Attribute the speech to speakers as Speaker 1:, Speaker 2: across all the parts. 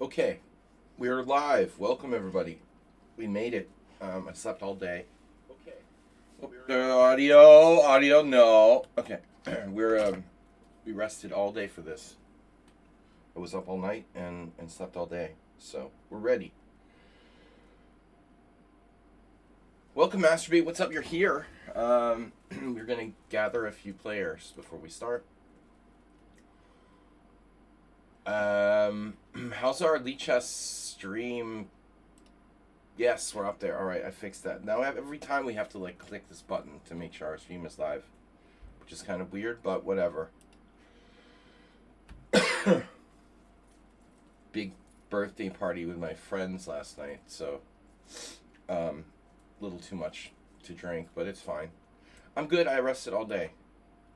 Speaker 1: Okay, we're live. Welcome everybody. We made it. I slept all day. Okay. Audio, no. Okay, we rested all day for this. I was up all night and slept all day, so we're ready. Welcome, Masturbate. What's up? You're here. We're gonna gather a few players before we start. How's our Lead Chess stream? Yes, we're up there. All right, I fixed that. Now every time we have to like click this button to make sure our stream is live, which is kind of weird, but whatever. Big birthday party with my friends last night, so little too much to drink, but it's fine. I'm good. I rested all day.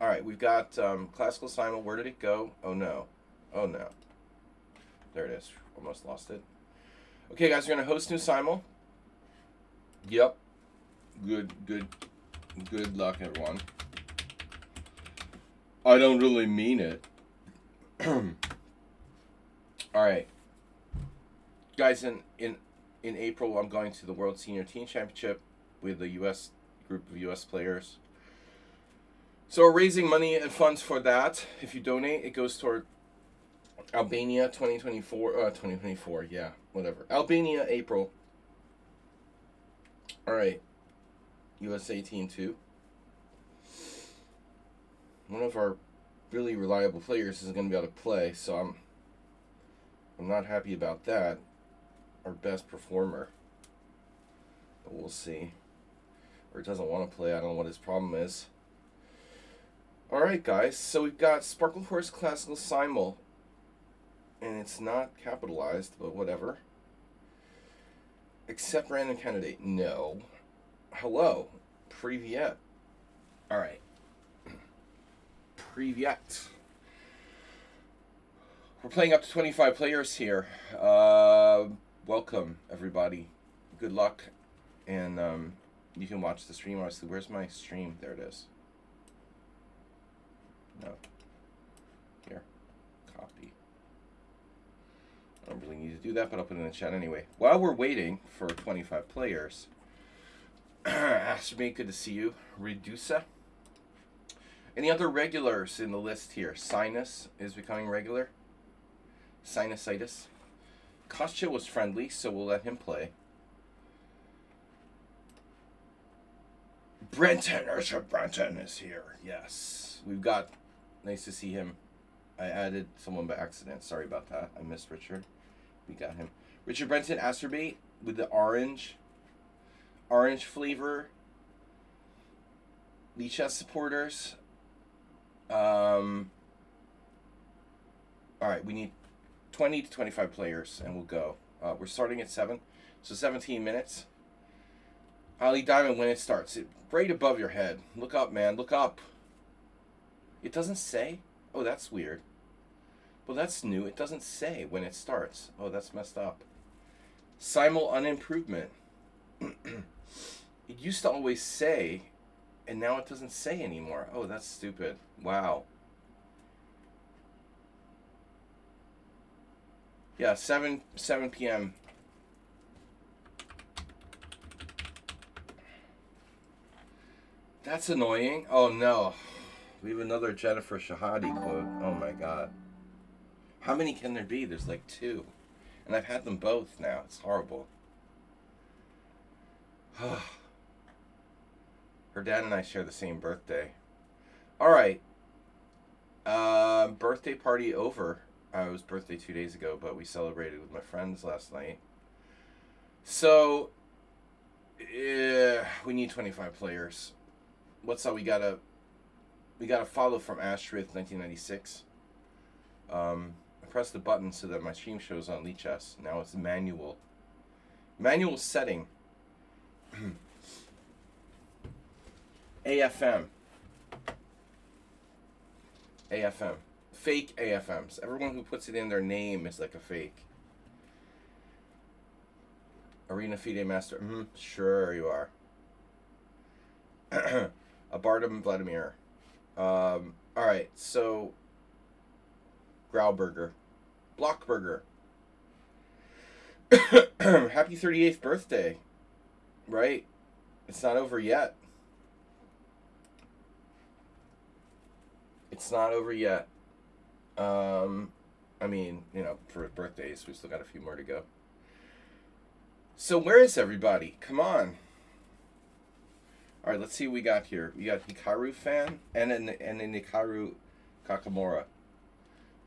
Speaker 1: All right, we've got classical Simon. Where did it go? Oh no. Oh no. There it is. Almost lost it. Okay, guys, we're gonna host new Simul. Yep. Good luck, everyone. I don't really mean it. All right, guys. In April, I'm going to the World Senior Teen Championship with the U.S. group of U.S. players. So we're raising money and funds for that. If you donate, it goes toward Albania 2024, yeah, whatever. Albania, April. All right. USA Team 2. One of our really reliable players isn't going to be able to play, so I'm not happy about that. Our best performer. But we'll see. Or doesn't want to play. I don't know what his problem is. All right, guys. So we've got Sparkle Horse Classical Simul. And it's not capitalized, but whatever. Accept random candidate. No. Hello. Privyet. Alright. Privyet. We're playing up to 25 players here. Welcome, everybody. Good luck. And you can watch the stream, obviously. Where's my stream? There it is. No. Here. Copy. I don't really need to do that, but I'll put it in the chat anyway. While we're waiting for 25 players, Astromate, good to see you. Redusa. Any other regulars in the list here? Sinus is becoming regular. Sinusitis. Kostya was friendly, so we'll let him play. Brenton, Ursha Brenton is here. Yes. We've got, nice to see him. I added someone by accident. Sorry about that. I missed Richard. We got him. Richard Brenton, Astrobate with the orange flavor. Lead Chess supporters. All right, we need 20 to 25 players, and we'll go. We're starting at 7, so 17 minutes. Ali Diamond, when it starts, right above your head. Look up, man. Look up. It doesn't say. Oh, that's weird. Well, that's new. It doesn't say when it starts. Oh, that's messed up. Simul unimprovement. It used to always say, and now it doesn't say anymore. Oh, that's stupid. Wow. Yeah, 7 p.m. That's annoying. Oh, no. We have another Jennifer Shahadi quote. Oh, my God. How many can there be? There's like 2. And I've had them both now. It's horrible. Her dad and I share the same birthday. All right. Birthday party over. It was birthday 2 days ago, but we celebrated with my friends last night. So, we need 25 players. What's up? We got a follow from Ashrith 1996. I pressed the button so that my stream shows on Lead Chess. Now it's manual. Manual setting. AFM. AFM. Fake AFMs. Everyone who puts it in their name is like a fake. Arena FIDE Master. Sure you are. Abardum Vladimir. Alright, so Grauberger. Blockburger. Happy 38th birthday, right? It's not over yet. It's not over yet. I mean, you know, for birthdays, we still got a few more to go. So where is everybody? Come on. All right, let's see what we got here. We got Hikaru fan and an Hikaru Kakamura.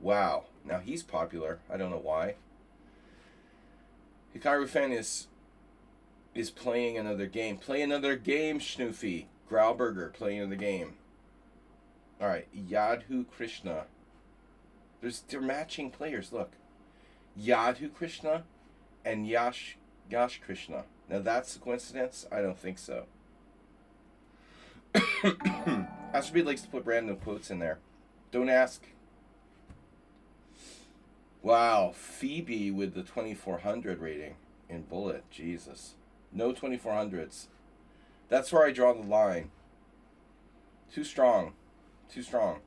Speaker 1: Wow. Now he's popular. I don't know why. Hikaru fan is playing another game. Play another game, Schnoofy. Grauberger playing another game. All right, Yadhu Krishna. They're matching players. Look, Yadhu Krishna and Yash Krishna. Now that's a coincidence? I don't think so. Astrobeat likes to put random quotes in there. Don't ask. Wow, Phoebe with the 2400 rating in Bullet. Jesus. No 2400s. That's where I draw the line. Too strong. Too strong.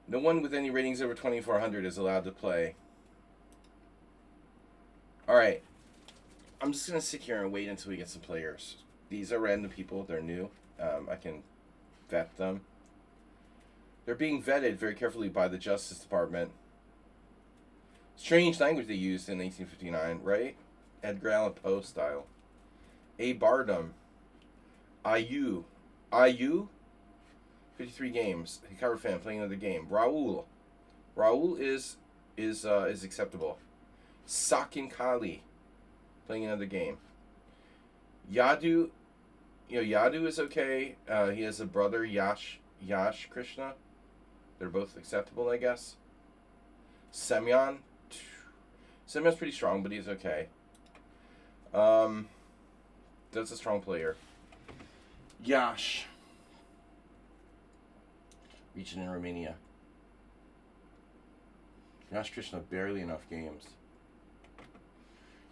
Speaker 1: No one with any ratings over 2400 is allowed to play. Alright. I'm just going to sit here and wait until we get some players. These are random people. They're new. I can vet them. They're being vetted very carefully by the Justice Department. Strange language they used in 1859, right? Edgar Allan Poe style. A. Bardem. IU. 53 games. Hikaru fan playing another game. Raul is acceptable. Sakin Kali playing another game. Yadu is okay. He has a brother, Yash Krishna. They're both acceptable, I guess. Semyon. Semyon's pretty strong, but he's okay. That's a strong player. Yash. Region in Romania. Yash Krishna, barely enough games.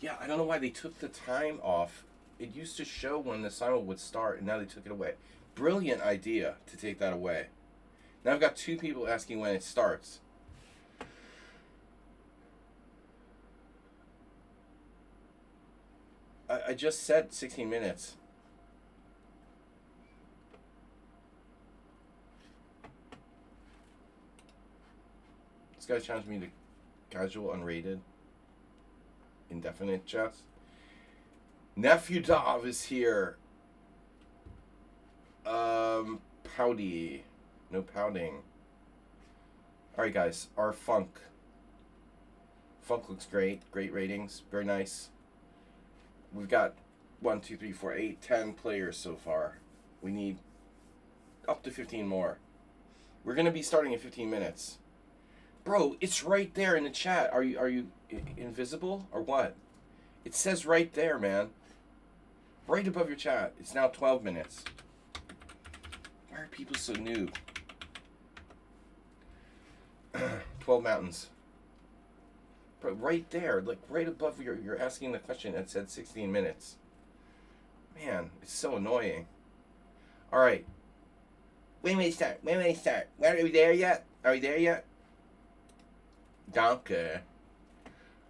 Speaker 1: Yeah, I don't know why they took the time off. It used to show when the simul would start, and now they took it away. Brilliant idea to take that away. Now I've got two people asking when it starts. I just said 16 minutes. This guy challenged me to casual, unrated, indefinite chess. Nephew Dov is here. Pouty. No pouting. Alright, guys. Our Funk. Funk looks great. Great ratings. Very nice. We've got 1, 2, 3, 4, 8, 10 players so far. We need up to 15 more. We're going to be starting in 15 minutes. Bro, it's right there in the chat. Are you invisible or what? It says right there, man. Right above your chat. It's now 12 minutes. Why are people so new? 12 mountains. But right there, like right above you're asking the question, it said 16 minutes. Man, it's so annoying. Alright. When start? Are we there yet? Danke.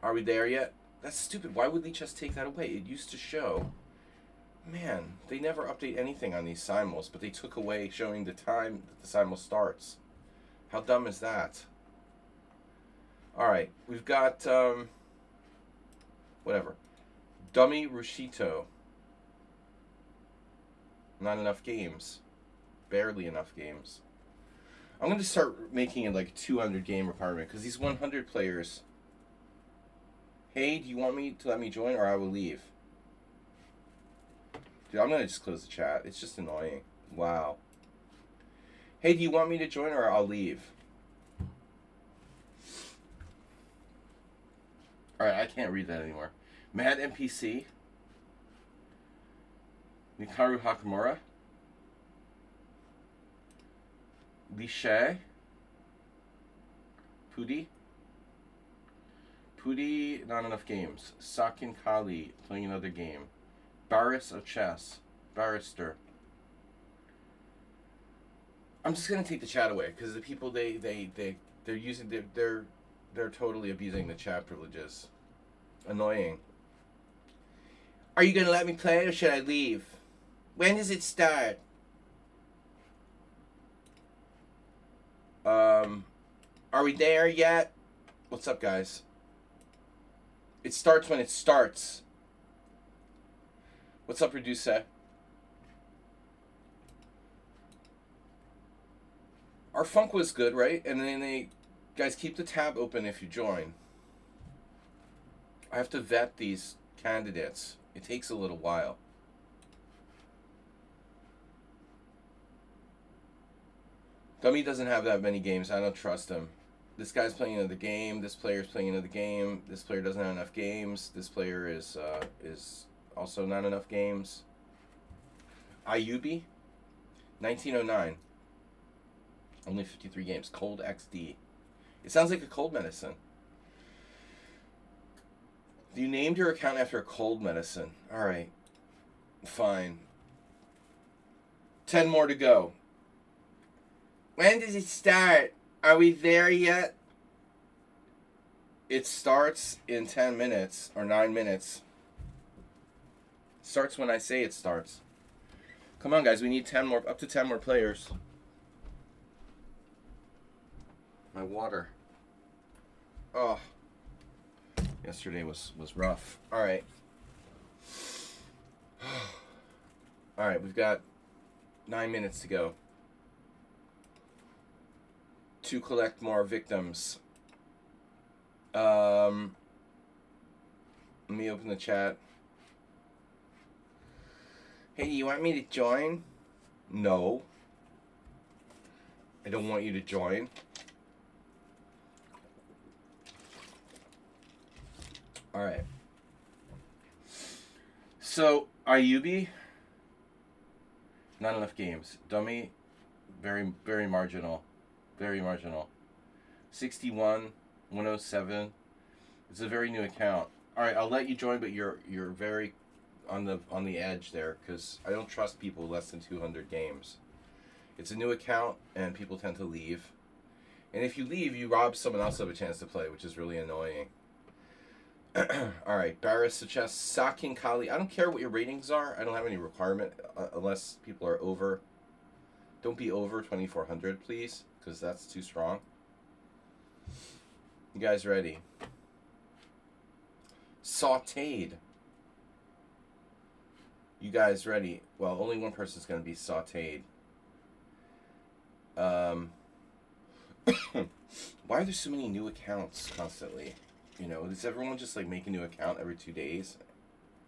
Speaker 1: Are we there yet? That's stupid. Why would they just take that away? It used to show. Man, they never update anything on these simuls, but they took away showing the time that the simul starts. How dumb is that? Alright, we've got, whatever. Dummy Rushito. Not enough games. Barely enough games. I'm going to start making it like a 200 game requirement, because these 100 players... Hey, do you want me to let me join, or I will leave? Dude, I'm going to just close the chat. It's just annoying. Wow. Hey, do you want me to join, or I'll leave? Alright, I can't read that anymore. Mad NPC. Hikaru Hakamura. Lishay. Pudi. Not enough games. Sakin Kali, playing another game. Barris of chess. Barrister. I'm just gonna take the chat away, because the people they're using they're totally abusing the chat privileges. Annoying. Are you going to let me play or should I leave? When does it start? Are we there yet? What's up, guys? It starts when it starts. What's up, producer? Our funk was good, right? And then they... Guys, keep the tab open if you join. I have to vet these candidates. It takes a little while. Dummy doesn't have that many games. I don't trust him. This guy's playing another game. This player's playing another game. This player doesn't have enough games. This player is also not enough games. Ayubi, 1909. Only 53 games. Cold XD. It sounds like a cold medicine. You named your account after a cold medicine. Alright. Fine. 10 more to go. When does it start? Are we there yet? It starts in 10 minutes or 9 minutes. Starts when I say it starts. Come on, guys. We need 10 more, up to 10 more players. My water. Oh. Yesterday was rough. All right. All right, we've got 9 minutes to go. To collect more victims. Let me open the chat. Hey, you want me to join? No. I don't want you to join. Alright. So, Ayubi, not enough games. Dummy, very, very marginal. Very marginal. 61, 107. It's a very new account. Alright, I'll let you join, but you're very on the edge there, because I don't trust people less than 200 games. It's a new account, and people tend to leave. And if you leave, you rob someone else of a chance to play, which is really annoying. Alright, Barris suggests Sakin Kali. I don't care what your ratings are. I don't have any requirement unless people are over. Don't be over 2,400, please, because that's too strong. You guys ready? Sauteed. You guys ready? Well, only one person's going to be sauteed. Why are there so many new accounts constantly? You know, does everyone just like make a new account every 2 days?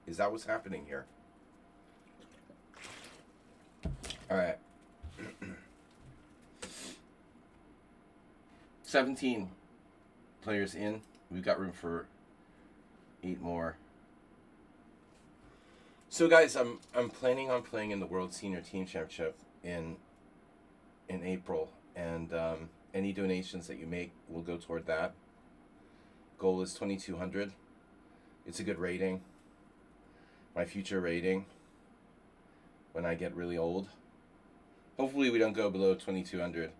Speaker 1: Is that what's happening here? Alright. 17 players in. We've got room for 8 more. So guys, I'm planning on playing in the World Senior Team Championship in April, and any donations that you make will go toward that. Goal is 2,200. It's a good rating. My future rating when I get really old. Hopefully we don't go below 2,200.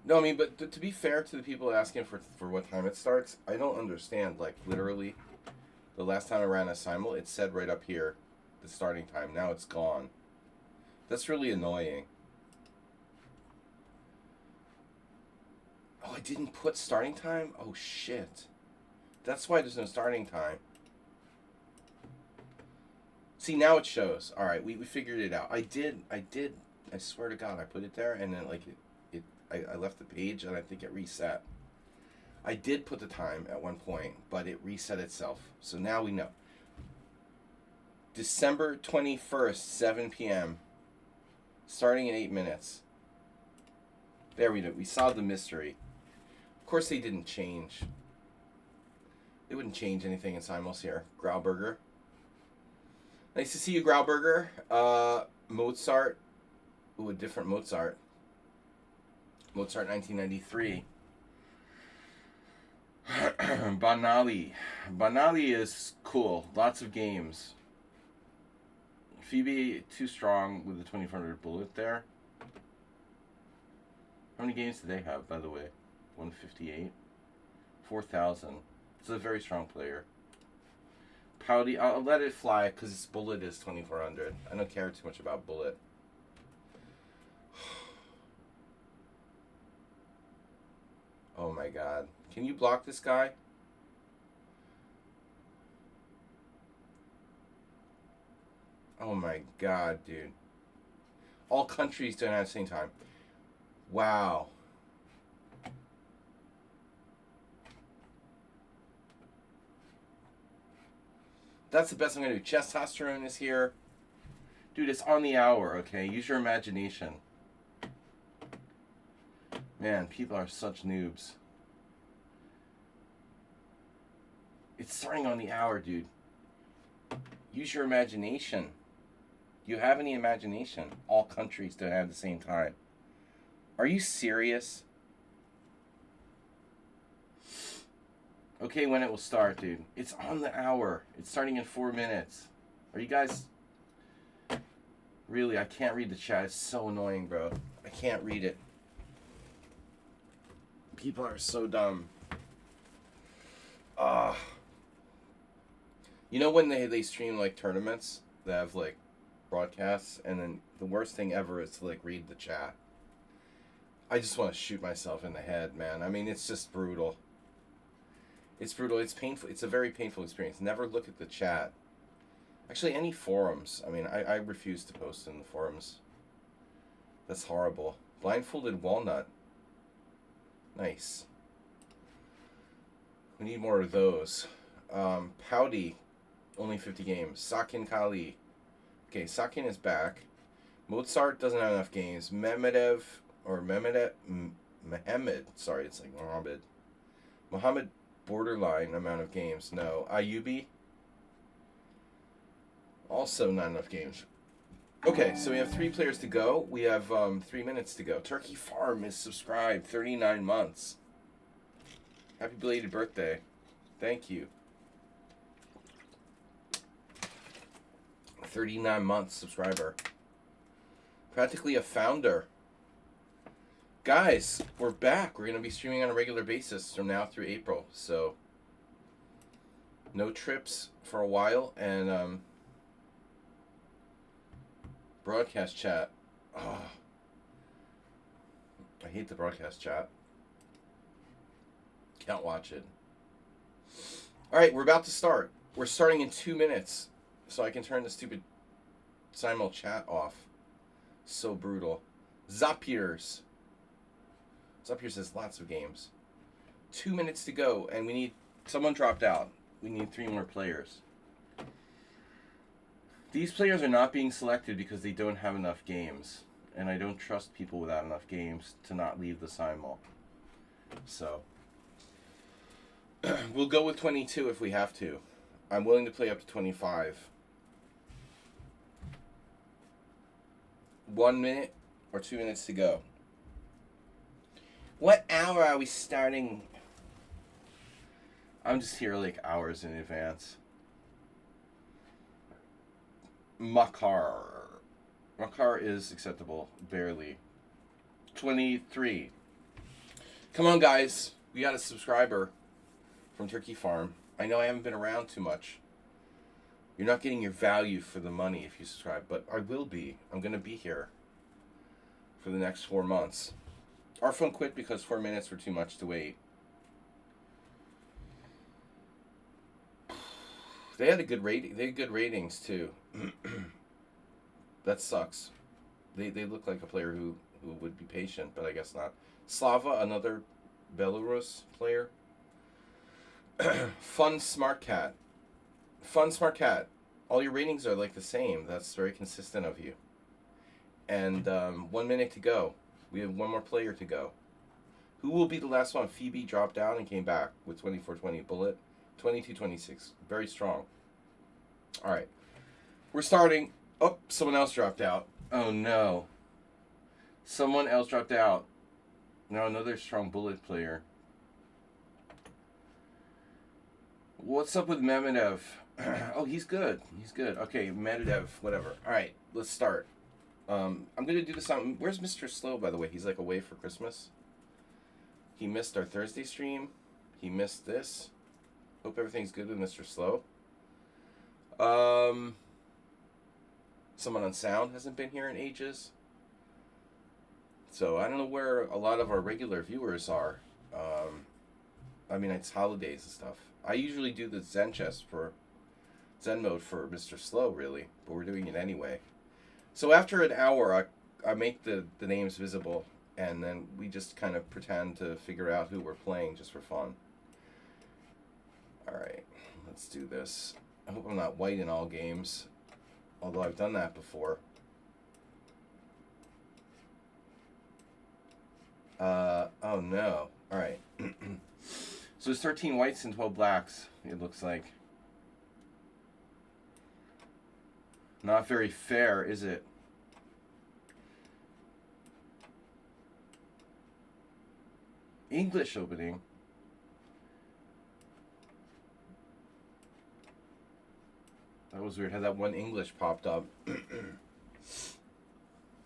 Speaker 1: No, I mean, but to be fair to the people asking for what time it starts, I don't understand. Like, literally, the last time I ran a simul, it said right up here, the starting time. Now it's gone. That's really annoying. Oh, I didn't put starting time? Oh, shit. That's why there's no starting time. See, now it shows. All right, we figured it out. I did. I swear to God, I put it there, and then, like, I left the page, and I think it reset. I did put the time at one point, but it reset itself. So now we know. December 21st, 7 p.m. Starting in 8 minutes. There we go. We solved the mystery. Of course they didn't change. They wouldn't change anything in Simul's here. Grauberger. Nice to see you, Grauberger. Mozart. Ooh, a different Mozart. Mozart 1993. Banali. Banali is cool. Lots of games. Phoebe, too strong with the 2,400 bullet there. How many games do they have, by the way? 158? 4,000. It's a very strong player. Pouty, I'll let it fly because its bullet is 2,400. I don't care too much about bullet. Oh my god. Can you block this guy? Oh my god, dude. All countries don't have at the same time. Wow. That's the best I'm going to do. Testosterone is here. Dude, it's on the hour, okay? Use your imagination. Man, people are such noobs. It's starting on the hour, dude. Use your imagination. Do you have any imagination? All countries don't have at the same time. Are you serious? Okay, when it will start, dude. It's on the hour. It's starting in 4 minutes. Are you guys... Really, I can't read the chat. It's so annoying, bro. I can't read it. People are so dumb. You know when they stream, like, tournaments? They have, like, broadcasts, and then the worst thing ever is to, like, read the chat. I just want to shoot myself in the head, man. I mean, it's just brutal. It's brutal. It's painful. It's a very painful experience. Never look at the chat. Actually, any forums. I mean, I refuse to post in the forums. That's horrible. Blindfolded Walnut. Nice. We need more of those. Pouty. Only 50 games. Sakin Kali. Okay, Sakin is back. Mozart doesn't have enough games. Mehmed. Sorry, it's like Mohammed. Mohammed, borderline amount of games. No. Ayubi. Also not enough games. Okay, so we have 3 players to go. We have 3 minutes to go. Turkey Farm is subscribed. 39 months. Happy belated birthday. Thank you. 39 months subscriber. Practically a founder. Guys, we're back. We're going to be streaming on a regular basis from now through April. So, no trips for a while. And, broadcast chat. Oh, I hate the broadcast chat. Can't watch it. Alright, we're about to start. We're starting in 2 minutes. So I can turn the stupid simul chat off. So brutal. Zapiers. Zapiers has lots of games. 2 minutes to go, and we need... Someone dropped out. We need 3 more players. These players are not being selected because they don't have enough games. And I don't trust people without enough games to not leave the simul. So... we'll go with 22 if we have to. I'm willing to play up to 25. 1 minute or 2 minutes to go. What hour are we starting? I'm just here like hours in advance. Makar. Makar is acceptable. Barely. 23. Come on, guys. We got a subscriber from Turkey Farm. I know I haven't been around too much. You're not getting your value for the money if you subscribe, but I will be. I'm going to be here for the next 4 months. Our phone quit because 4 minutes were too much to wait. They had a good rating. They had good ratings too. That sucks. They look like a player who would be patient, but I guess not. Slava, another Belarus player. Fun Smart Cat. Fun Smart Cat. All your ratings are like the same. That's very consistent of you. And 1 minute to go. We have 1 more player to go. Who will be the last one? Phoebe dropped out and came back with 2420. Bullet 2226. Very strong. All right. We're starting. Oh, someone else dropped out. Oh no. Someone else dropped out. Now another strong bullet player. What's up with Medvedev? Oh, he's good. He's good. Okay, Medvedev, whatever. All right, let's start. I'm going to do this on... Where's Mr. Slow, by the way? He's like away for Christmas. He missed our Thursday stream. He missed this. Hope everything's good with Mr. Slow. Someone on sound hasn't been here in ages. So I don't know where a lot of our regular viewers are. I mean, it's holidays and stuff. I usually do the Zen chest for Zen mode for Mr. Slow, really, but we're doing it anyway. So after an hour, I make the names visible, and then we just kind of pretend to figure out who we're playing just for fun. All right, let's do this. I hope I'm not white in all games, although I've done that before. Oh no. All right. So it's 13 whites and 12 blacks, it looks like. Not very fair, is it? English opening. That was weird how that one English popped up.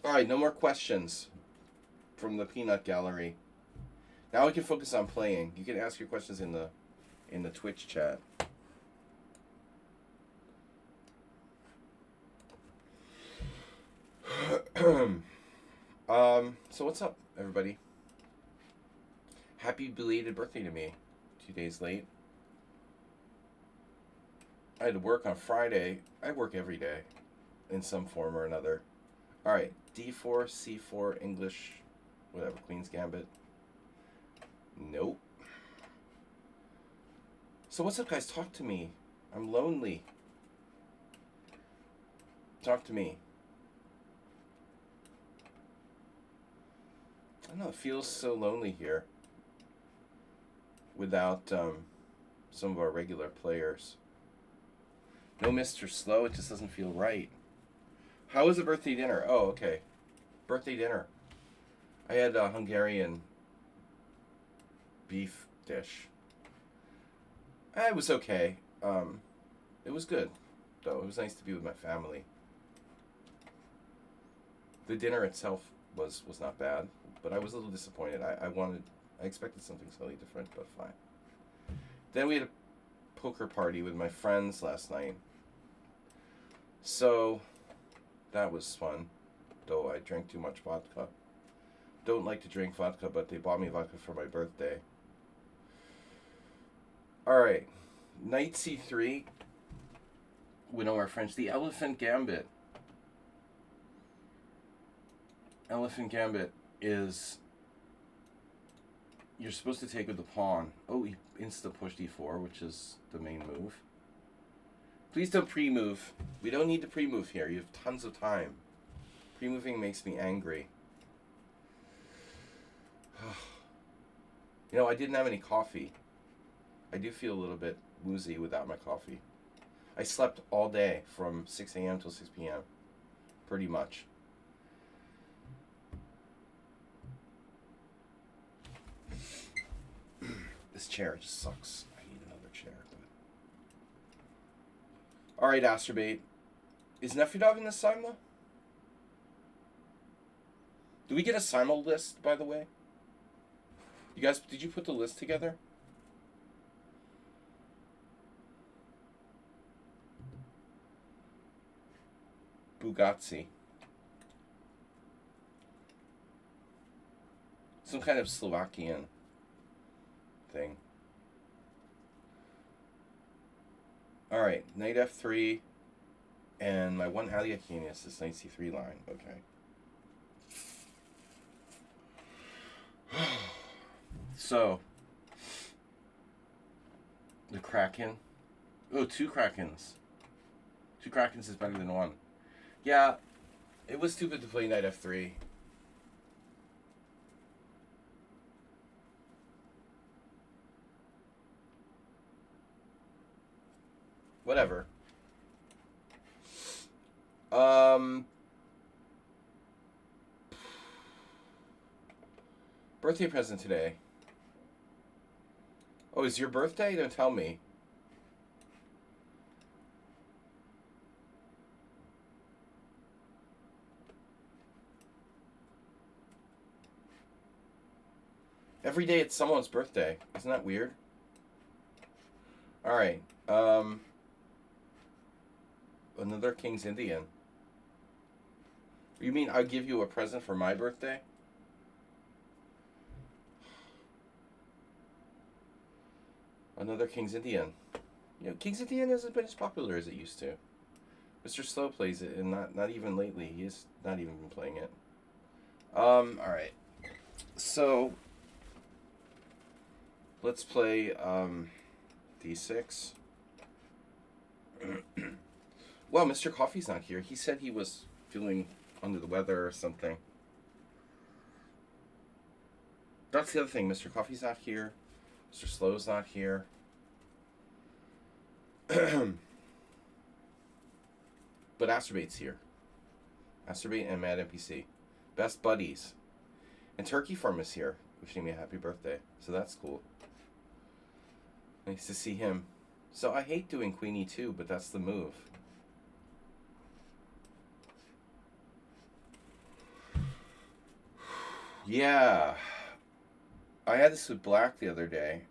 Speaker 1: Alright, no more questions from the peanut gallery. Now we can focus on playing. You can ask your questions in the Twitch chat. So what's up, everybody? Happy belated birthday to me. 2 days late. I had to work on Friday. I work every day in some form or another. Alright, D4, C4, English, whatever, Queen's Gambit. Nope. So what's up, guys? Talk to me. I'm lonely. Talk to me. I don't know, it feels so lonely here without some of our regular players. No Mr. Slow, it just doesn't feel right. How was the birthday dinner? Oh, okay. Birthday dinner. I had a Hungarian beef dish. It was okay. It was good, though. It was nice to be with my family. The dinner itself was not bad, but I was a little disappointed. I expected something slightly different, but fine. Then we had a poker party with my friends last night. So that was fun, though I drank too much vodka. Don't like to drink vodka, but they bought me vodka for my birthday. Alright, Knight C3. We know our French. The Elephant Gambit. Elephant Gambit is... You're supposed to take with the pawn. Oh, he insta-push D4, which is the main move. Please don't pre-move. We don't need to pre-move here. You have tons of time. Pre-moving makes me angry. You know, I didn't have any coffee. I do feel a little bit woozy without my coffee. I slept all day from 6 a.m. till 6 p.m. Pretty much. This chair just sucks. I need another chair. But... Alright, Astrobate. Is Nefridov in the Simla? Do we get a Simul list, by the way? You guys, did you put the list together? Bugatti. Some kind of Slovakian thing. Alright, Knight F3, and my one Aliakin is this Knight C3 line. Okay. So, the Kraken. Oh, 2 Krakens. 2 Krakens is better than 1. Yeah, it was stupid to play Knight F3. Whatever. Birthday present today. Oh, is your birthday? Don't tell me. Every day it's someone's birthday. Isn't that weird? All right. Another King's Indian. You mean I give you a present for my birthday? Another King's Indian. You know, King's Indian hasn't been as popular as it used to. Mr. Slow plays it, and not even lately. He's not even been playing it. All right. So let's play D6. Well, Mr. Coffee's not here. He said he was feeling under the weather or something. That's the other thing. Mr. Coffee's not here. Mr. Slow's not here. But Asturbate's here. Asturbate and Mad NPC. Best buddies. And Turkey Farm is here, wishing me a happy birthday. So that's cool. Nice to see him. So I hate doing Queenie too, but that's the move. Yeah. I had this with Black the other day.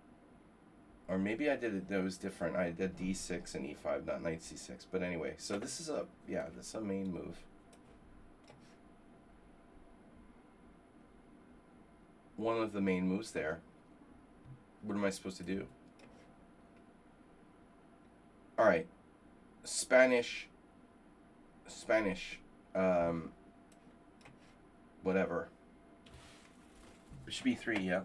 Speaker 1: Or maybe I did it, that was different. I did D6 and E5, not Knight C6. But anyway, so this is this is a main move. One of the main moves there. What am I supposed to do? All right. Spanish, whatever. It should be 3, yeah.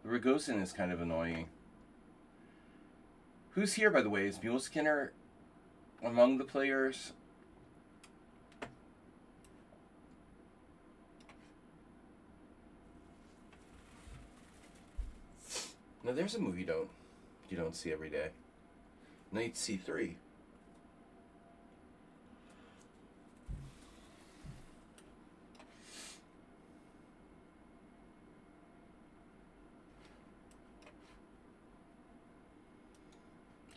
Speaker 1: Ragozin is kind of annoying. Who's here, by the way? Is Mule Skinner among the players? Now there's a move you don't see every day. Knight C3.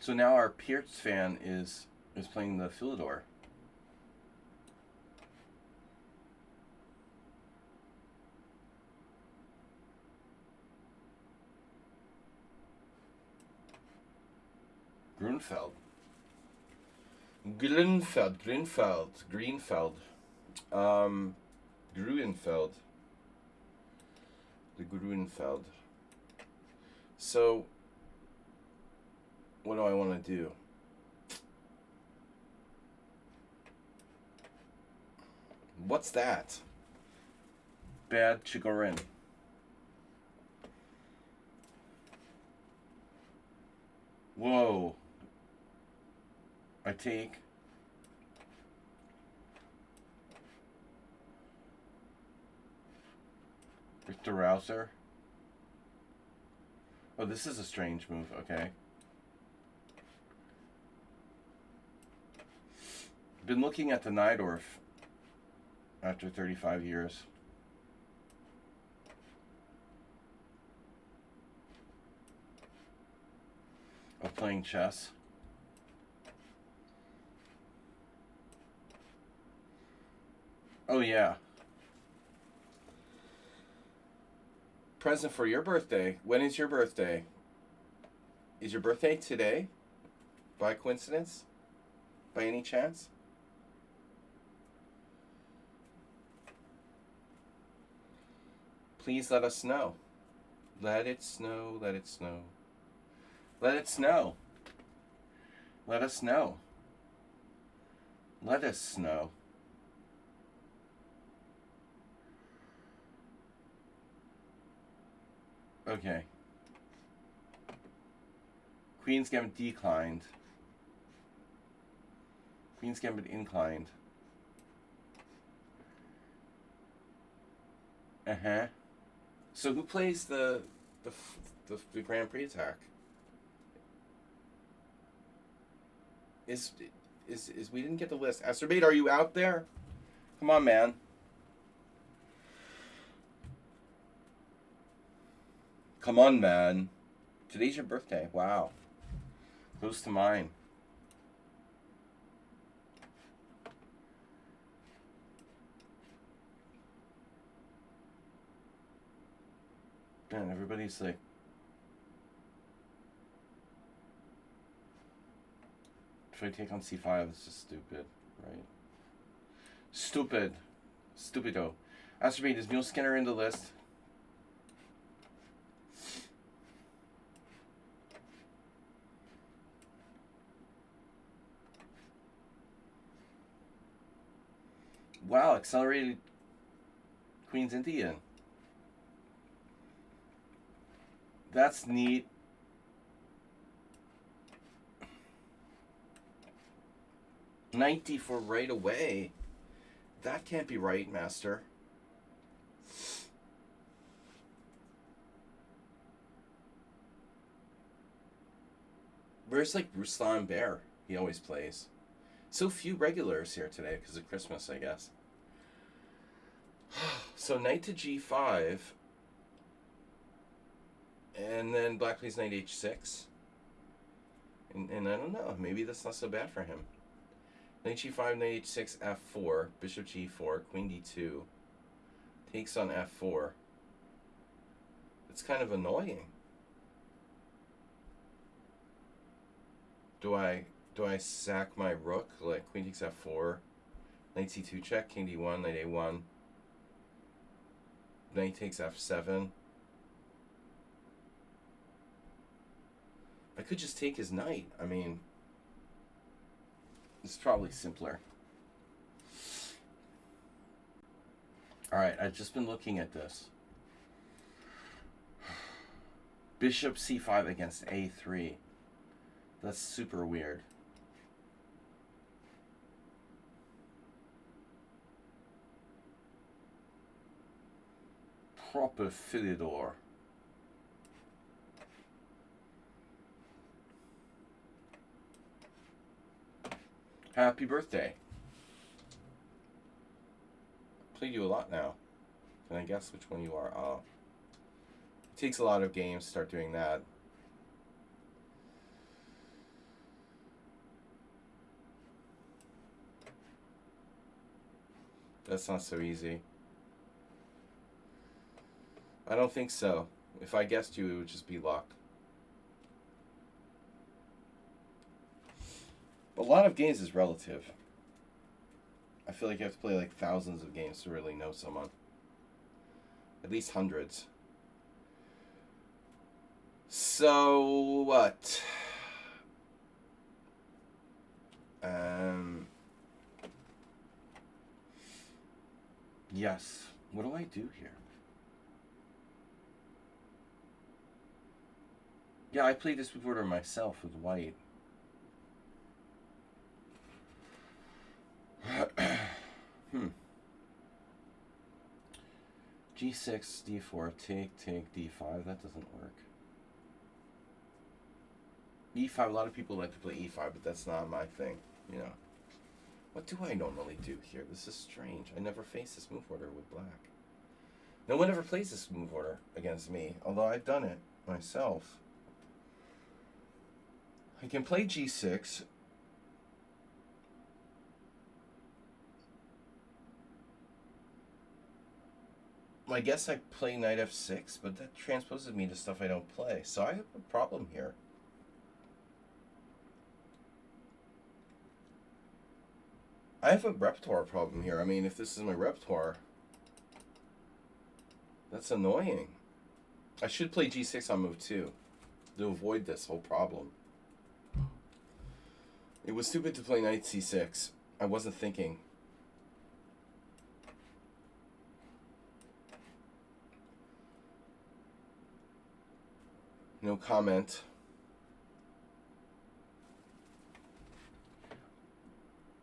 Speaker 1: So now our Pierce fan is playing the Philidor. Grunfeld. Grunfeld. Gruenfeld. The Gruenfeld. So, what do I want to do? What's that? Bad Chigorin. Whoa. I take. Victor Rouser. Oh, this is a strange move. Okay. Been looking at the Nydorf after 35 years. Of playing chess. Oh yeah. Present for your birthday. When is your birthday? Is your birthday today? By coincidence? By any chance? Please let us know. Let it snow, let it snow. Let it snow. Let us know. Let us snow. Okay. Queen's Gambit declined. Queen's Gambit inclined. Uh-huh. So who plays the Grand Prix attack? Is we didn't get the list. Asturbate, are you out there? Come on, man. Come on, man. Today's your birthday. Wow. Close to mine. Man, everybody's like... If I take on c5, it's just stupid, right? Stupid. Stupido. Ask me, is Mule Skinner in the list? Wow, accelerated Queen's Indian. That's neat. $90 for right away. That can't be right, Master. Where's like Ruslan Bear? He always plays. So few regulars here today because of Christmas, I guess. So knight to g5. And then black plays knight h6. And I don't know. Maybe that's not so bad for him. Knight g5, knight h6, f4. Bishop g4, queen d2. Takes on f4. It's kind of annoying. Do I sack my rook? Like queen takes f4. Knight c2 check, king d1, knight a1. Knight takes f7. I could just take his knight. I mean, it's probably simpler. Alright, I've just been looking at this. Bishop c5 against a3. That's super weird. Proper Philidor. Happy birthday. Played you a lot now. Can I guess which one you are? Oh. It takes a lot of games to start doing that. That's not so easy. I don't think so. If I guessed you, it would just be luck. But a lot of games is relative. I feel like you have to play like thousands of games to really know someone. At least hundreds. So what? Yes. What do I do here? Yeah, I played this with order myself with white. G6, D4, take, D5. That doesn't work. E5, a lot of people like to play E5, but that's not my thing, you know. What do I normally do here? This is strange. I never face this move order with black. No one ever plays this move order against me, although I've done it myself. I can play G6. I guess I play knight f6, but that transposes me to stuff I don't play. So I have a problem here. I have a repertoire problem here. I mean, if this is my repertoire, that's annoying. I should play g6 on move 2 to avoid this whole problem. It was stupid to play knight c6. I wasn't thinking. No comment.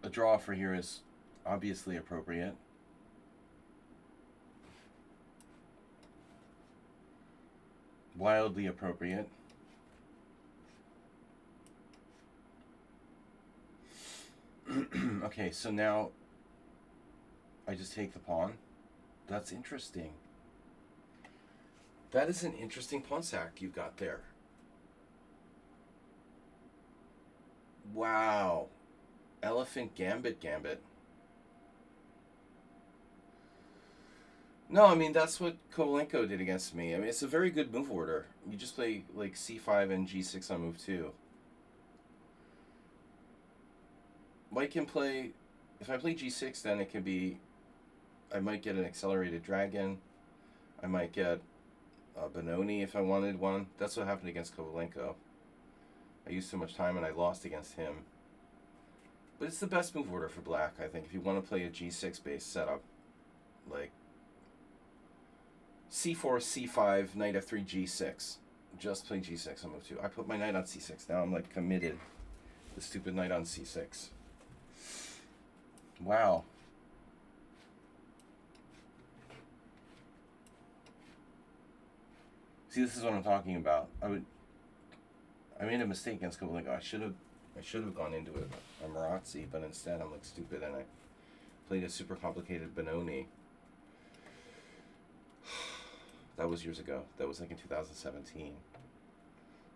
Speaker 1: A draw for here is obviously appropriate. Wildly appropriate. Okay, so now I just take the pawn. That's interesting. That is an interesting pawn sack you got there. Wow. Elephant Gambit. No, I mean that's what Kovalenko did against me. I mean it's a very good move order. You just play like c5 and g6 on move 2. White can play. If I play g6, then it could be. I might get an accelerated dragon. I might get a Benoni if I wanted one. That's what happened against Kovalenko. I used too much time and I lost against him. But it's the best move order for black, I think, if you want to play a g6 based setup. Like c4, c5, knight f3, g6. Just play g6 on move 2. I put my knight on c6. Now I'm like committed. The stupid knight on c6. Wow. See, this is what I'm talking about. I made a mistake against Kovalenko. I should have gone into it a Marazzi, but instead I'm like stupid and I played a super complicated Benoni. That was years ago. That was like in 2017.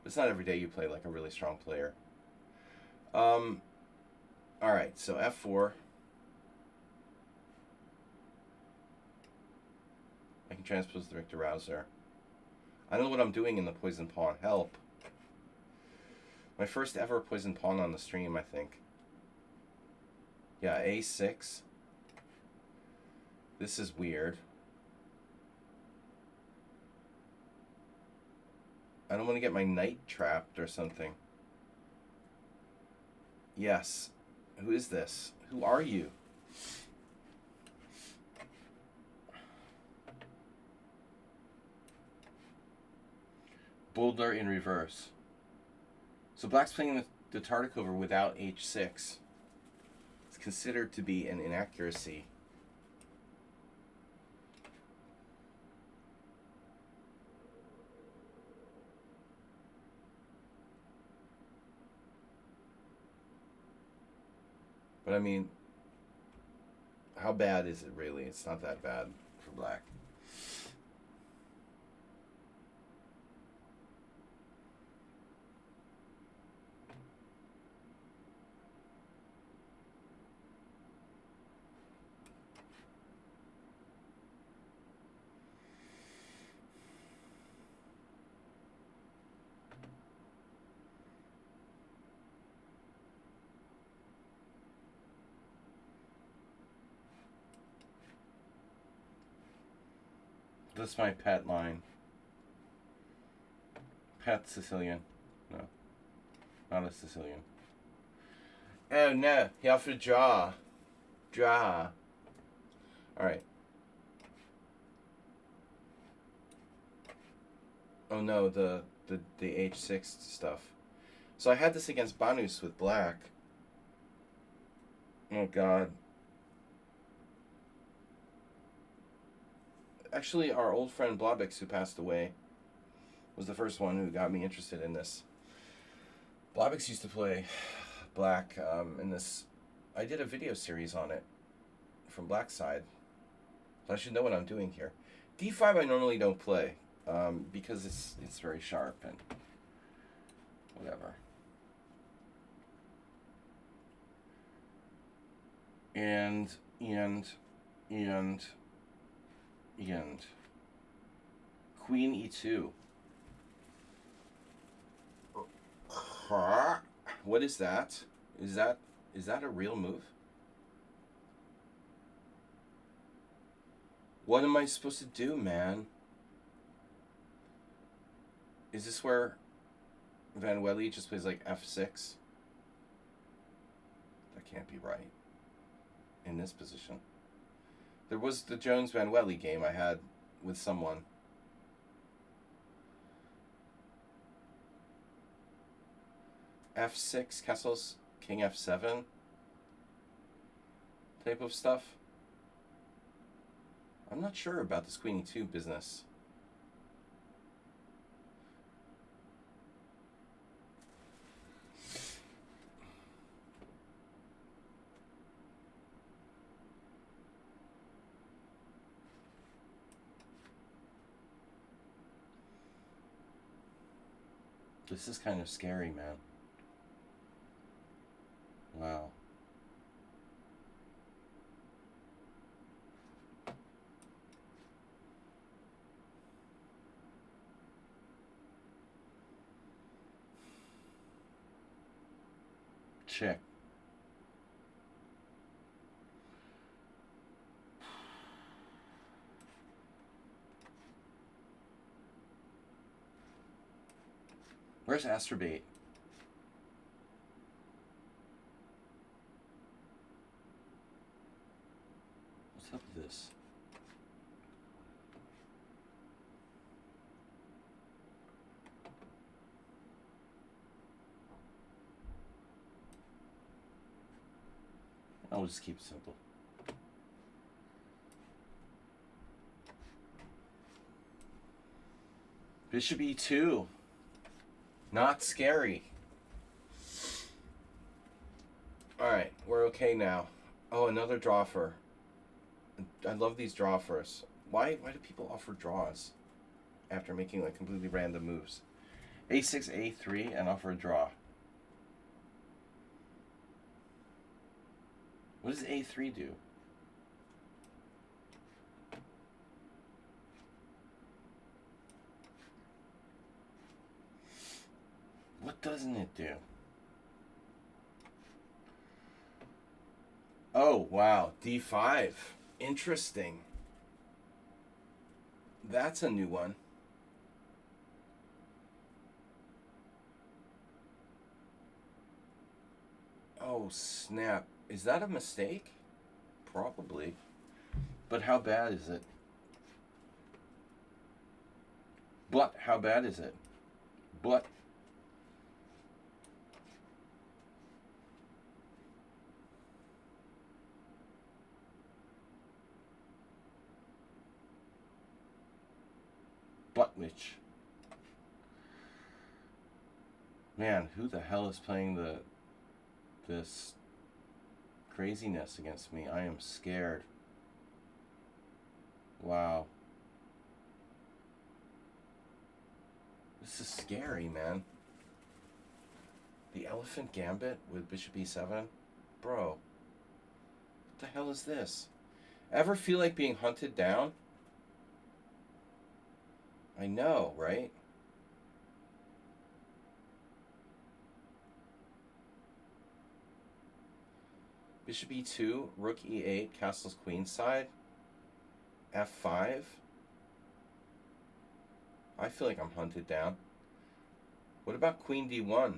Speaker 1: It's not every day you play like a really strong player. All right, so f4. I can transpose the Richter Rouser. I know what I'm doing in the poison pawn. Help. My first ever poison pawn on the stream, I think. Yeah, a6. This is weird. I don't want to get my knight trapped or something. Yes. Who is this? Who are you? Boldler in reverse. So black's playing the Tartakover without h6. It's considered to be an inaccuracy. But I mean, how bad is it really? It's not that bad for black. That's my pet line. Pet Sicilian. No. Not a Sicilian. Oh no, he offered draw. Draw. Alright. Oh no, the h6 stuff. So I had this against Banus with black. Oh god. Actually, our old friend Blobix, who passed away, was the first one who got me interested in this. Blobix used to play black in this. I did a video series on it from black side. So I should know what I'm doing here. d5 I normally don't play because it's very sharp and whatever. And Queen e2. What is that? Is that a real move? What am I supposed to do, man? Is this where Van Welly just plays like f6? That can't be right. In this position. There was the Jones-Van Welly game I had with someone. f6, castles, king f7 type of stuff. I'm not sure about this queen e2 business. This is kind of scary, man. Wow. check. Where's Astrobate? What's up with this? I'll just keep it simple. Bishop E2. Not scary. Alright, we're okay now. Oh, another draw for. I love these draw first. Why do people offer draws after making like completely random moves? A6, A3, and offer a draw. What does A3 do? What doesn't it do? Oh, wow. D5. Interesting. That's a new one. Oh, snap. Is that a mistake? Probably. But how bad is it? But how bad is it? But which? Man, who the hell is playing this craziness against me? I am scared. Wow. This is scary, man. The Elephant Gambit with Bishop E7? Bro. What the hell is this? Ever feel like being hunted down? I know, right? Bishop E2, Rook E8, castles queenside. F5. I feel like I'm hunted down. What about Queen D1?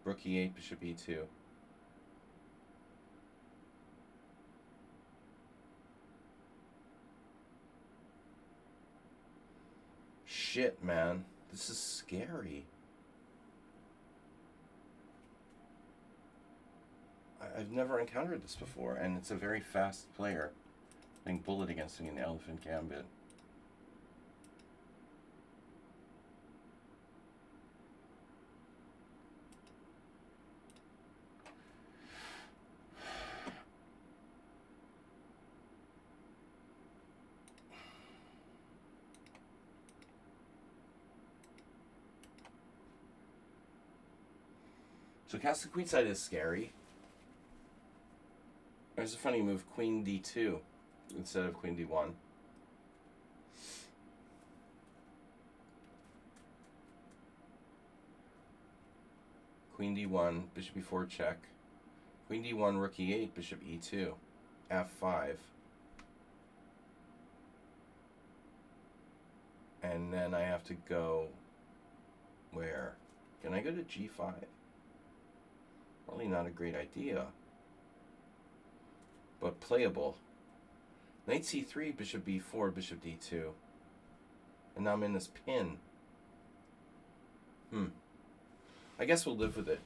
Speaker 1: Rook E8, Bishop E2. Shit, man. This is scary. I've never encountered this before, and it's a very fast player playing bullet against me in the Elephant Gambit. So castle queenside is scary. There's a funny move, Queen D2 instead of Queen D1. Queen D1, Bishop E4 check. Queen D1, Rook E8, Bishop E2. F5. And then I have to go where? Can I go to G5? Probably not a great idea. But playable. Knight C3, Bishop B4, Bishop D2. And now I'm in this pin. I guess we'll live with it.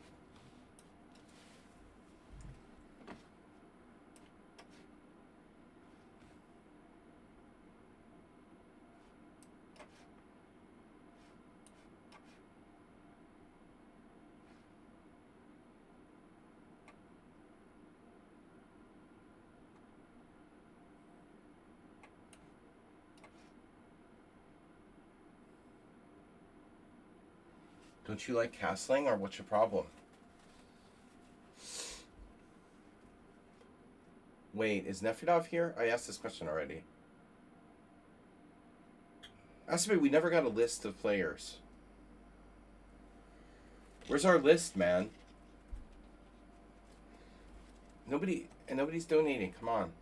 Speaker 1: Don't you like castling, or what's your problem? Wait, is Nefedov here? I asked this question already. Ask we never got a list of players. Where's our list, man? Nobody's donating. Come on.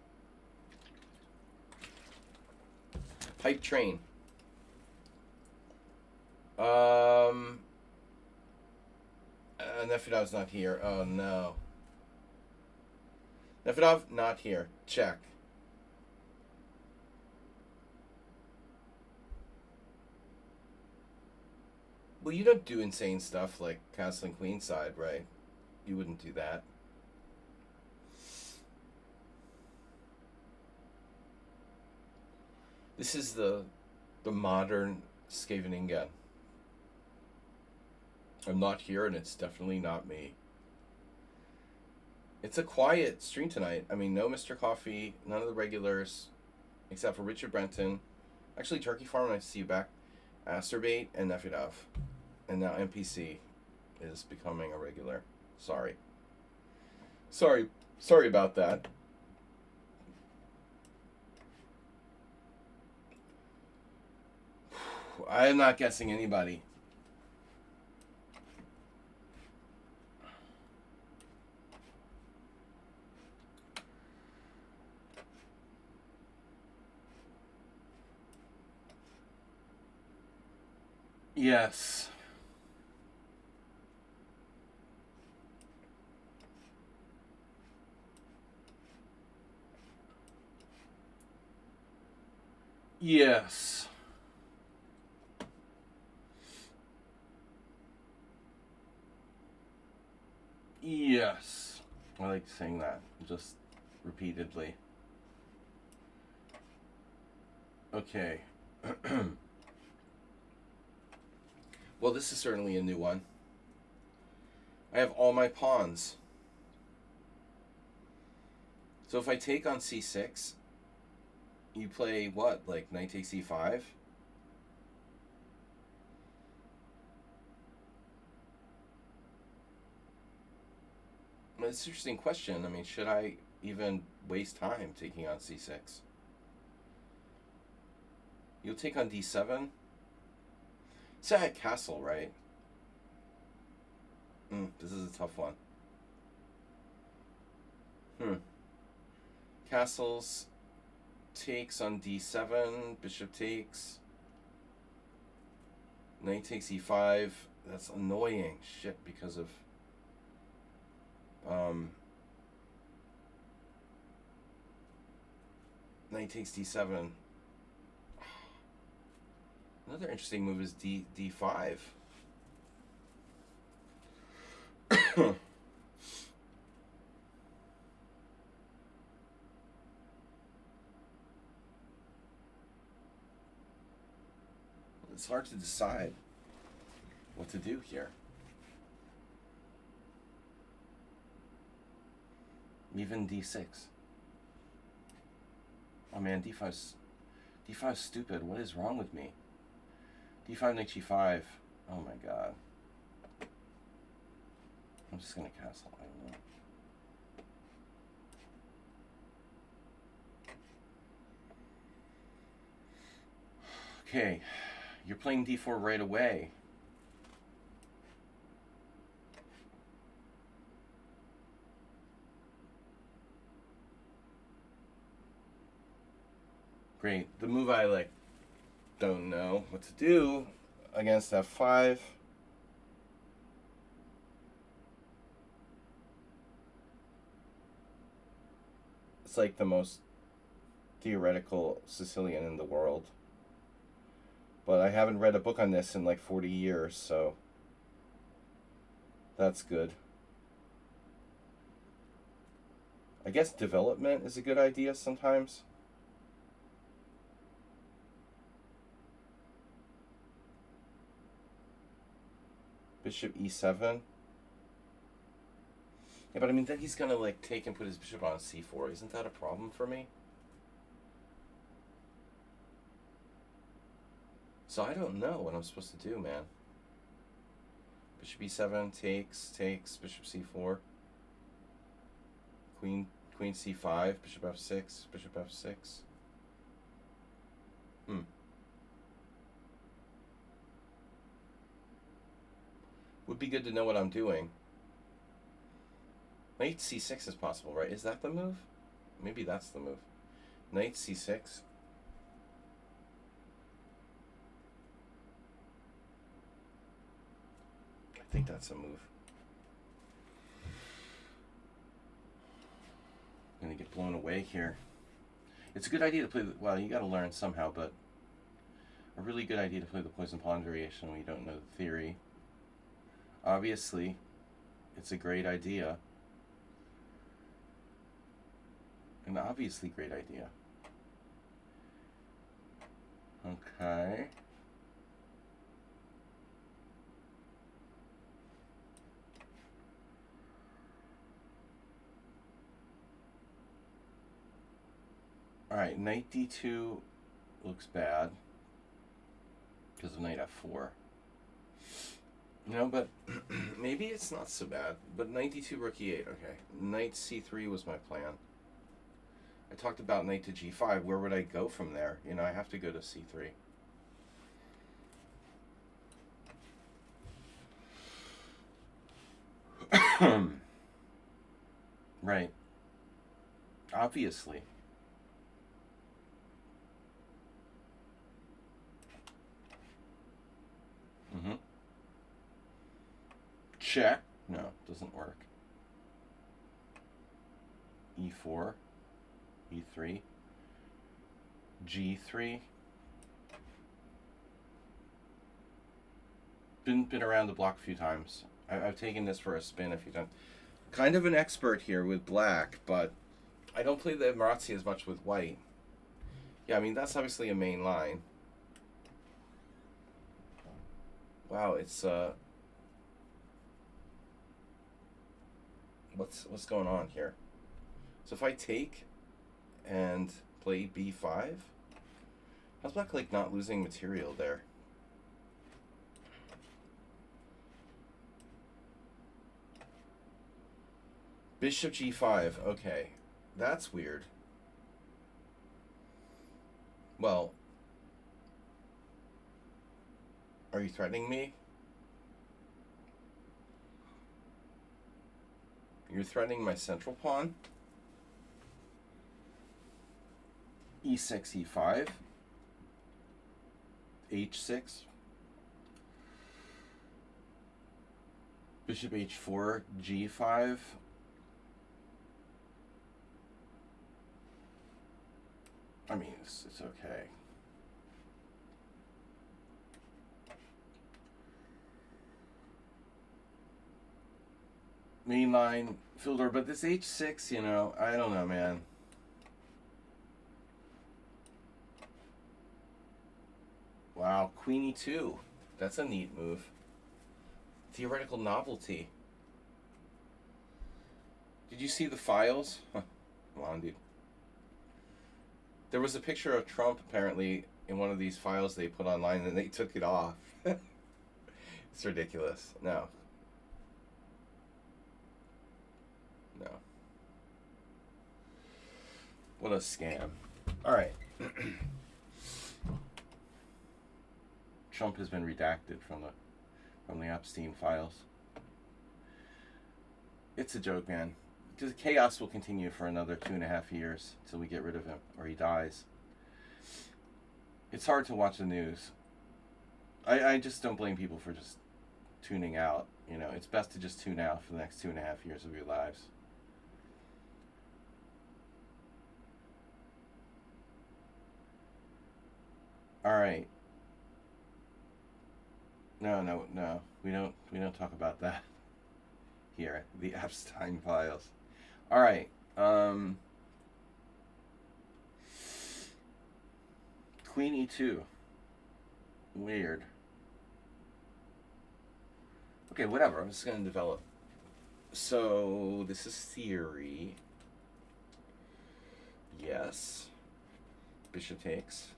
Speaker 1: Hype train. Nefedov's not here. Oh no. Nefedov not here. Check. Well, you don't do insane stuff like castling queenside, right? You wouldn't do that. This is the modern Skaveningen. I'm not here, and it's definitely not me. It's a quiet stream tonight. I mean, no Mr. Coffee, none of the regulars, except for Richard Brenton. Actually, Turkey Farm, nice to see you back. Asterbait and Nefedov. And now NPC is becoming a regular. Sorry about that. I am not guessing anybody. Yes. Yes. Yes. I like saying that just repeatedly. Okay. Well, this is certainly a new one. I have all my pawns. So if I take on c6, you play what? Like knight takes e5? It's an interesting question. I mean, should I even waste time taking on c6? You'll take on d7? Say I had castle, right? This is a tough one. Castles takes on d7, bishop takes, knight takes e5. That's annoying shit because of knight takes d7. Another interesting move is d5. It's hard to decide what to do here. Even d6. Oh man, d5's stupid. What is wrong with me? d5, knight g5. Oh my god. I'm just gonna castle. I don't know. Okay, you're playing d4 right away. Great. The move I don't know what to do against f5. It's like the most theoretical Sicilian in the world. But I haven't read a book on this in like 40 years, so that's good. I guess development is a good idea sometimes. Bishop e7. Yeah, but I mean, then he's gonna take and put his bishop on c4. Isn't that a problem for me? So I don't know what I'm supposed to do, man. Bishop e7 takes, bishop c4. Queen c5, bishop f6, bishop f6. Would be good to know what I'm doing. Knight c6 is possible, right? Is that the move? Maybe that's the move. Knight c6. I think that's a move. I'm gonna get blown away here. It's a good idea to play well, you gotta learn somehow, but a really good idea to play the poison pawn variation when you don't know the theory. Obviously, it's a great idea. An obviously great idea. Okay. Alright, knight d2 looks bad because of knight f4. No, but maybe it's not so bad. But knight d2, rook e8. Okay. Knight c3 was my plan. I talked about knight to g5. Where would I go from there? You know, I have to go to c3. Right. Obviously. Check. No, doesn't work. e4. e3. g3. Been around the block a few times. I've taken this for a spin a few times. Kind of an expert here with black, but I don't play the Marazzi as much with white. Yeah, I mean, that's obviously a main line. Wow, it's what's going on here? So if I take and play b5, how's black like not losing material there? Bishop g5, okay. That's weird. Well, are you threatening me? You're threatening my central pawn. e6, e5. h6. Bishop h4, g5. I mean, it's okay. Mainline filter, but this h6, you know, I don't know, man. Wow, queen e2. That's a neat move. Theoretical novelty. Did you see the files? Huh. Come on, dude. There was a picture of Trump, apparently, in one of these files they put online, and they took it off. It's ridiculous. No. No. What a scam. All right. Trump has been redacted from the Epstein files. It's a joke, man. Because chaos will continue for another 2.5 years until we get rid of him or he dies. It's hard to watch the news. I just don't blame people for just tuning out. You know, it's best to just tune out for the next 2.5 years of your lives. All right. No. We don't talk about that here. The Epstein files. All right. Queen e2. Weird. Okay, whatever. I'm just going to develop. So, this is theory. Yes. Bishop takes.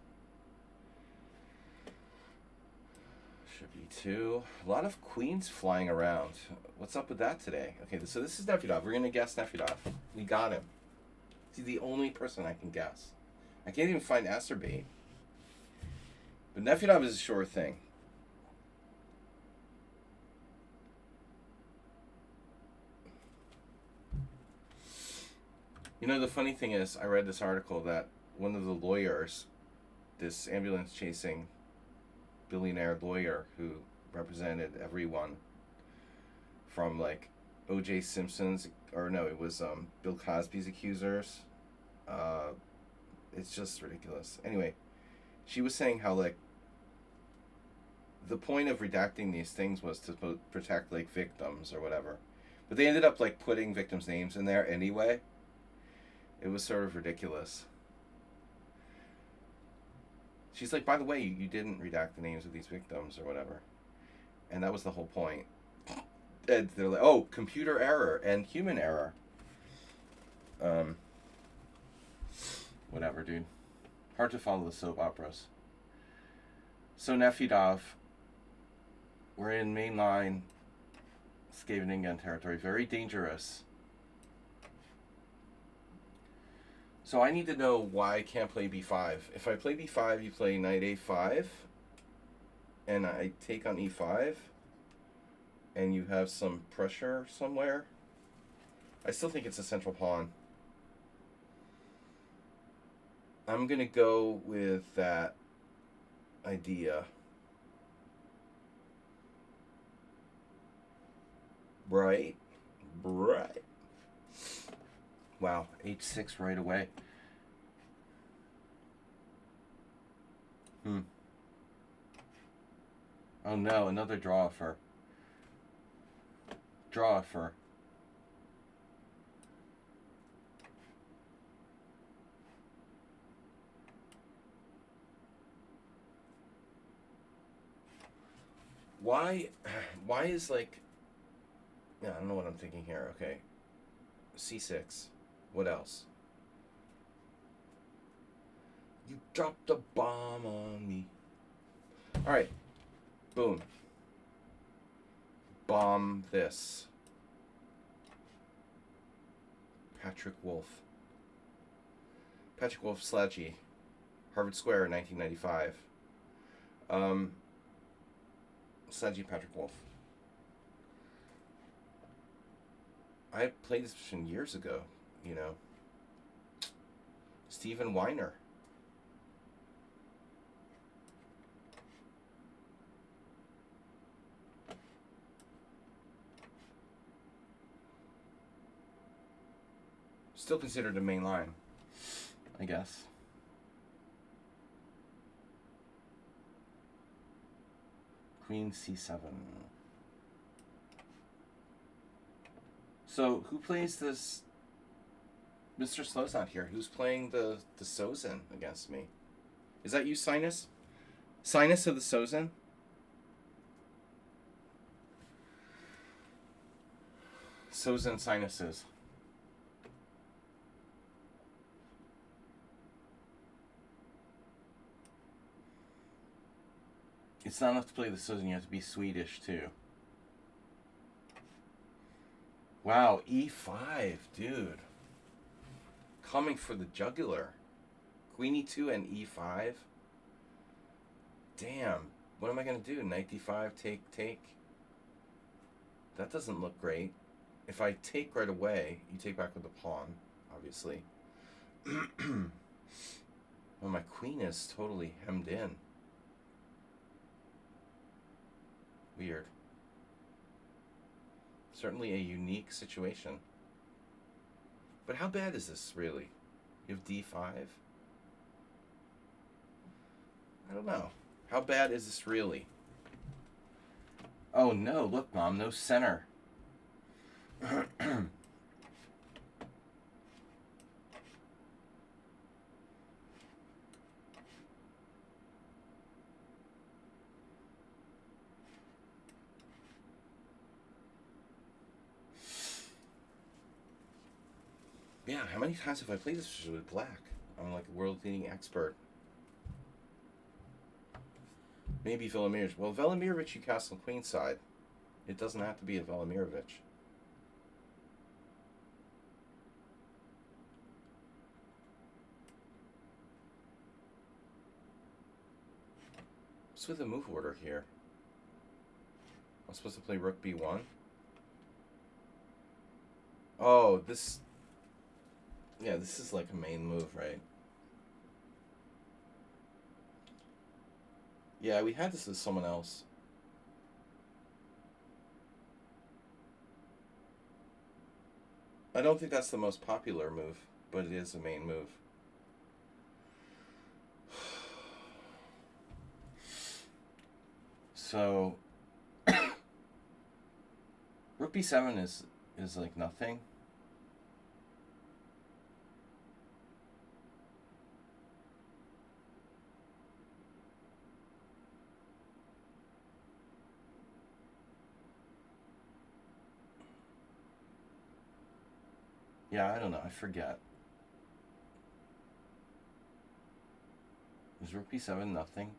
Speaker 1: Bishop e2. A lot of queens flying around. What's up with that today? Okay, so this is Nefedov. We're going to guess Nefedov. We got him. He's the only person I can guess. I can't even find Aserbate. But Nefedov is a sure thing. You know, the funny thing is, I read this article that one of the lawyers, this ambulance chasing billionaire lawyer who represented everyone from like O.J. Simpson's, or no, it was Bill Cosby's accusers. Uh, it's just ridiculous. Anyway, she was saying how like the point of redacting these things was to protect like victims or whatever, but they ended up like putting victims' names in there anyway. It was sort of ridiculous. She's like, by the way, you didn't redact the names of these victims or whatever, and that was the whole point. And they're like, oh, computer error and human error. Whatever, dude. Hard to follow the soap operas. So Nefidov, we're in mainline Skaveningen territory. Very dangerous. So I need to know why I can't play b5. If I play b5, you play knight a5, and I take on e5, and you have some pressure somewhere. I still think it's a central pawn. I'm going to go with that idea. Right. Wow, h6 right away. Oh no, another draw offer. Draw offer. Why is like, yeah, I don't know what I'm thinking here. Okay, c6. What else? You dropped a bomb on me. All right, boom. Bomb this. Patrick Wolf. Patrick Wolf Sledgy. Harvard Square, 1995. Sledgy Patrick Wolf. I played this position years ago, you know. Stephen Weiner. Still considered a main line, I guess. Queen c7. So who plays this? Mr. Slow's not here. Who's playing the Sozin against me? Is that you, Sinus? Sinus of the Sozin? Sozin sinuses. It's not enough to play the Sozin, you have to be Swedish too. Wow, e5, dude. Coming for the jugular. Queen e2 and e5. Damn. What am I going to do? Knight d5, take. That doesn't look great. If I take right away, you take back with the pawn, obviously. Well, my queen is totally hemmed in. Weird. Certainly a unique situation. But how bad is this, really? You have d5? I don't know. How bad is this really? Oh no, look, Mom, no center. Yeah, how many times have I played this with black? I'm like a world-leading expert. Maybe Velimirovich. Well, Velimirovich, you castle queenside. It doesn't have to be a Velimirovich. What's with the move order here? I'm supposed to play rook b1? Oh, this... Yeah, this is like a main move, right? Yeah, we had this with someone else. I don't think that's the most popular move, but it is a main move. So Rook B7 is like nothing. Yeah, I don't know. I forget. Is Rook B7 nothing?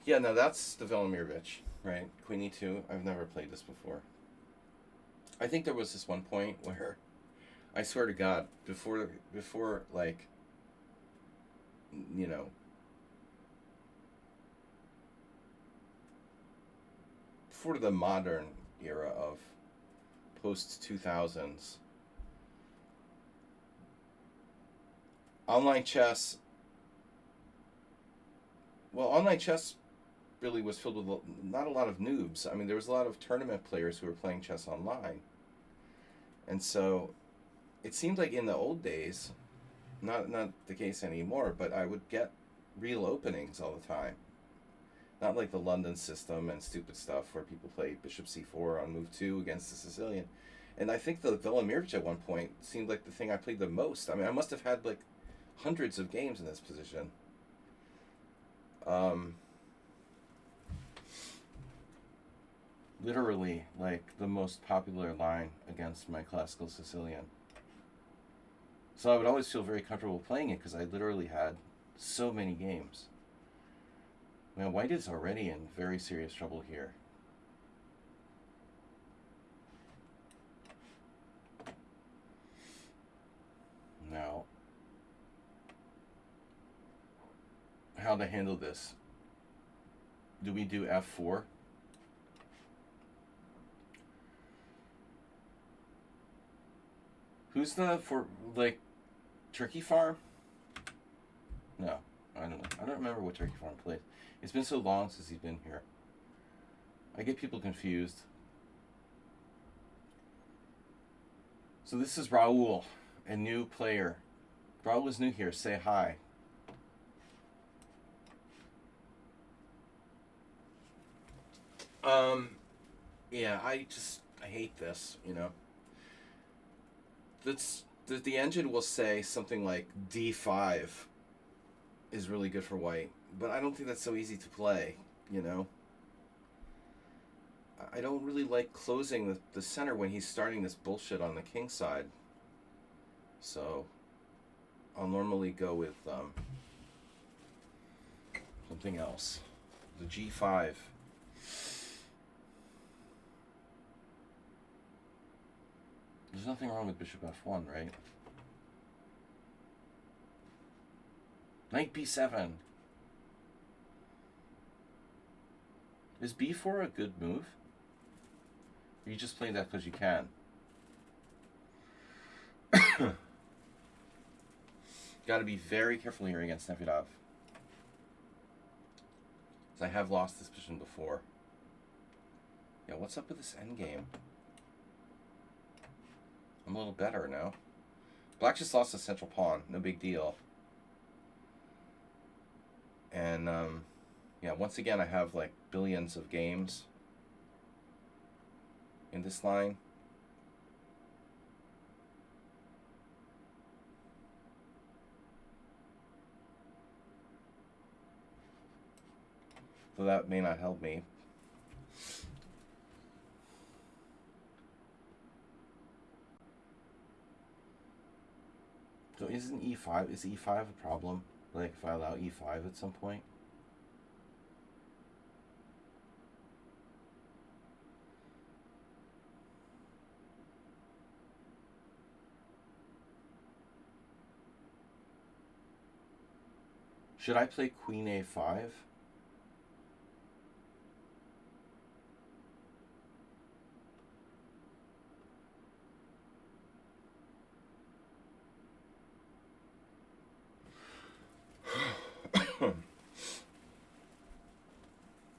Speaker 1: Yeah, no, that's the Velimirovich, right? Queen E2. I've never played this before. I think there was this one point where, I swear to God, before like, you know, before the modern era of post 2000s, online chess. Well, online chess really was filled with not a lot of noobs. I mean, there was a lot of tournament players who were playing chess online, and so it seemed like in the old days, not the case anymore. But I would get real openings all the time. Not like the London system and stupid stuff where people play Bishop C4 on move 2 against the Sicilian. And I think the Velimirovich at one point seemed like the thing I played the most. I mean, I must have had like hundreds of games in this position. Um, Literally, like the most popular line against my classical Sicilian. So I would always feel very comfortable playing it because I literally had so many games. Man, White is already in very serious trouble here. Now, how to handle this? Do we do F4? Who's the for like Turkey Farm? No, I don't know. I don't remember what Turkey Farm plays. It's been so long since he's been here. I get people confused. So this is Raul, a new player. Raul is new here. Say hi. Yeah, I hate this. You know, that's the engine will say something like D5 is really good for White, but I don't think that's so easy to play. You know, I don't really like closing the center when he's starting this bullshit on the king side. So I'll normally go with something else. The G5. There's nothing wrong with Bishop F1, right? Knight B7. Is B4 a good move? Or you just play that because you can? Gotta be very careful here against Nefedov. Because I have lost this position before. Yeah, what's up with this endgame? I'm a little better now. Black just lost a central pawn. No big deal. And, yeah, once again, I have, like, billions of games in this line. So that may not help me. So isn't e5, is e5 a problem? Like if I allow e5 at some point? Should I play queen a5?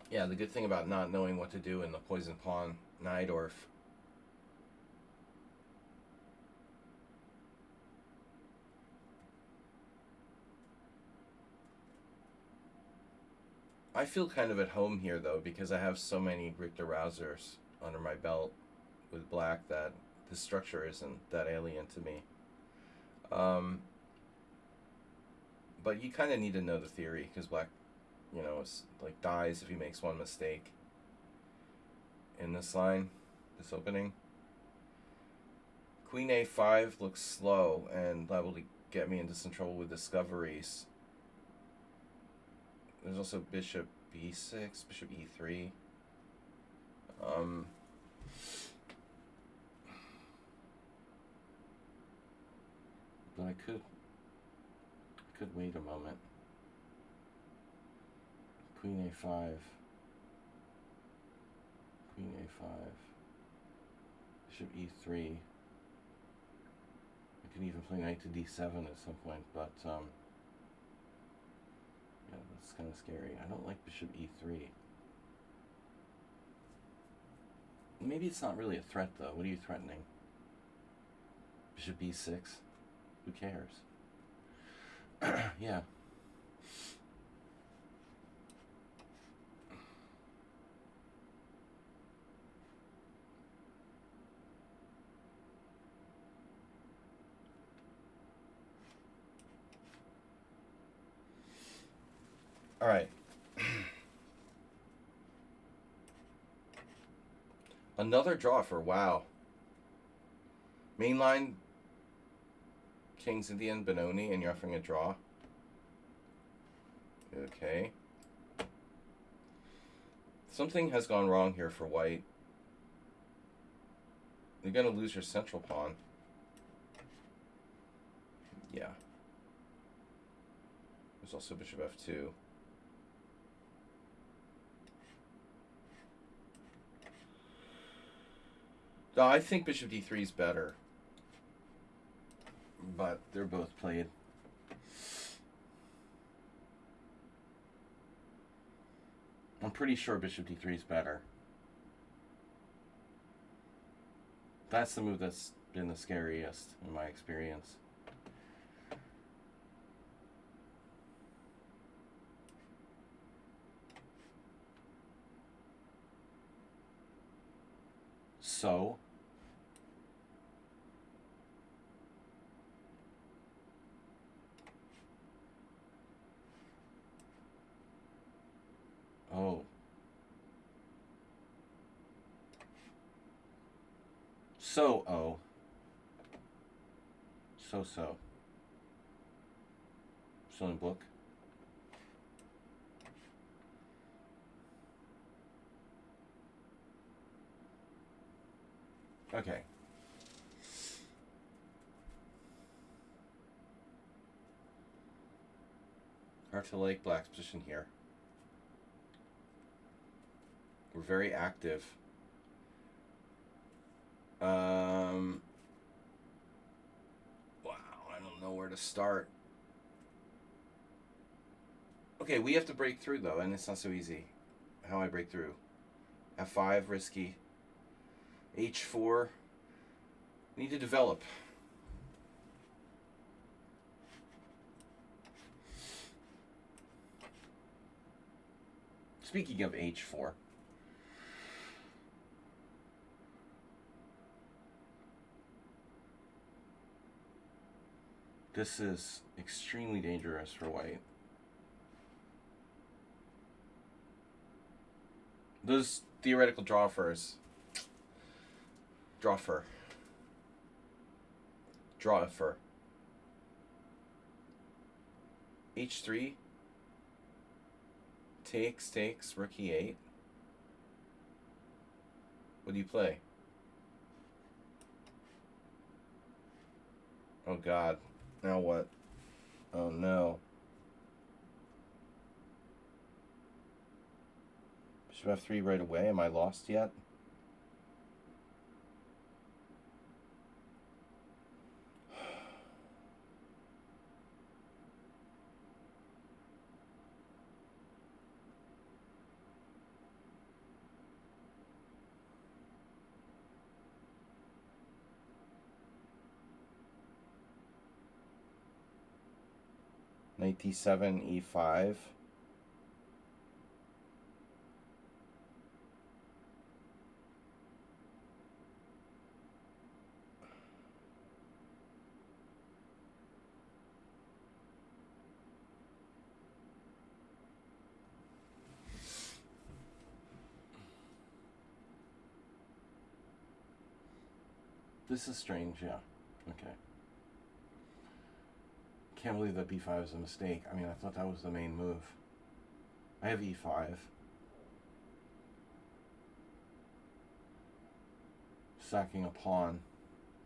Speaker 1: Yeah, the good thing about not knowing what to do in the poison pawn Najdorf. I feel kind of at home here though because I have so many Richter Rousers under my belt with black that this structure isn't that alien to me. But you kind of need to know the theory because black, is like dies if he makes one mistake in this line, this opening. Queen a5 looks slow and liable to get me into some trouble with discoveries. There's also bishop b6, bishop e3. But I could wait a moment. Queen a5. Queen a5. Bishop e3. I could even play knight to d7 at some point, but yeah, that's kind of scary. I don't like bishop e3. Maybe it's not really a threat though. What are you threatening? Bishop b6? Who cares? Yeah. All right. Another draw for wow. Mainline Kings Indian Benoni, and you're offering a draw. Okay. Something has gone wrong here for white. You're going to lose your central pawn. Yeah. There's also bishop f2. No, I think bishop d3 is better. But they're both played. I'm pretty sure bishop d3 is better. That's the move that's been the scariest in my experience. So oh. So oh. So still in book. Okay. Hard to like black's position here. We're very active. Wow, I don't know where to start. Okay, we have to break through though, and it's not so easy. How I break through. F5, risky. H4. Need to develop. Speaking of H4. This is extremely dangerous for white. Those theoretical drawfers. Drawfer. Drawfer. H3. Takes, rookie 8. What do you play? Oh god. Now what? Oh no. Bishop F3 right away. Am I lost yet? Knight D7, E5. This is strange, yeah. Okay. Can't believe that B5 is a mistake. I mean, I thought that was the main move. I have E5. Sacking a pawn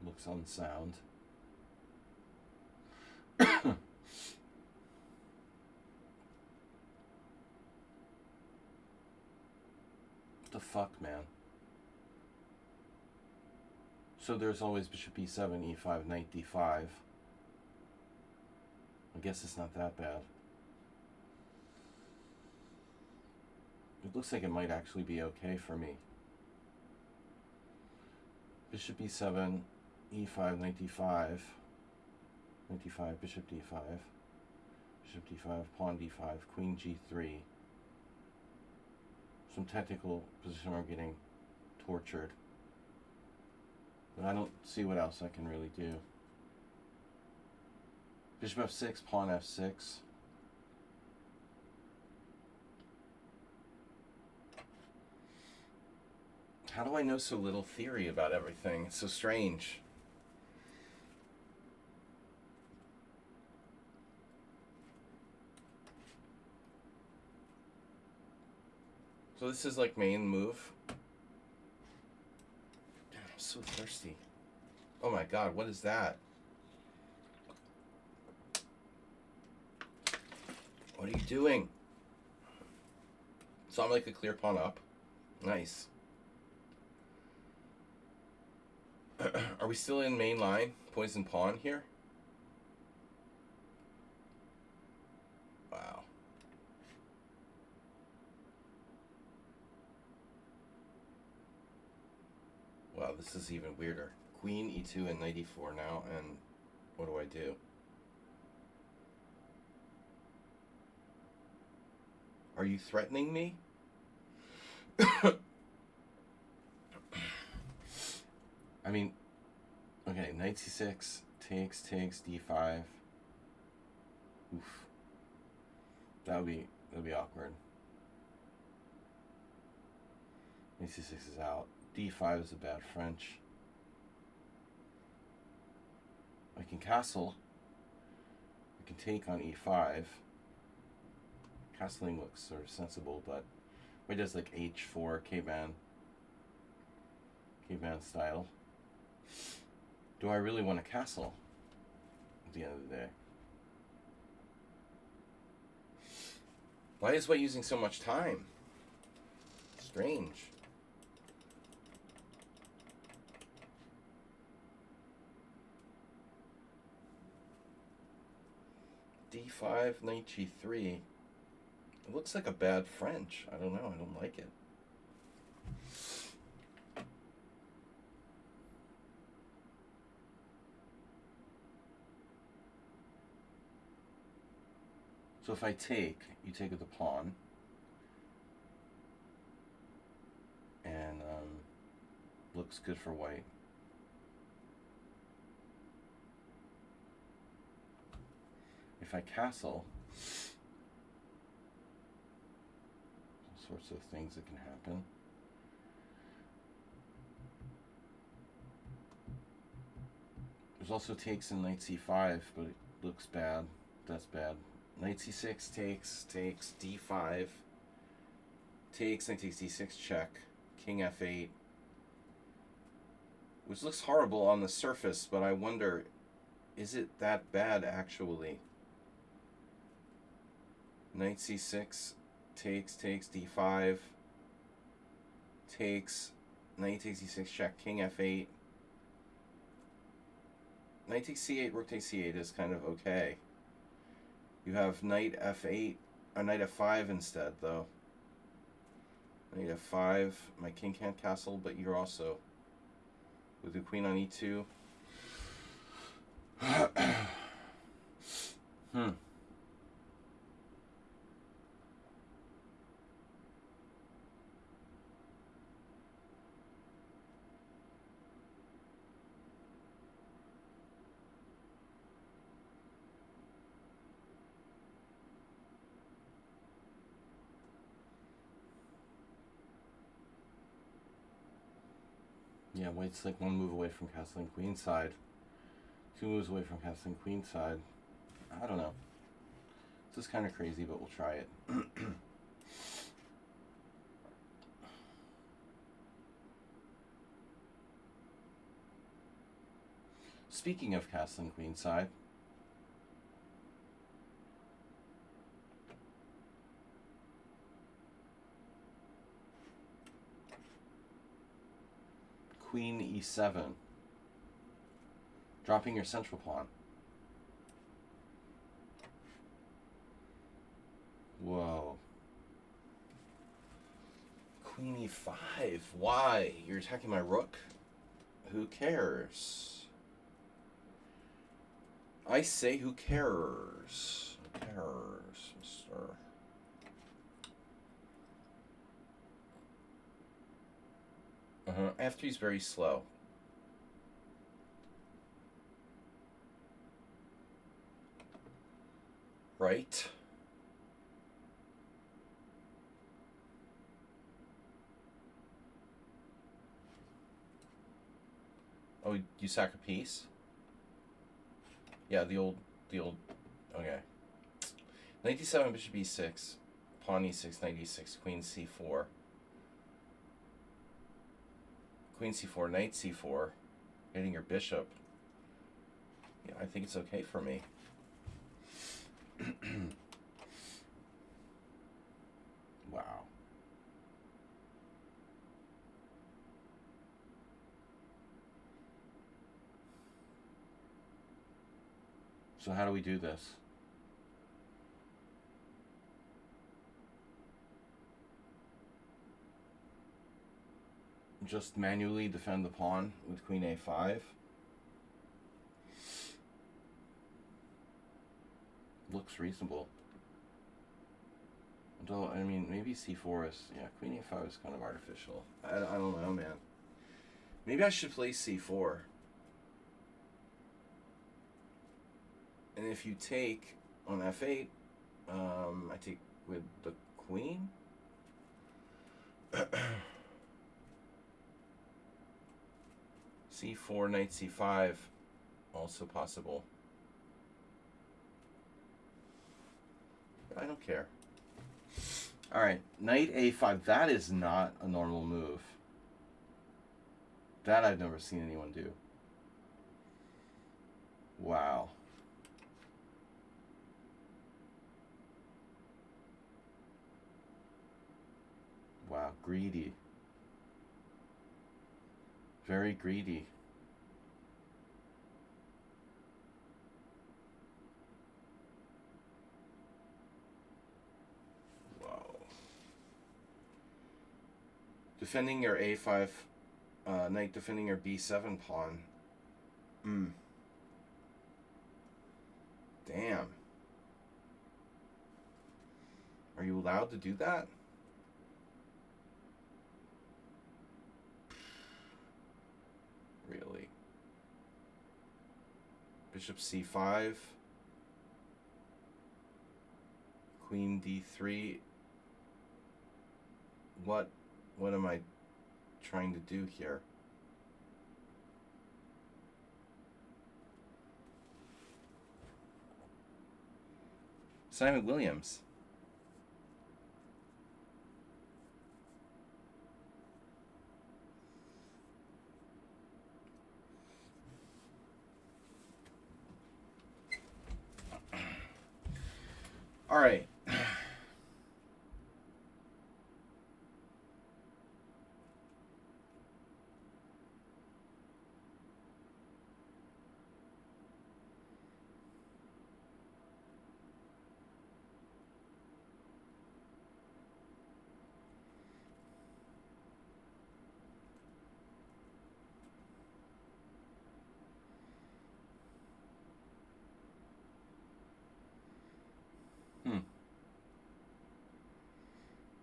Speaker 1: looks unsound. What the fuck, man? So there's always bishop E7, E5, knight D5. I guess it's not that bad. It looks like it might actually be okay for me. Bishop E7, E5, knight D5. Knight D5, bishop D5. Bishop D5, pawn D5, queen G3. Some technical position where I'm getting tortured. But I don't see what else I can really do. Bishop F6, pawn F6. How do I know so little theory about everything? It's so strange. So this is like main move. Damn, I'm so thirsty. Oh my god, what is that? What are you doing? So I'm like a clear pawn up. Nice. Are we still in main line? Poison pawn here? Wow. Wow, this is even weirder. Queen E2 and knight E4 now, and what do I do? Are you threatening me? I mean, okay, knight C6, takes, D5. Oof. That'll be awkward. Knight C6 is out. D5 is a bad French. I can castle. I can take on E5. Castling looks sort of sensible, but it does like H4, K-band style. Do I really want to castle at the end of the day? Why is White using so much time? Strange. D5, knight G3. It looks like a bad French. I don't know. I don't like it. So if I take, you take with the pawn. And looks good for white. If I castle, sorts of things that can happen. There's also takes in knight c5, but it looks bad. That's bad. Knight c6 takes d5. Takes, knight takes d6 check. King f8. Which looks horrible on the surface, but I wonder, is it that bad actually? Knight c6 takes d5. Takes, knight takes d6 check. King f8. Knight takes c8, rook takes c8 is kind of okay. You have knight f8, or knight f5 instead, though. Knight f5, my king can't castle, but you're also with the queen on e2. Yeah, white's like one move away from castling queenside. 2 moves away from castling queenside. I don't know. This is kind of crazy, but we'll try it. Speaking of castling queenside, queen e7, dropping your central pawn. Whoa. Queen e5. Why? You're attacking my rook? Who cares? I say who cares? Who cares, mister? F3 is very slow. Right? Oh, you sack a piece? Yeah, the old, okay. Knight d7, bishop e6, pawn e6, knight e6, queen c4. Queen c4, knight c4, hitting your bishop. Yeah, I think it's okay for me. Wow. So how do we do this? Just manually defend the pawn with queen a5. Looks reasonable. Although, I mean, maybe c4 is... Yeah, queen a5 is kind of artificial. I don't know, man. Maybe I should play c4. And if you take on f8, I take with the queen. c4, knight c5, also possible. But I don't care. Alright, knight a5. That is not a normal move. That I've never seen anyone do. Wow. Wow, greedy. Very greedy. Whoa. Defending your a5, knight defending your b7 pawn. Damn. Are you allowed to do that? Really? Bishop c5. Queen d3. what am I trying to do here? Simon Williams. All right.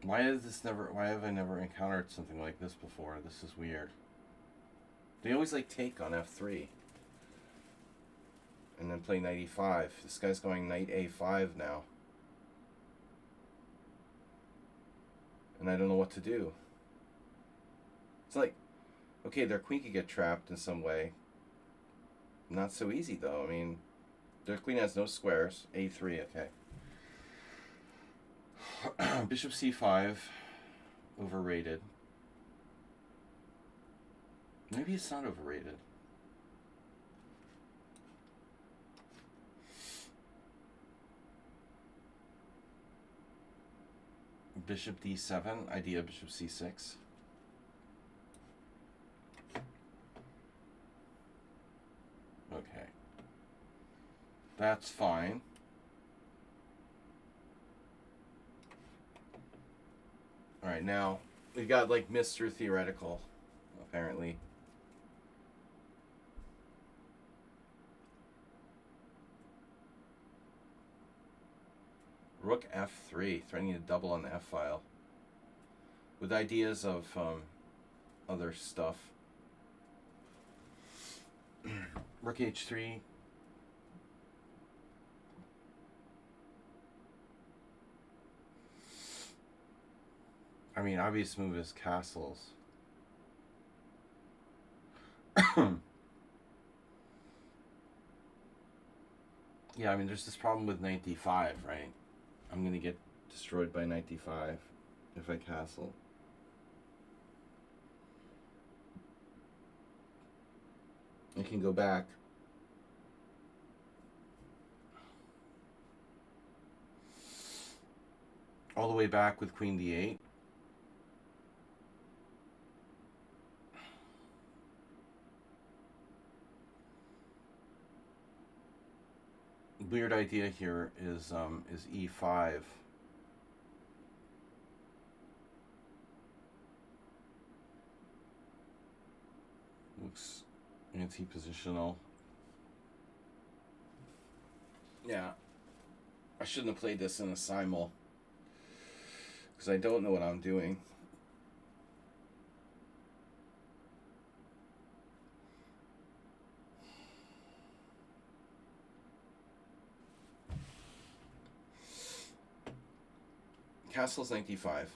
Speaker 1: Why have I never encountered something like this before? This is weird. They always like take on F3. And then play knight E5. This guy's going knight A5 now. And I don't know what to do. It's like, okay, their queen could get trapped in some way. Not so easy though. I mean, their queen has no squares. A3, okay. Bishop C5, overrated. Maybe it's not overrated. Bishop D7, idea bishop C6. Okay. That's fine. Alright, now we've got like Mr. Theoretical, apparently. Rook F3, threatening to double on the F file. With ideas of other stuff. Rook H3. I mean, obvious move is castles. Yeah, I mean, there's this problem with knight D5, right? I'm going to get destroyed by knight D5 if I castle. I can go back. All the way back with queen D8. Weird idea here is E5. Looks anti-positional. Yeah, I shouldn't have played this in a simul because I don't know what I'm doing. Castle's knight D5.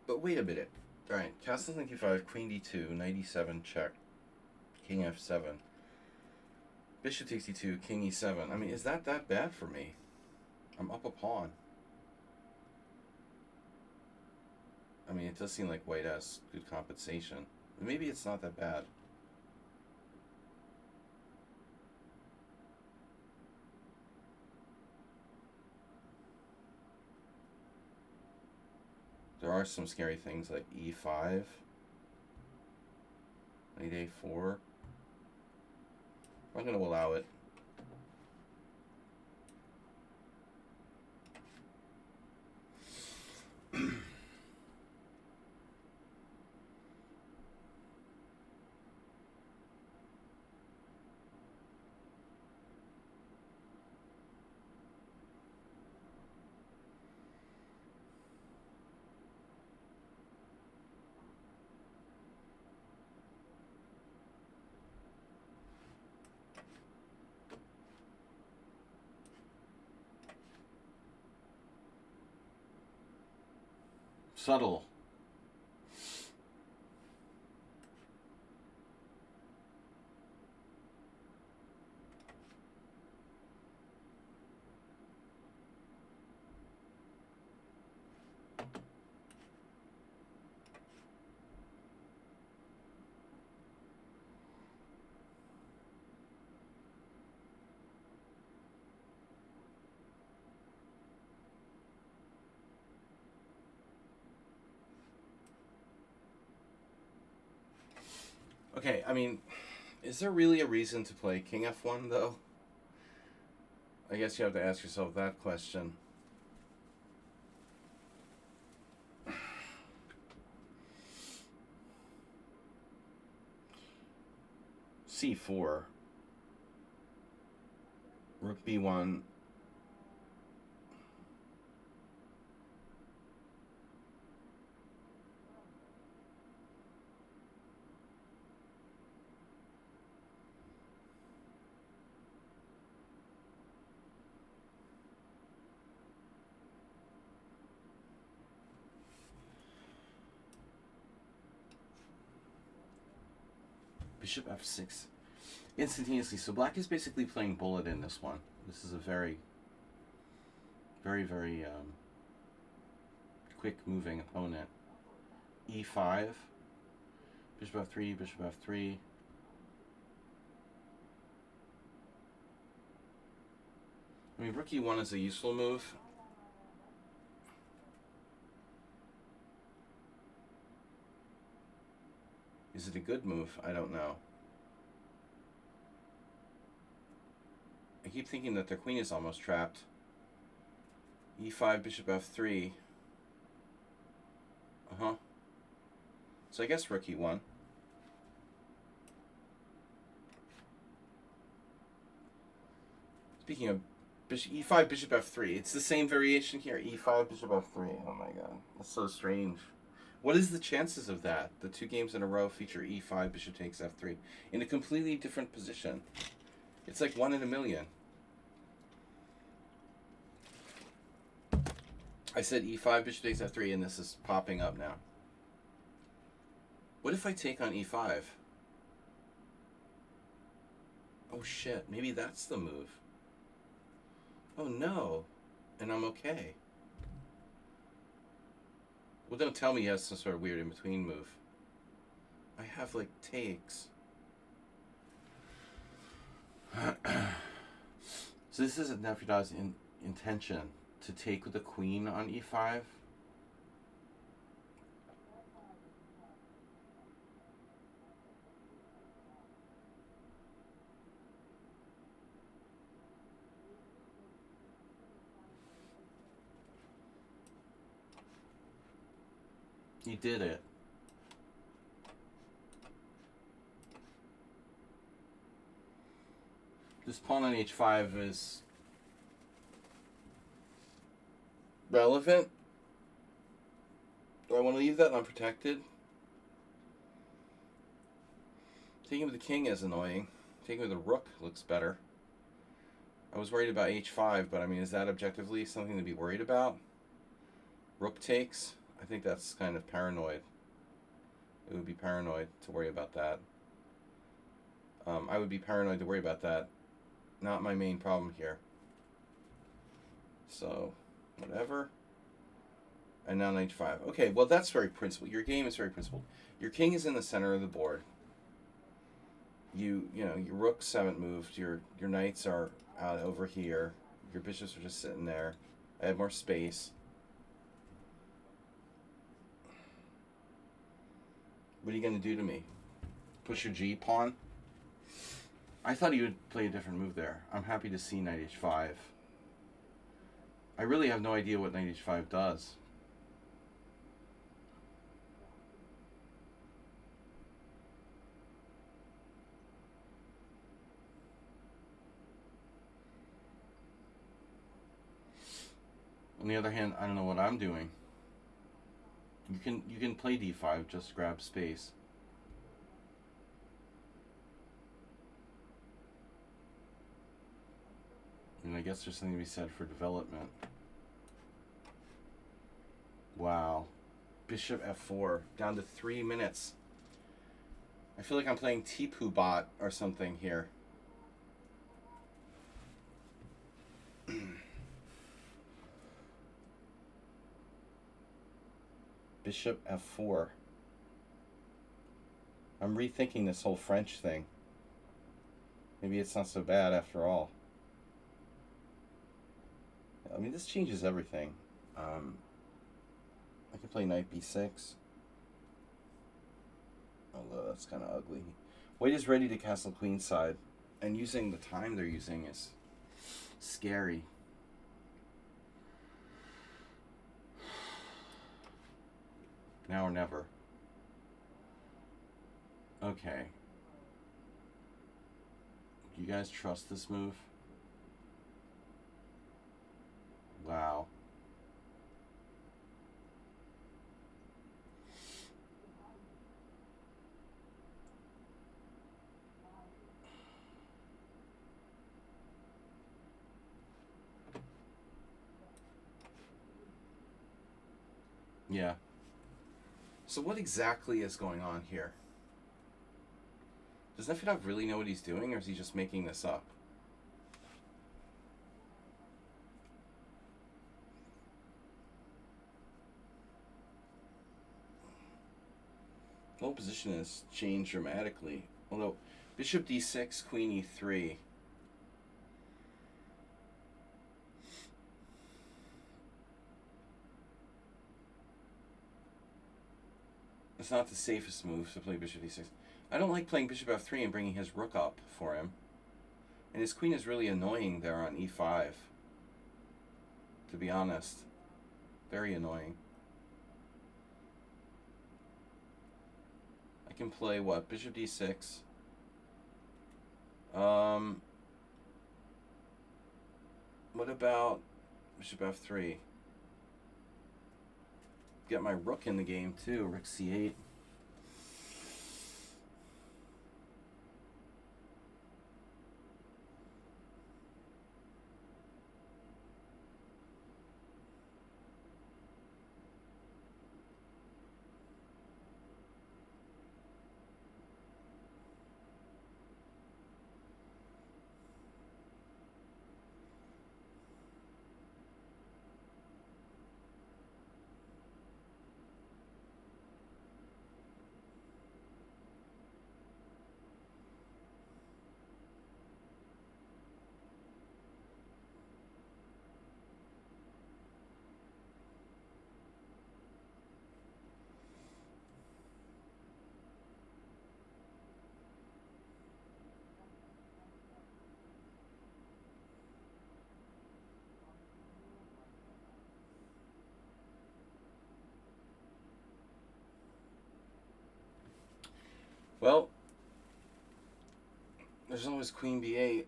Speaker 1: But wait a minute. Alright, castle's knight D5, queen D2, knight E7, check. King F7. Bishop takes D2, king E7. I mean, is that bad for me? I'm up a pawn. I mean, it does seem like white has good compensation. Maybe it's not that bad. There are some scary things like E5, knight A4. I'm going to allow it. Subtle. Okay, I mean, is there really a reason to play King F1 though? I guess you have to ask yourself that question. C4. Rook B1. Bishop F6. Instantaneously. So black is basically playing bullet in this one. This is a very, very quick moving opponent. E5. Bishop F3, Bishop F3. I mean, Rook E1 is a useful move. Is it a good move? I don't know. I keep thinking that their queen is almost trapped. E5, Bishop F3. Uh-huh. So I guess Rook E1. Speaking of Bishop E5, Bishop F3, it's the same variation here. E5, Bishop F3. Oh my god, that's so strange. What is the chances of that? The 2 games in a row feature E5, Bishop takes F3 in a completely different position. It's like 1 in a million. I said E5, Bishop takes F3, and this is popping up now. What if I take on E5? Oh shit, maybe that's the move. Oh no, and I'm okay. Well, don't tell me he has some sort of weird in-between move. I have, like, takes. So this is Nefrida's intention to take with the queen on E5. He did it. This pawn on H5 is relevant. Do I want to leave that unprotected? Taking with the king is annoying. Taking with the rook looks better. I was worried about H5, but I mean, is that objectively something to be worried about? Rook takes? I think that's kind of paranoid. It would be paranoid to worry about that. I would be paranoid to worry about that. Not my main problem here. So, whatever. And now knight h5. Okay, well that's very principled. Your game is very principled. Your king is in the center of the board. You know, your rooks haven't moved. Your knights are out over here. Your bishops are just sitting there. I have more space. What are you going to do to me? Push your G pawn? I thought he would play a different move there. I'm happy to see knight h5. I really have no idea what knight h5 does. On the other hand, I don't know what I'm doing. You can play d5, just grab space. And I guess there's something to be said for development. Wow. Bishop f4. Down to 3 minutes. I feel like I'm playing Tipu Bot or something here. Bishop f4. I'm rethinking this whole French thing. Maybe it's not so bad after all. I mean, this changes everything. I can play knight b6. Although that's kind of ugly. White is ready to castle queenside. And using the time they're using is scary. Now or never. Okay. Do you guys trust this move? Wow. Yeah. So what exactly is going on here? Does Nefedov really know what he's doing, or is he just making this up? The whole position has changed dramatically. Although, Bishop d6, Queen e3. It's not the safest move to play Bishop d6. I don't like playing Bishop f3 and bringing his rook up for him. And his queen is really annoying there on e5. To be honest. Very annoying. I can play what? Bishop d6. What about Bishop f3? Get my rook in the game too. Rook c8. Well, there's always Queen b8.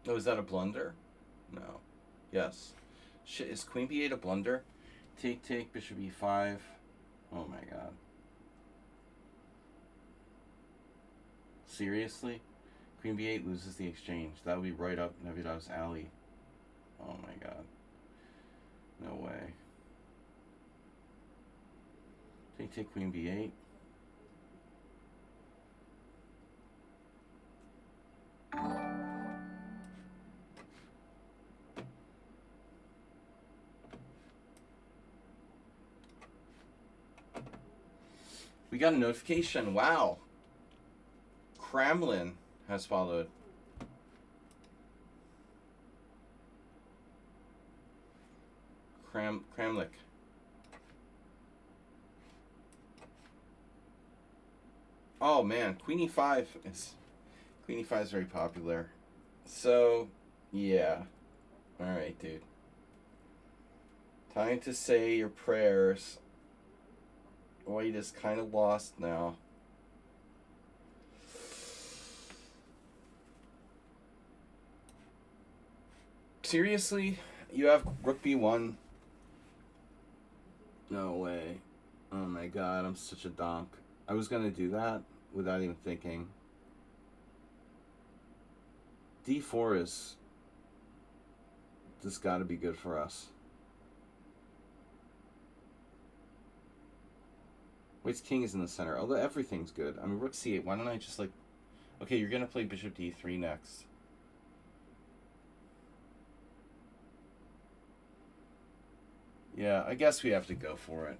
Speaker 1: Oh, is that a blunder? No. Yes. Shit, is Queen b8 a blunder? Take, take, Bishop e5. Oh my god. Seriously? Queen b8 loses the exchange. That would be right up Nefedov's alley. Oh my god. No way. Take, take, Queen b8. We got a notification. Wow. Kremlin has followed. Kramlik. Oh man, Queen e5 is very popular. So, yeah. Alright, dude. Time to say your prayers. White is kind of lost now. Seriously? You have Rook b1. No way. Oh my god, I'm such a donk. I was gonna do that without even thinking. D4 is just gotta be good for us. White's king is in the center, although everything's good. I mean, rook c8, why don't I just like... Okay, you're gonna play bishop d3 next. Yeah, I guess we have to go for it.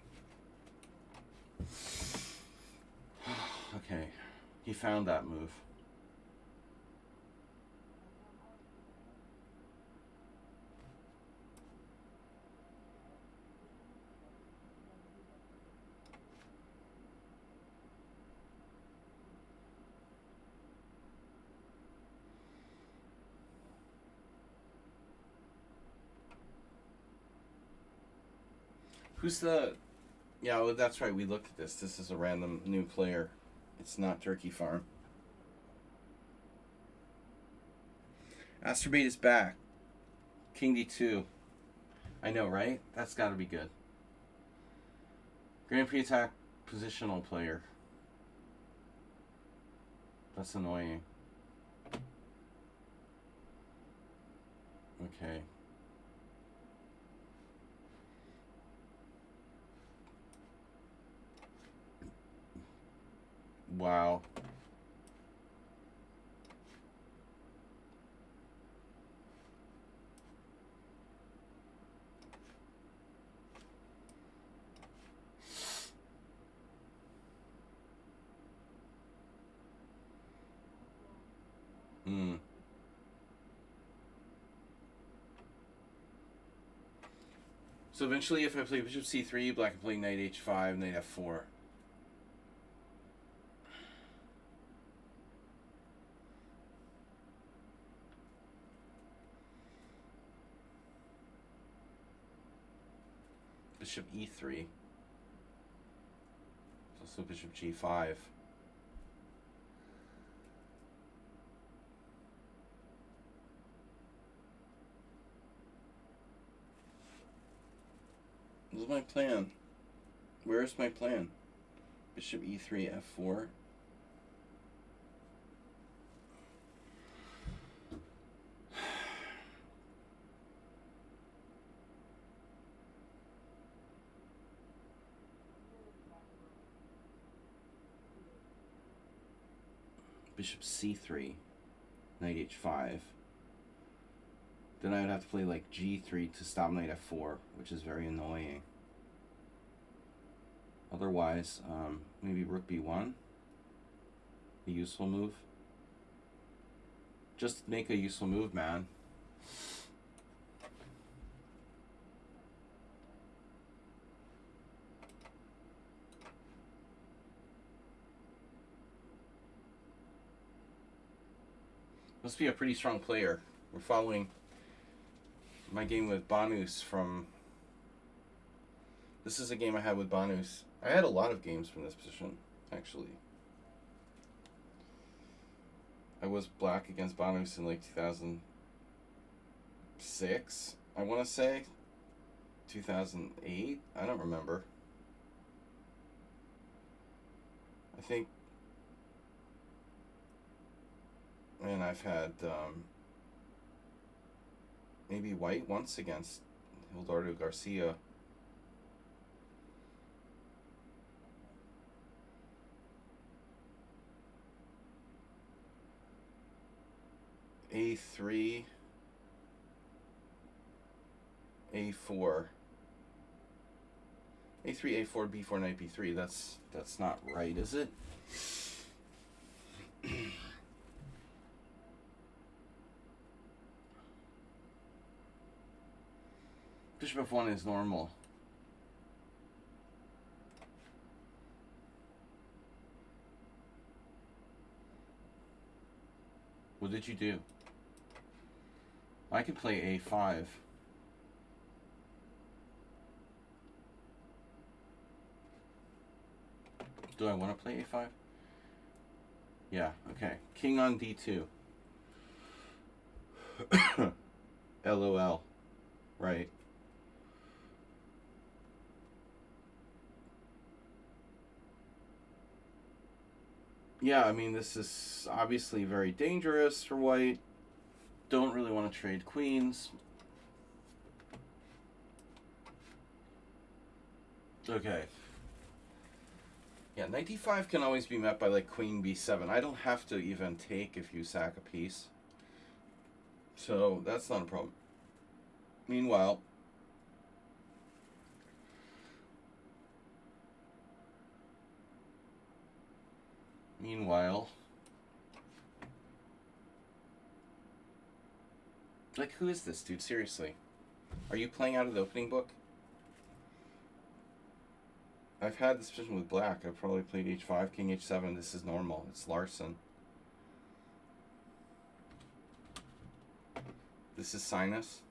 Speaker 1: Okay, he found that move. Who's the... Yeah, well, that's right, we looked at this. This is a random new player. It's not Turkey Farm. Asterbait is back. King d2. I know, right? That's gotta be good. Grand Prix attack positional player. That's annoying. Okay. Wow. Hmm. So eventually, if I play bishop c3, black can play knight h5, knight f4. Bishop e3. Also bishop g5. This is my plan. Where is my plan? Bishop e3, f4. Bishop c3, knight h5. Then I would have to play like g3 to stop knight f4, which is very annoying. Otherwise, maybe rook b1, a useful move. Just make a useful move, man. Must be a pretty strong player. We're following my game with Banus from... This is a game I had with Banus. I had a lot of games from this position, actually. I was black against Banus in like 2006, I want to say. 2008? I don't remember. I think... And I've had maybe white once against Hildardo Garcia. A3, A4, A3, A4, B4, knight B3. That's not right, is it? Bishop f1 is normal. What did you do? I could play a5. Do I want to play a5? Yeah, okay. King on d2. LOL. Right. Yeah, I mean, this is obviously very dangerous for white. Don't really want to trade queens. Okay. Yeah, knight d5 can always be met by like queen b7. I don't have to even take if you sack a piece. So that's not a problem. Meanwhile, like, who is this dude? Seriously. Are you playing out of the opening book? I've had this position with black. I've probably played h5, king h7. This is normal. It's Larson. This is sinus.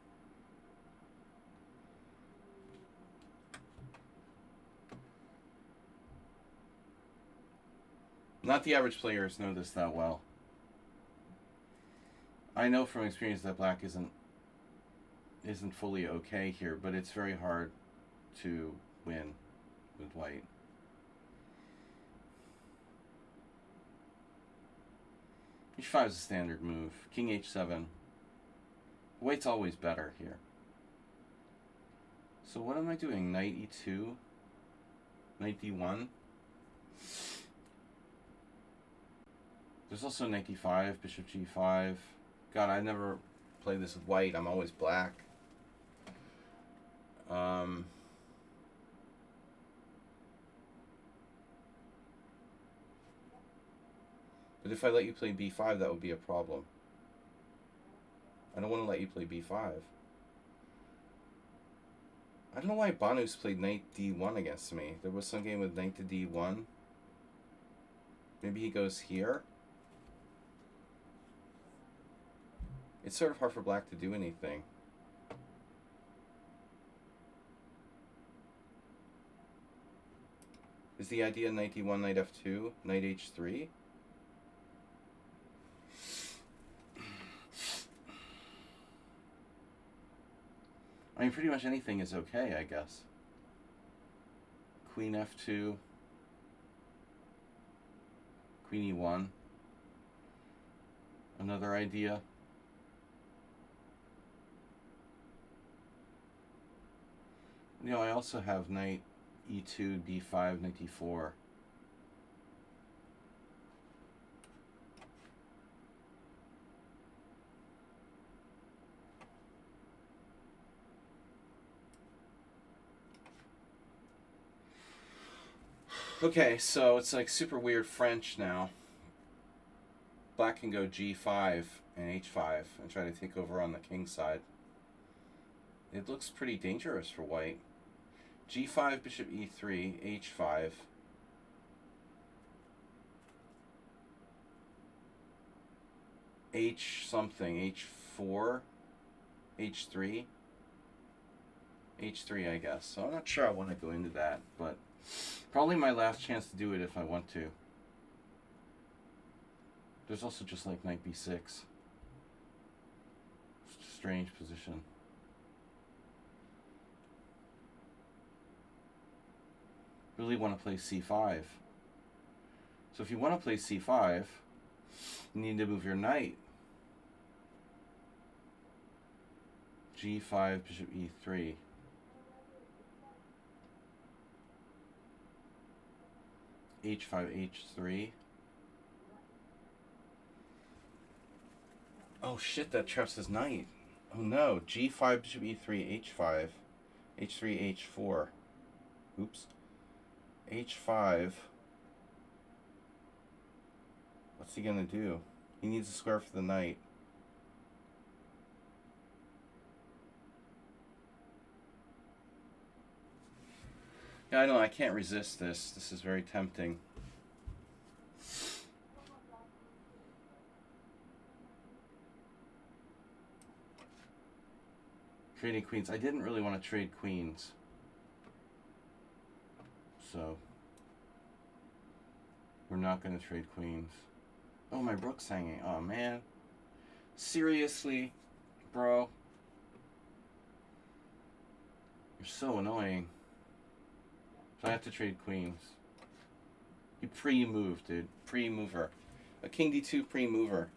Speaker 1: Not the average players know this that well. I know from experience that black isn't fully okay here, but it's very hard to win with white. h5 is a standard move. King h7. White's always better here. So what am I doing? Knight e2? Knight d1? There's also knight d5, bishop g5. God, I never play this with white. I'm always black. But if I let you play b5, that would be a problem. I don't want to let you play b5. I don't know why Banus played knight d1 against me. There was some game with knight to d1. Maybe he goes here. It's sort of hard for black to do anything. Is the idea knight d1, knight f2, knight h3? I mean, pretty much anything is okay, I guess. Queen f2, queen e1. Another idea. You know, I also have knight e2, d5, knight d4. Okay, so it's like super weird French now. Black can go g5 and h5 and try to take over on the king side. It looks pretty dangerous for white. g5, bishop e3, h5. H something, h4, h3. h3, I guess. So I'm not sure I want to go into that, but probably my last chance to do it if I want to. There's also just like knight b6. It's a strange position. Really want to play c5. So if you want to play c5, you need to move your knight. g5, bishop e3. h5, h3. Oh shit, that traps his knight. Oh no, g5, bishop e3, h5, h3, h4. Oops. h5. What's he gonna do? He needs a square for the knight. Yeah, I know, I can't resist this. This is very tempting. Trading queens. I didn't really want to trade queens. So we're not going to trade queens. Oh, my rook's hanging. Oh, man. Seriously, bro? You're so annoying. So I have to trade queens. He pre-moved, dude. Pre-mover. A king d2 pre-mover.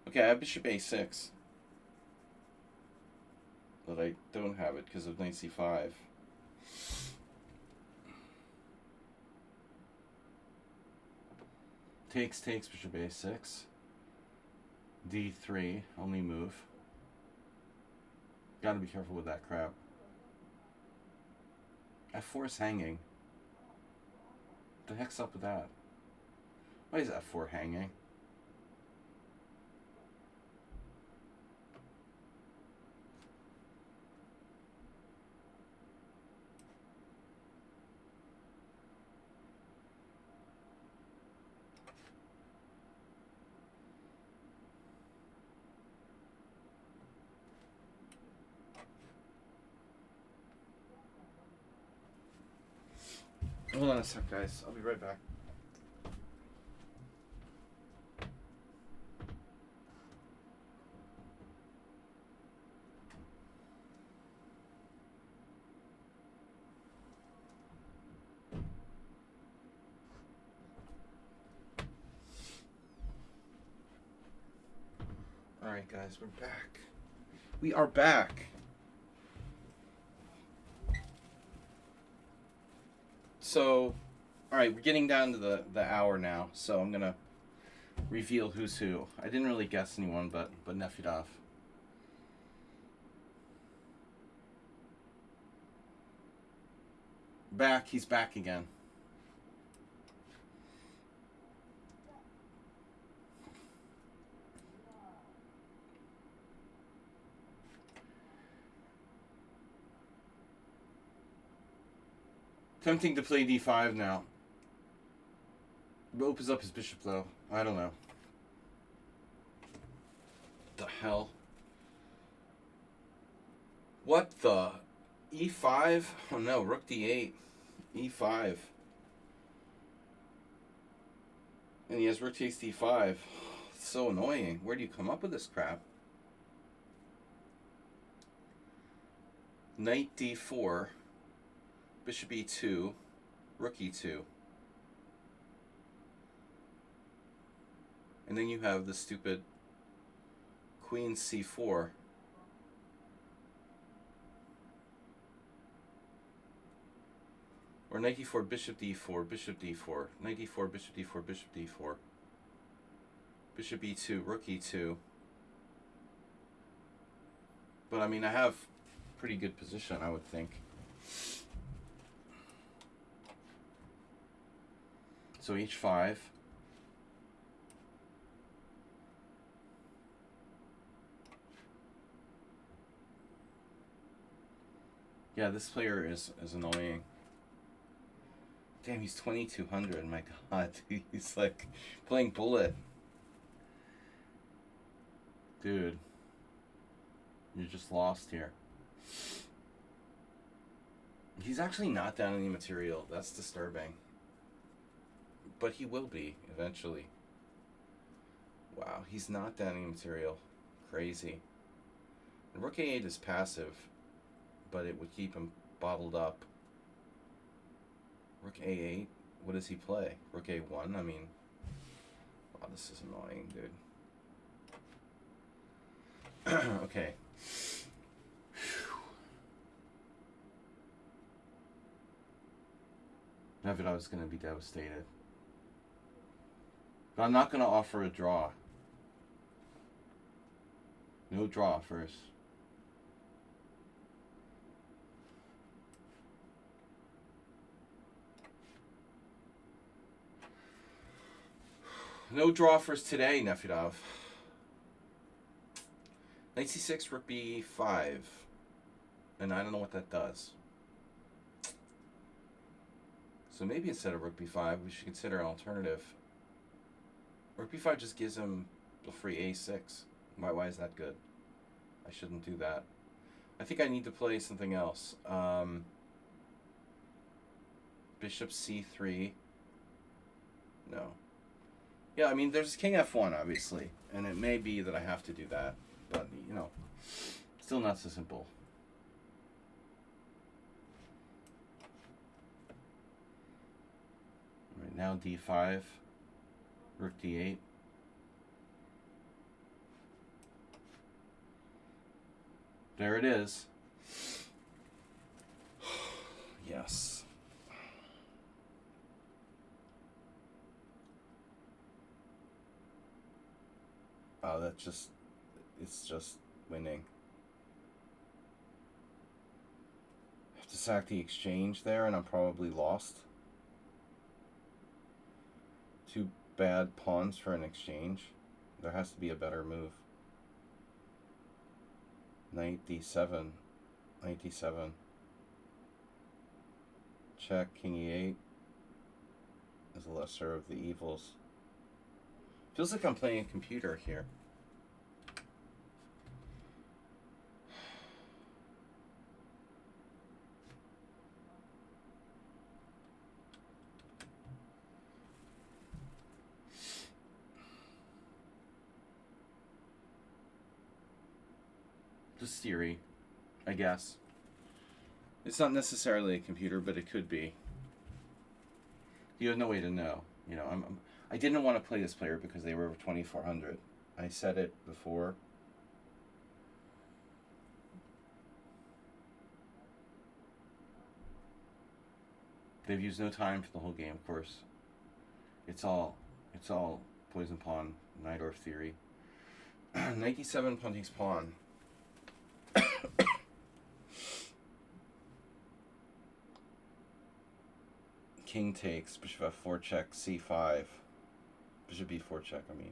Speaker 1: Okay, I have bishop a6. But I don't have it because of knight c5. Takes, bishop a6. d3, only move. Gotta be careful with that crap. f4 is hanging. What the heck's up with that? Why is f4 hanging? Hold on a sec, guys. I'll be right back. Alright, guys, we're back. We are back. So, alright, we're getting down to the hour now, so I'm going to reveal who's who. I didn't really guess anyone, but Nefedov. Back, he's back again. Tempting to play d5 now. Opens up his bishop, though. I don't know. The hell? What the? e5? Oh no, rook d8. e5. And he has rook takes d5. It's so annoying. Where do you come up with this crap? Knight d4. Bishop e2, rook e2. And then you have the stupid queen c4. Or knight e4, bishop d4, bishop d4, knight e4, bishop d4, bishop d4. Bishop e2, rook e2. But I mean, I have pretty good position, I would think. So h5. Yeah, this player is annoying. Damn, he's 2200. My God, he's like playing bullet. Dude, you're just lost here. He's actually not down any material. That's disturbing. But he will be, eventually. Wow, he's not down any material. Crazy. And rook a8 is passive, but it would keep him bottled up. Rook a8, what does he play? Rook a1, I mean... Wow, this is annoying, dude. Okay. Nefedov is going to be devastated. But I'm not going to offer a draw. No draw first. No draw first today, Nefedov. Knight c6, rook b5. And I don't know what that does. So maybe instead of rook b5, we should consider an alternative. Rook b5 just gives him a free a6. Why is that good? I shouldn't do that. I think I need to play something else. Bishop c3. No. Yeah, I mean, there's king f1, obviously. And it may be that I have to do that. But, you know, still not so simple. Now d5, rook d8. There it is. Yes. Oh, it's just winning. I have to sack the exchange there, and I'm probably lost. Two bad pawns for an exchange. There has to be a better move. Knight d7. Knight d7. Check, king e8 is the lesser of the evils. Feels like I'm playing a computer here. Just theory, I guess. It's not necessarily a computer, but it could be. You have no way to know. You know, I didn't want to play this player because they were over 2,400. I said it before. They've used no time for the whole game, of course. It's all poison pawn, knight or theory. Knight d7, pawn takes pawn. King takes, bishop f4 check, c5. Bishop b4 check, I mean.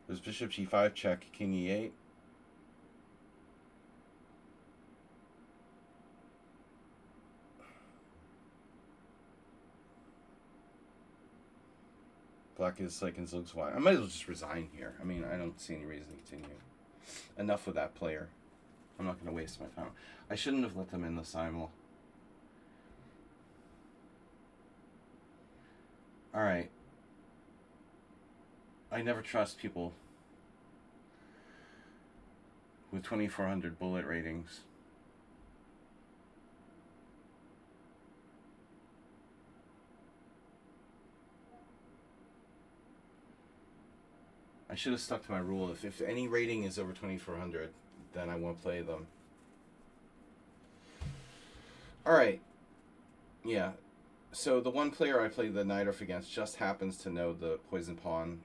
Speaker 1: There's bishop g5 check, king e8. Black is like in Zugzwang. I might as well just resign here. I mean, I don't see any reason to continue. Enough with that player. I'm not going to waste my time. I shouldn't have let them in the simul. Alright. I never trust people with 2,400 bullet ratings. I should have stuck to my rule. If any rating is over 2,400, then I won't play them. Alright. Yeah. So the one player I played the knight off against just happens to know the poison pawn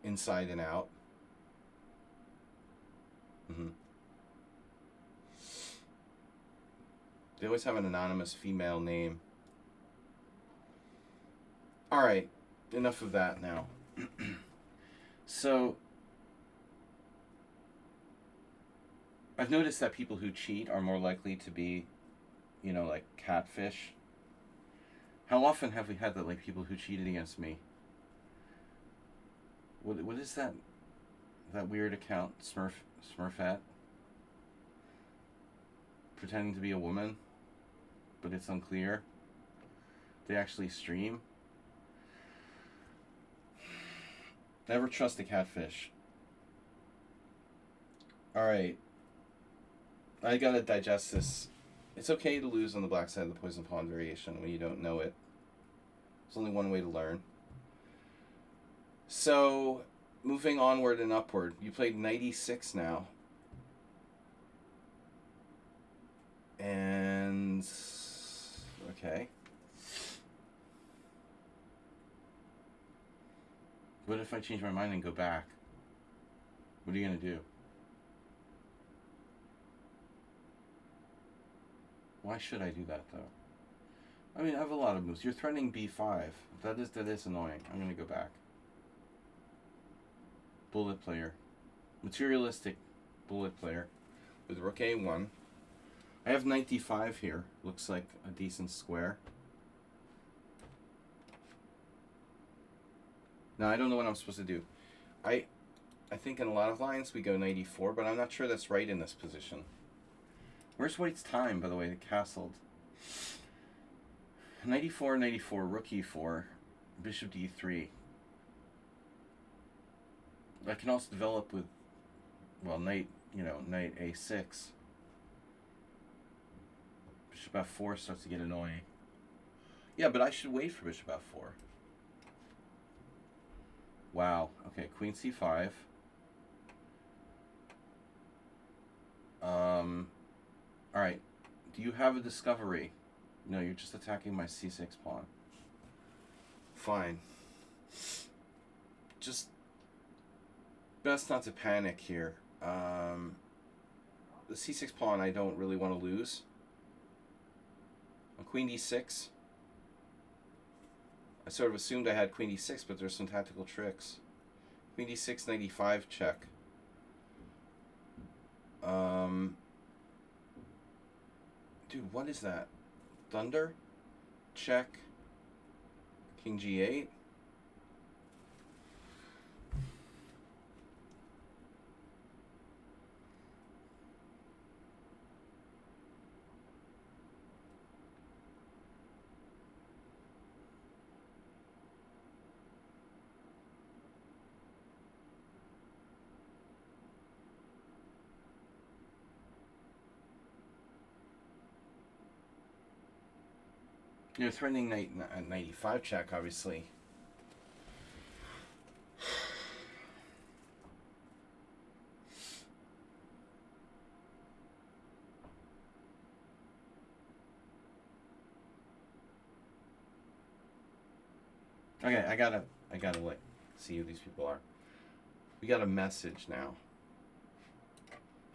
Speaker 1: inside and out. They always have an anonymous female name. Alright. Enough of that now. So I've noticed that people who cheat are more likely to be, you know, like catfish. How often have we had that, like, people who cheated against me? What is that weird account, Smurfette? Pretending to be a woman, but it's unclear. They actually stream. Never trust a catfish. Alright. I gotta digest this. It's okay to lose on the black side of the poison pawn variation when you don't know it. There's only one way to learn. So, moving onward and upward. You played knight e6 now. And... okay. What if I change my mind and go back? What are you going to do? Why should I do that, though? I mean, I have a lot of moves. You're threatening b5. That is annoying. I'm going to go back. Bullet player. Materialistic bullet player. With rook a1. I have knight d5 here. Looks like a decent square. Now, I don't know what I'm supposed to do. I think in a lot of lines we go knight e4, but I'm not sure that's right in this position. Where's White's time, by the way? It castled. Knight e4, knight e4, rook e4, bishop d3. I can also develop with, well, knight a6. Bishop f4 starts to get annoying. Yeah, but I should wait for bishop f4. Wow. Okay, queen c5. Alright. Do you have a discovery? No, you're just attacking my c6 pawn. Fine. Just best not to panic here. The c6 pawn I don't really want to lose. On queen d6. I sort of assumed I had queen d6, but there's some tactical tricks. Queen d6, knight e5 check. Dude, what is that? Thunder? Check. King g8. You're threatening knight e5 check, obviously. Okay, I gotta like see who these people are. We got a message now.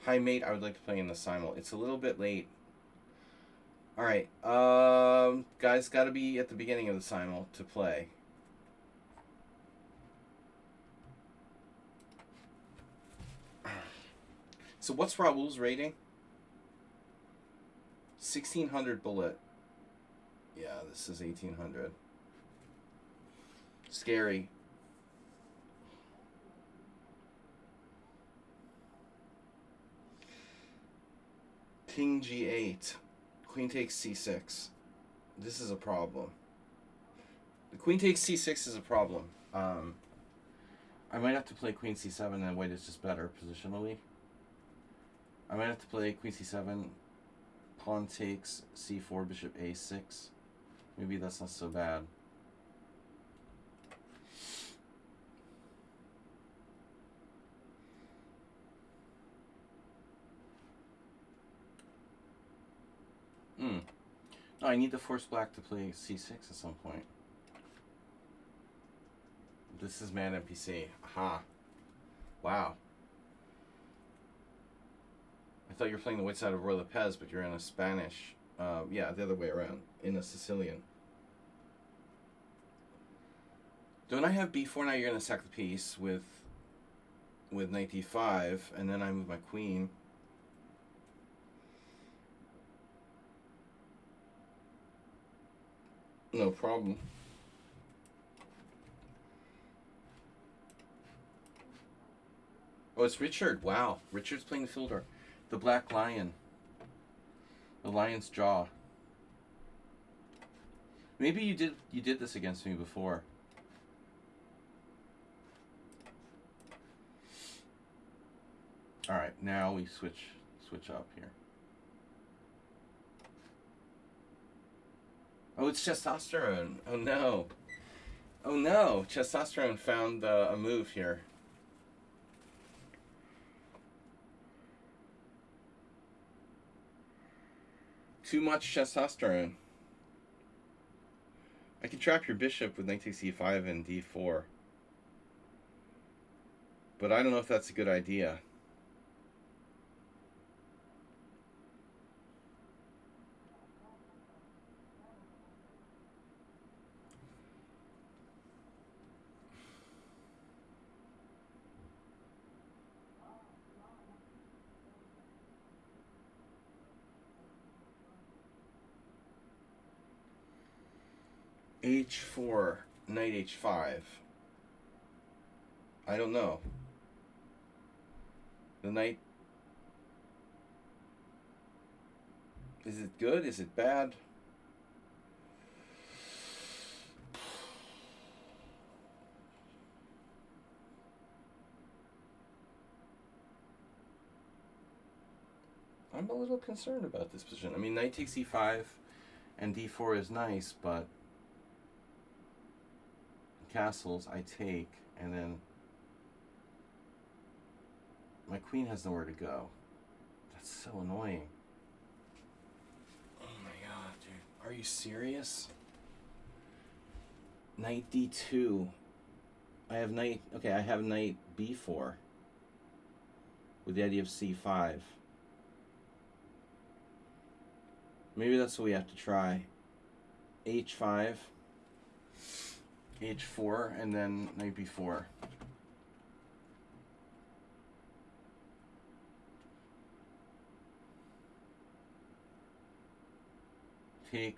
Speaker 1: Hi mate, I would like to play in the simul. It's a little bit late. Alright, guys, gotta be at the beginning of the simul to play. So what's Raul's rating? 1600 bullet. Yeah, this is 1800. Scary. King g8. Queen takes c6. This is a problem. The queen takes c6 is a problem. I might have to play queen c7 and white is just better positionally. I might have to play queen c7, pawn takes c4, bishop a6. Maybe that's not so bad. No, I need to force black to play c6 at some point. This is mad NPC. Aha. Wow. I thought you were playing the white side of Roy Lopez, but you're in a Spanish. Yeah, the other way around. In a Sicilian. Don't I have b4 now? You're going to sack the piece with knight d5, and then I move my queen. No problem. Oh, it's Richard. Wow. Richard's playing the fielder. The Black Lion. The Lion's Jaw. Maybe you did this against me before. Alright, now we switch up here. Oh, it's testosterone. Oh no. Oh no. Testosterone found a move here. Too much testosterone. I can trap your bishop with knight takes e5 and d4. But I don't know if that's a good idea. h4, knight h5. I don't know. The knight... Is it good? Is it bad? I'm a little concerned about this position. I mean, knight takes e5 and d4 is nice, but castles, I take, and then my queen has nowhere to go. That's so annoying. Oh my god, dude. Are you serious? Knight d2. I have knight... Okay, I have knight b4. With the idea of c5. Maybe that's what we have to try. h5. h4, and then knight b4.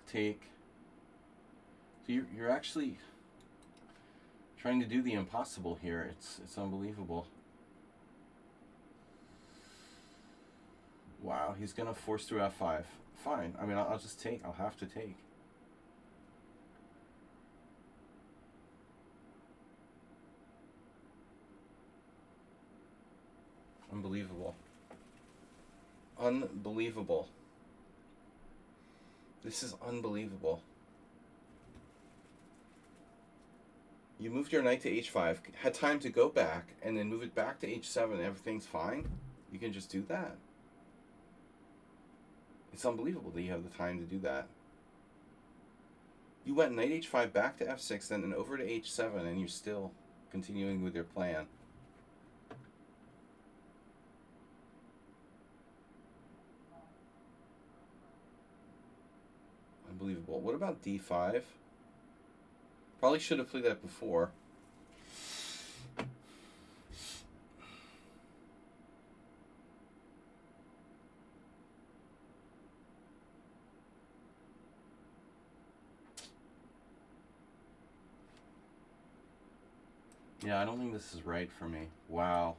Speaker 1: Take. So you're actually trying to do the impossible here. It's unbelievable. Wow, he's gonna force through f5. Fine. I mean, I'll just take. I'll have to take. Unbelievable. Unbelievable. This is unbelievable. You moved your knight to h5, had time to go back, and then move it back to h7, and everything's fine? You can just do that? It's unbelievable that you have the time to do that. You went knight h5 back to f6, then and over to h7, and you're still continuing with your plan. Unbelievable. What about d5? Probably should have played that before. Yeah, I don't think this is right for me. Wow.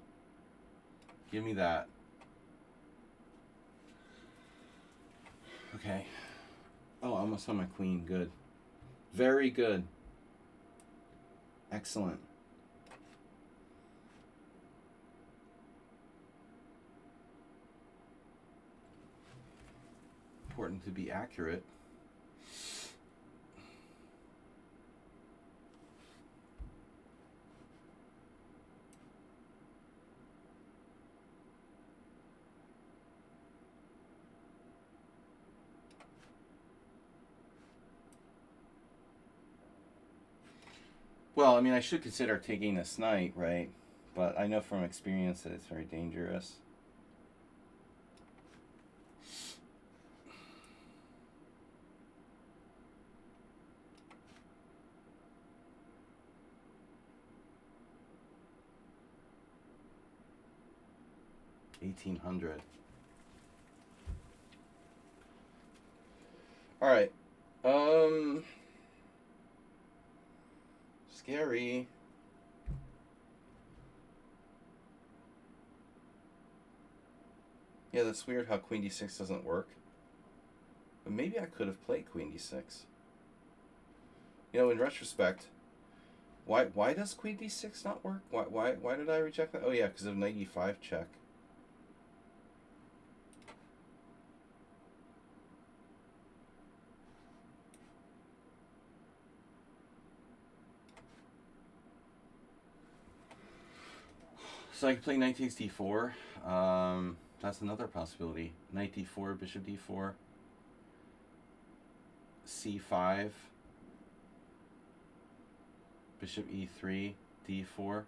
Speaker 1: Give me that. Okay. Oh, I almost have my queen. Good. Very good. Excellent. Important to be accurate. Well, I mean, I should consider taking this knight, right? But I know from experience that it's very dangerous. $1,800. All right. Scary. Yeah, that's weird how queen d6 doesn't work. But maybe I could have played queen d6. You know, in retrospect, why does queen d6 not work? Why did I reject that? Oh yeah, because of knight e5 check. So I could play knight takes d4. That's another possibility. Knight d4, bishop d4, c5, bishop e3, d4,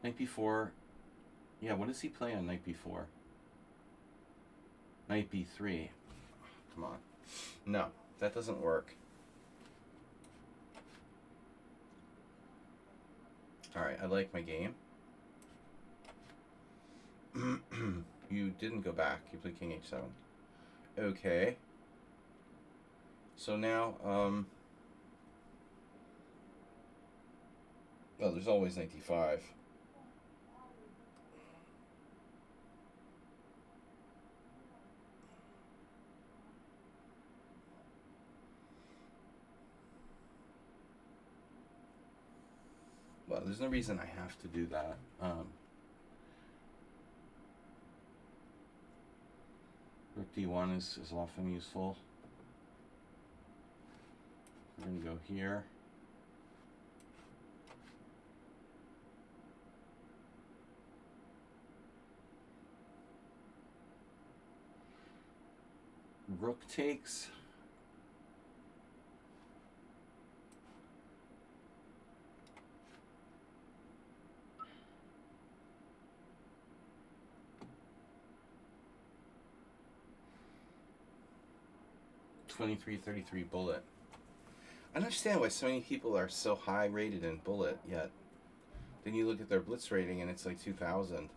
Speaker 1: knight b4. Yeah, what does he play on knight b4? Knight b3. Come on. No, that doesn't work. Alright, I like my game. You didn't go back. You played king h7. Okay. So now, well, there's always knight d5. Well, there's no reason I have to do that. D1 is often useful. We're going to go here. Rook takes. $23.33 bullet. I don't understand why so many people are so high rated in bullet yet. Then you look at their blitz rating and it's like 2,000.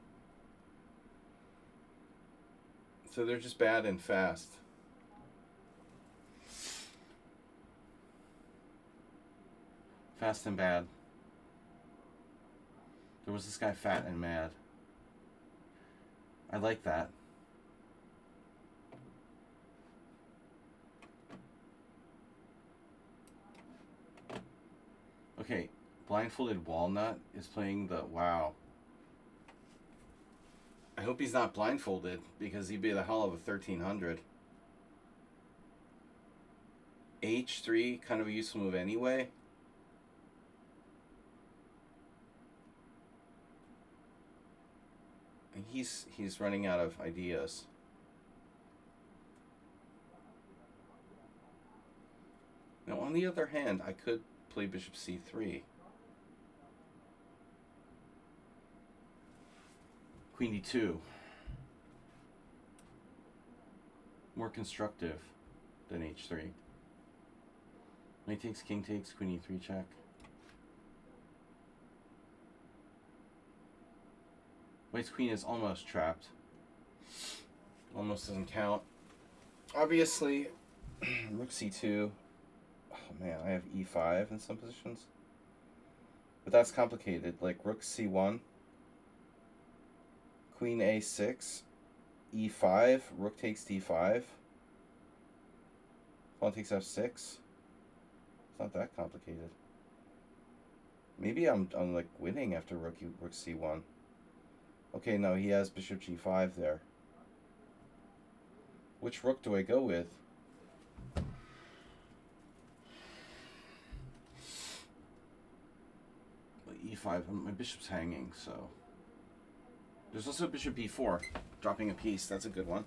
Speaker 1: So they're just bad and fast. Fast and bad. There was this guy fat and mad. I like that. Okay, Blindfolded Walnut is playing the... Wow. I hope he's not blindfolded, because he'd be the hell of a 1300. H3, kind of a useful move anyway. And he's running out of ideas. Now, on the other hand, I could play Bishop C3. Queen D2. More constructive than H3. Knight takes, king takes, queen E3 check. White's queen is almost trapped. Almost doesn't count. Obviously, rook C2. Oh man, I have E5 in some positions. But that's complicated. Like rook C1. Queen A6, E5, rook takes D5, pawn takes F6. It's not that complicated. Maybe I'm like winning after rook C1. Okay, no, he has bishop G5 there. Which rook do I go with? Well, E5, my bishop's hanging, so... There's also bishop b4, dropping a piece. That's a good one.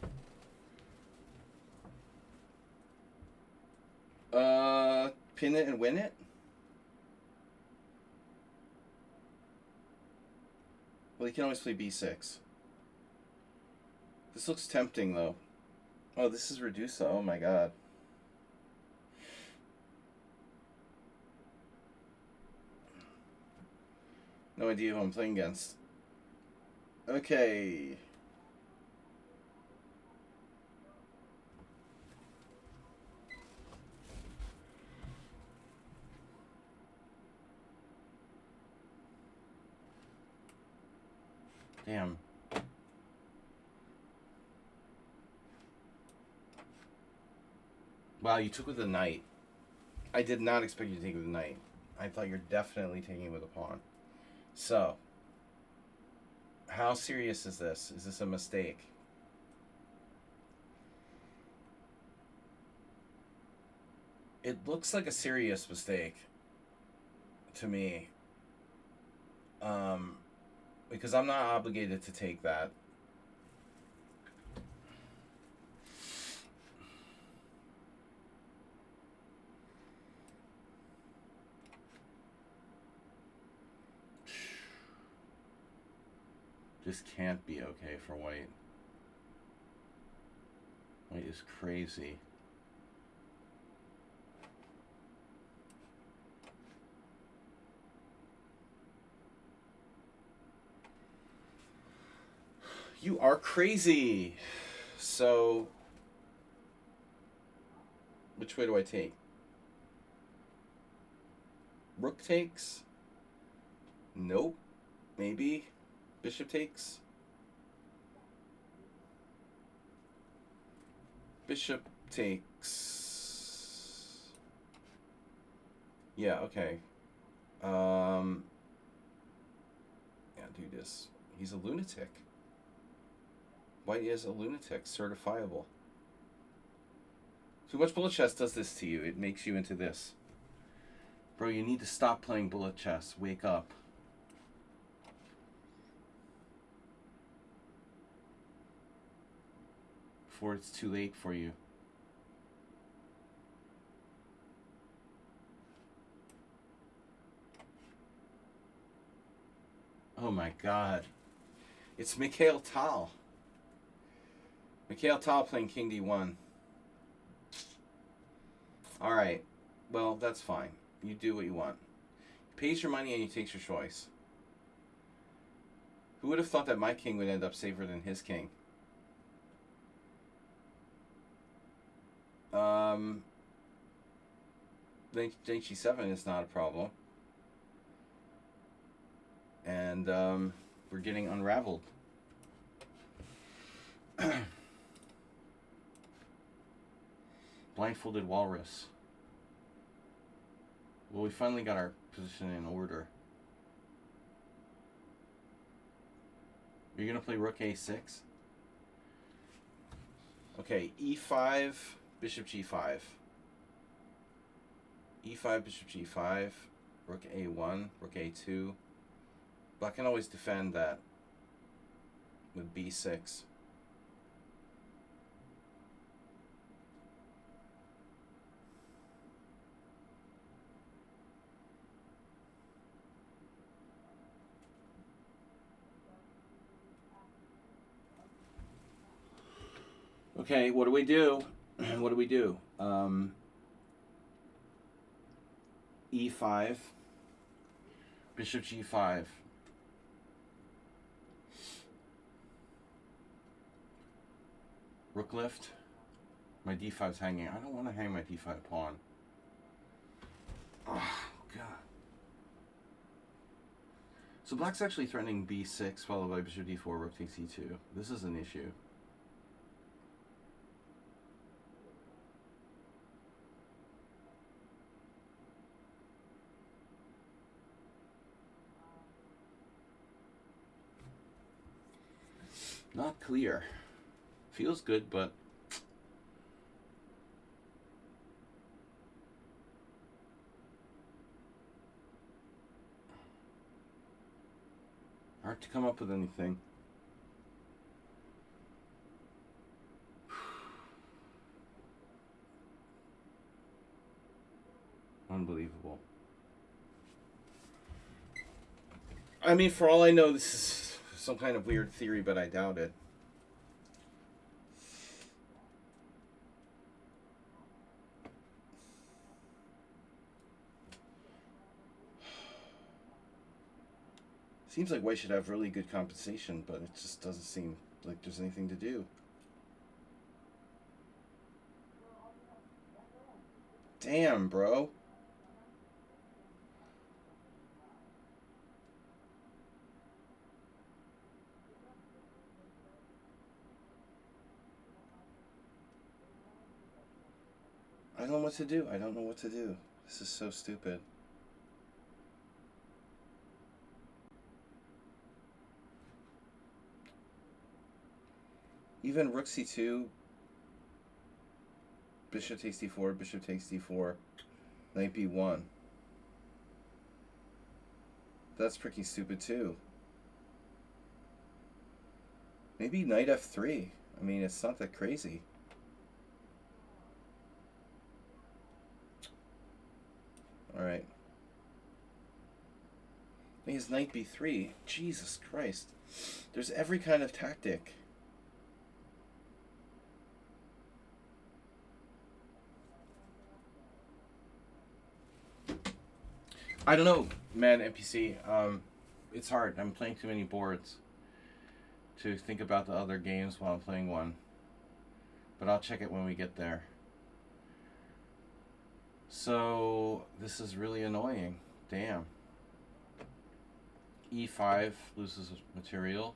Speaker 1: Pin it and win it? Well, you can always play b6. This looks tempting, though. Oh, this is Redusa. Oh, my God. No idea who I'm playing against. Okay. Damn. Wow, you took with a knight. I did not expect you to take with a knight. I thought you're definitely taking it with a pawn. So, how serious is this? Is this a mistake? It looks like a serious mistake to me. Because I'm not obligated to take that. This can't be okay for white. White is crazy. You are crazy. So, which way do I take? Rook takes? Nope. Maybe. Bishop takes? Bishop takes. Yeah, okay. Yeah, do this. He's a lunatic. White is a lunatic, certifiable. Too much bullet chess does this to you. It makes you into this. Bro, you need to stop playing bullet chess. Wake up. Before it's too late for you. Oh my god. It's Mikhail Tal. Mikhail Tal playing King D1. Alright. Well, that's fine. You do what you want. He pays your money and he takes your choice. Who would have thought that my king would end up safer than his king? Knight G7 is not a problem. And we're getting unraveled. Blindfolded walrus. Well, we finally got our position in order. You're going to play rook a6? Okay, e5, bishop g5. e5, bishop g5, rook a1, rook a2. Black can always defend that with b6. Okay, what do we do? What do we do? e5, bishop g5. Rook lift. My d5's hanging. I don't want to hang my d5 pawn. Oh, God. So black's actually threatening b6, followed by bishop d4, rook takes e2. This is an issue. Not clear. Feels good, but hard to come up with anything. Unbelievable. I mean, for all I know, this is some kind of weird theory, but I doubt it. Seems like white should have really good compensation, but it just doesn't seem like there's anything to do. Damn, bro. I don't know what to do. I don't know what to do. This is so stupid. Even rook c2, bishop takes d4, bishop takes d4, knight b1. That's pretty stupid too. Maybe knight f3. I mean, it's not that crazy. Alright. He's knight b3. Jesus Christ. There's every kind of tactic. I don't know, man, NPC. It's hard. I'm playing too many boards to think about the other games while I'm playing one. But I'll check it when we get there. So, this is really annoying. Damn. E5 loses material.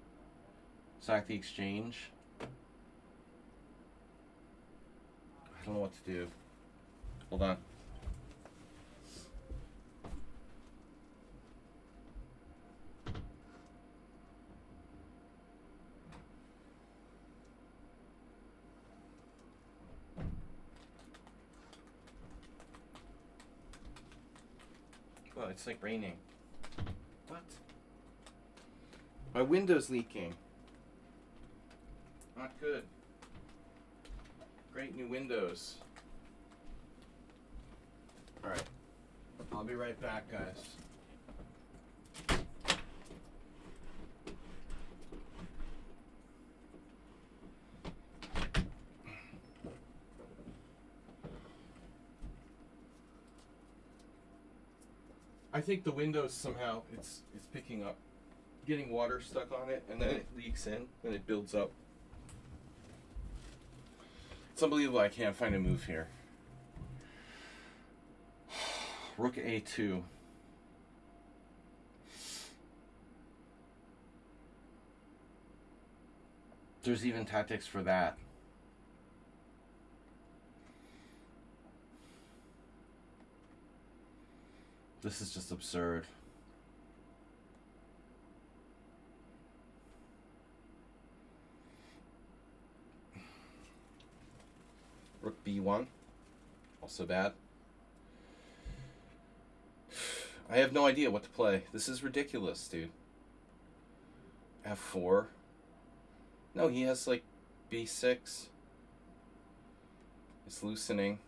Speaker 1: Sack the exchange. I don't know what to do. Hold on. Oh, it's like raining. What? My window's leaking. Not good. Great new windows. Alright. I'll be right back, guys. I think the windows somehow it's picking up, getting water stuck on it, and then it leaks in and it builds up. It's unbelievable I can't find a move here. Rook A2. There's even tactics for that. This is just absurd. Rook B1. Also bad. I have no idea what to play. This is ridiculous, dude. F4. No, he has like B6. It's loosening.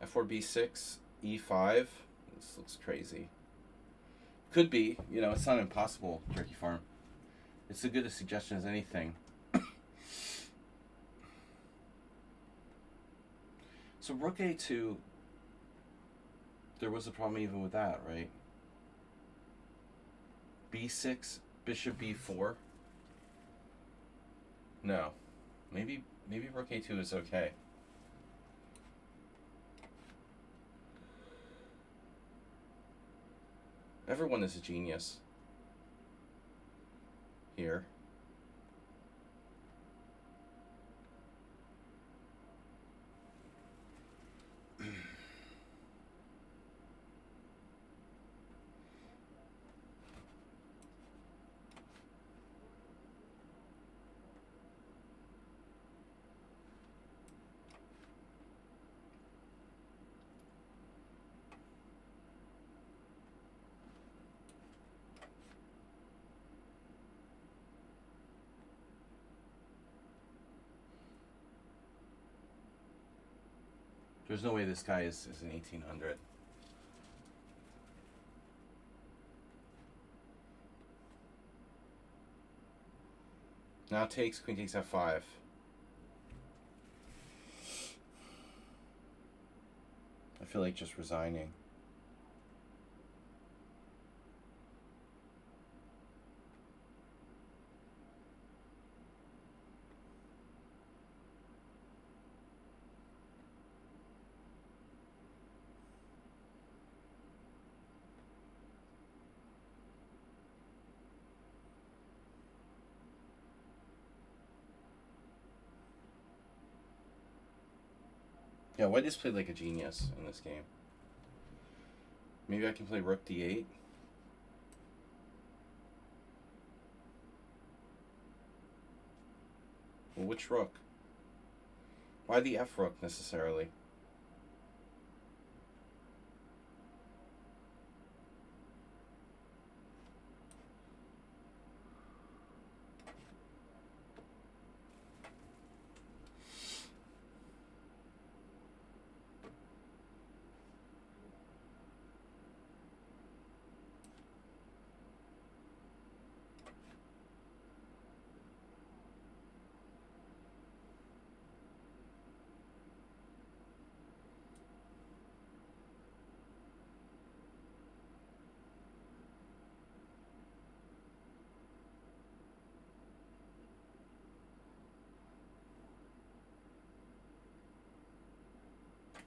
Speaker 1: F4, B6, E5. This looks crazy. Could be, you know, it's not impossible, Turkey Farm. It's as good a suggestion as anything. So Rook A2, there was a problem even with that, right? B6, Bishop B4. No. Maybe Rook A2 is okay. Everyone is a genius here. There's no way this guy is an 1800. Now takes, queen takes F5. I feel like just resigning. Yeah, White just played like a genius in this game. Maybe I can play Rook D8. Well, which rook? Why the F rook necessarily?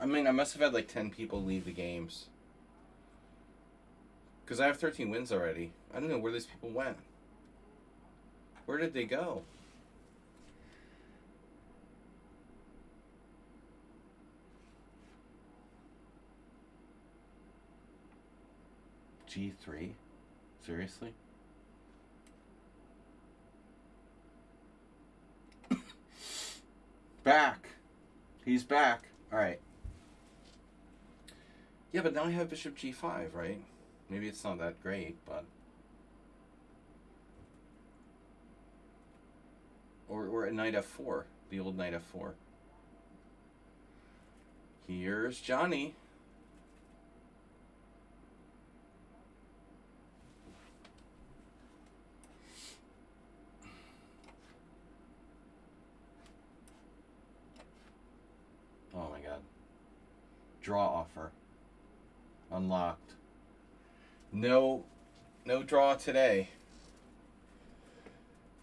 Speaker 1: I mean, I must have had like 10 people leave the games. Because I have 13 wins already. I don't know where these people went. Where did they go? G3? Seriously? Back. He's back. Alright. Yeah, but now I have bishop g5, right? Maybe it's not that great, but... Or a knight f4. The old knight f4. Here's Johnny. Oh my god. Draw offer. Unlocked. No draw today.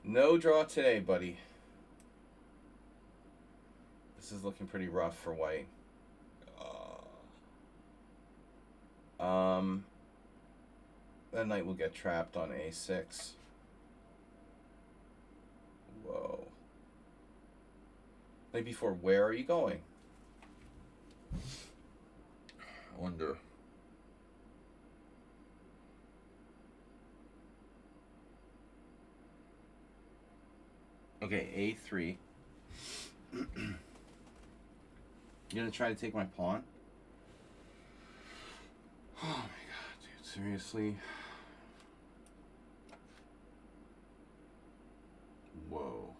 Speaker 1: No draw today, buddy. This is looking pretty rough for white. That knight will get trapped on a6. Whoa. Knight b4, where are you going? I wonder. Okay, a3. You gonna try to take my pawn? Oh my god, dude, seriously? Whoa.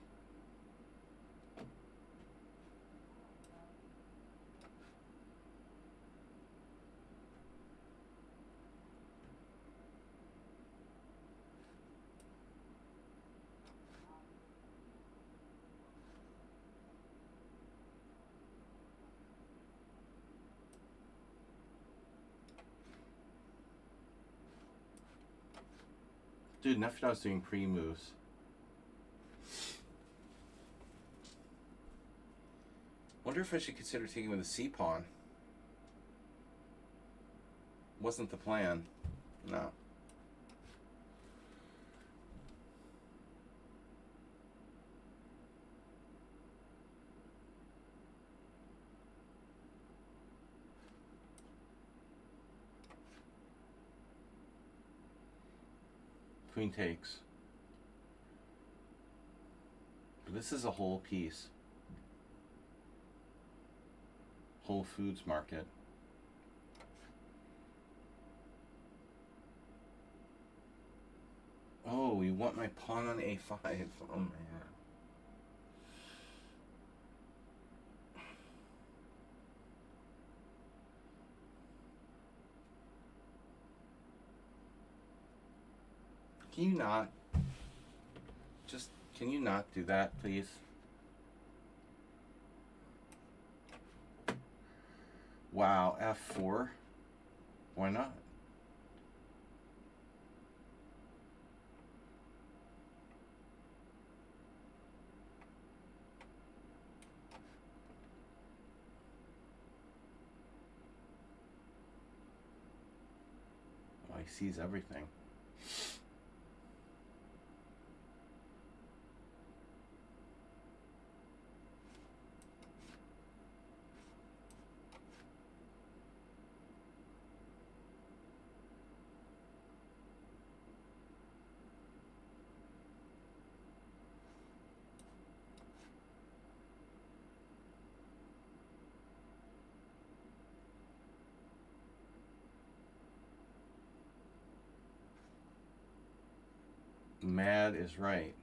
Speaker 1: Dude, Nefedov's doing pre-moves. Wonder if I should consider taking with a c-pawn. Wasn't the plan. No. Queen takes. But this is a whole piece. Whole Foods Market. Oh, you want my pawn on a5. Oh man. Can you not? Just, can you not do that, please? Wow, f4? Why not? Oh, he sees everything. Mad is right.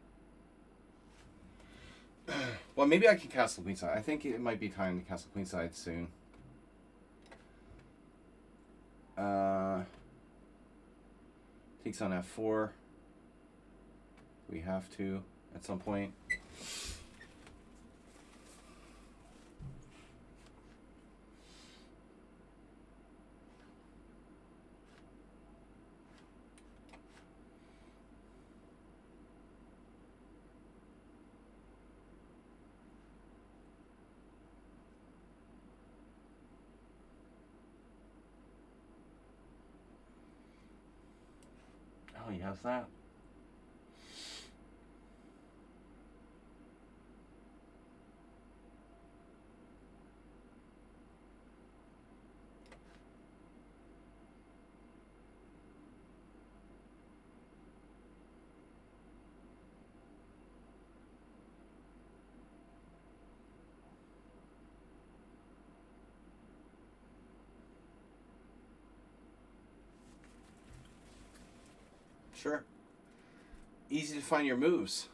Speaker 1: Well, maybe I can castle queenside. I think it might be time to castle queenside soon. Takes on f4. We have to at some point. Oh, he has that. Sure. Easy to find your moves.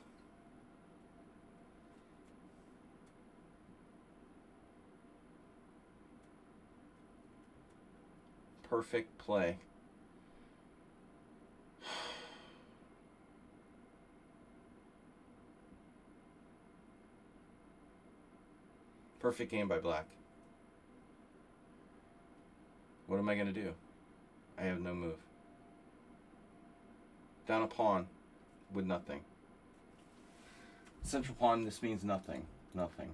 Speaker 1: Perfect play. Perfect game by black. What am I going to do? I have no move. Down a pawn with nothing. Central pawn, this means nothing. Nothing.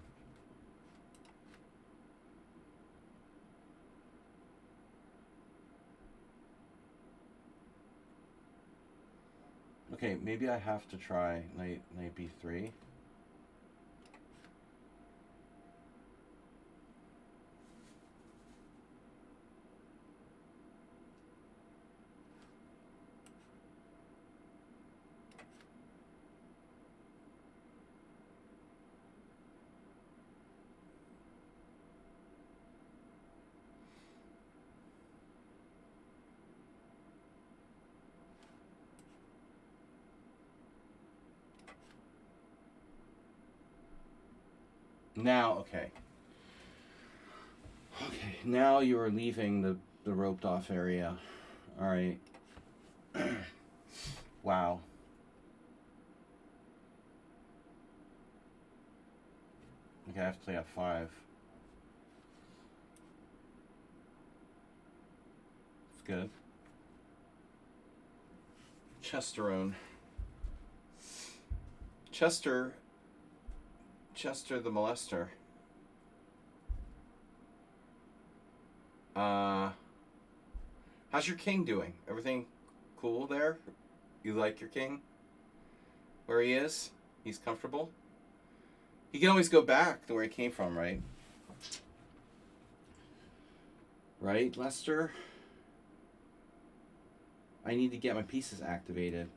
Speaker 1: Okay, maybe I have to try knight b3. Now, okay. Okay, now you are leaving the roped off area. All right. Wow. Okay, I have to play f5. It's good. Chesterone. Chester the molester. How's your king doing? Everything cool there? You like your king? Where he is? He's comfortable? He can always go back to where he came from, right? Right, Lester? I need to get my pieces activated.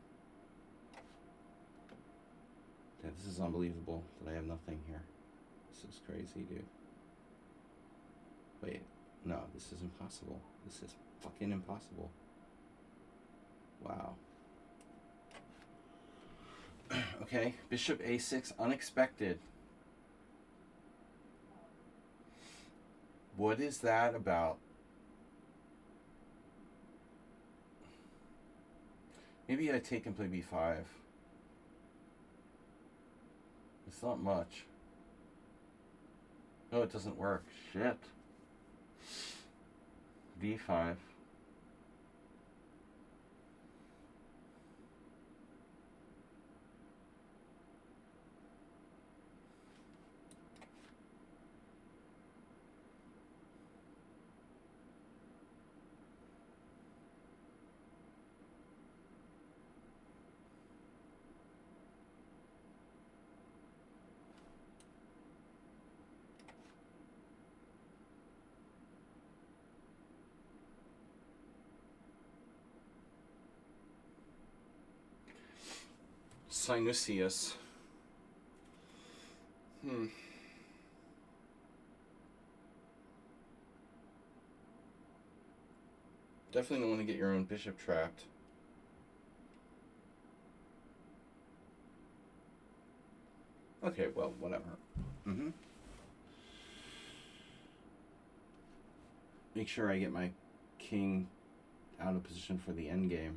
Speaker 1: Yeah, this is unbelievable that I have nothing here. This is crazy, dude. Wait, no, this is impossible. This is fucking impossible. Wow. Okay, bishop a6, unexpected. What is that about? Maybe I take and play b5. It's not much. No, it doesn't work. Shit. d5. Sinusius. Definitely don't want to get your own bishop trapped. Okay, well, whatever. Make sure I get my king out of position for the endgame.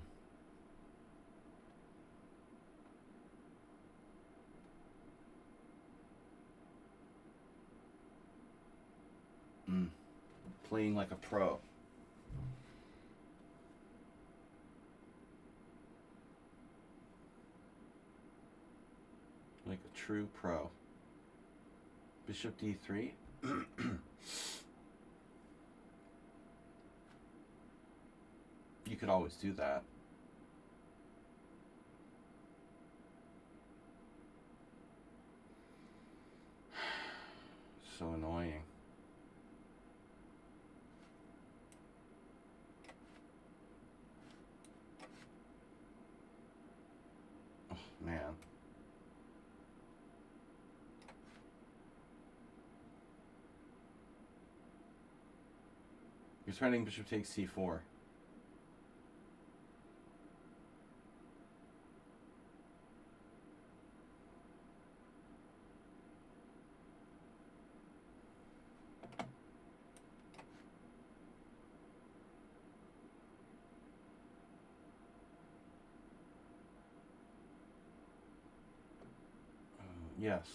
Speaker 1: Playing like a pro. Like a true pro. Bishop d3. You could always do that. So annoying. Oh, man. You're threatening bishop takes c4. Yes.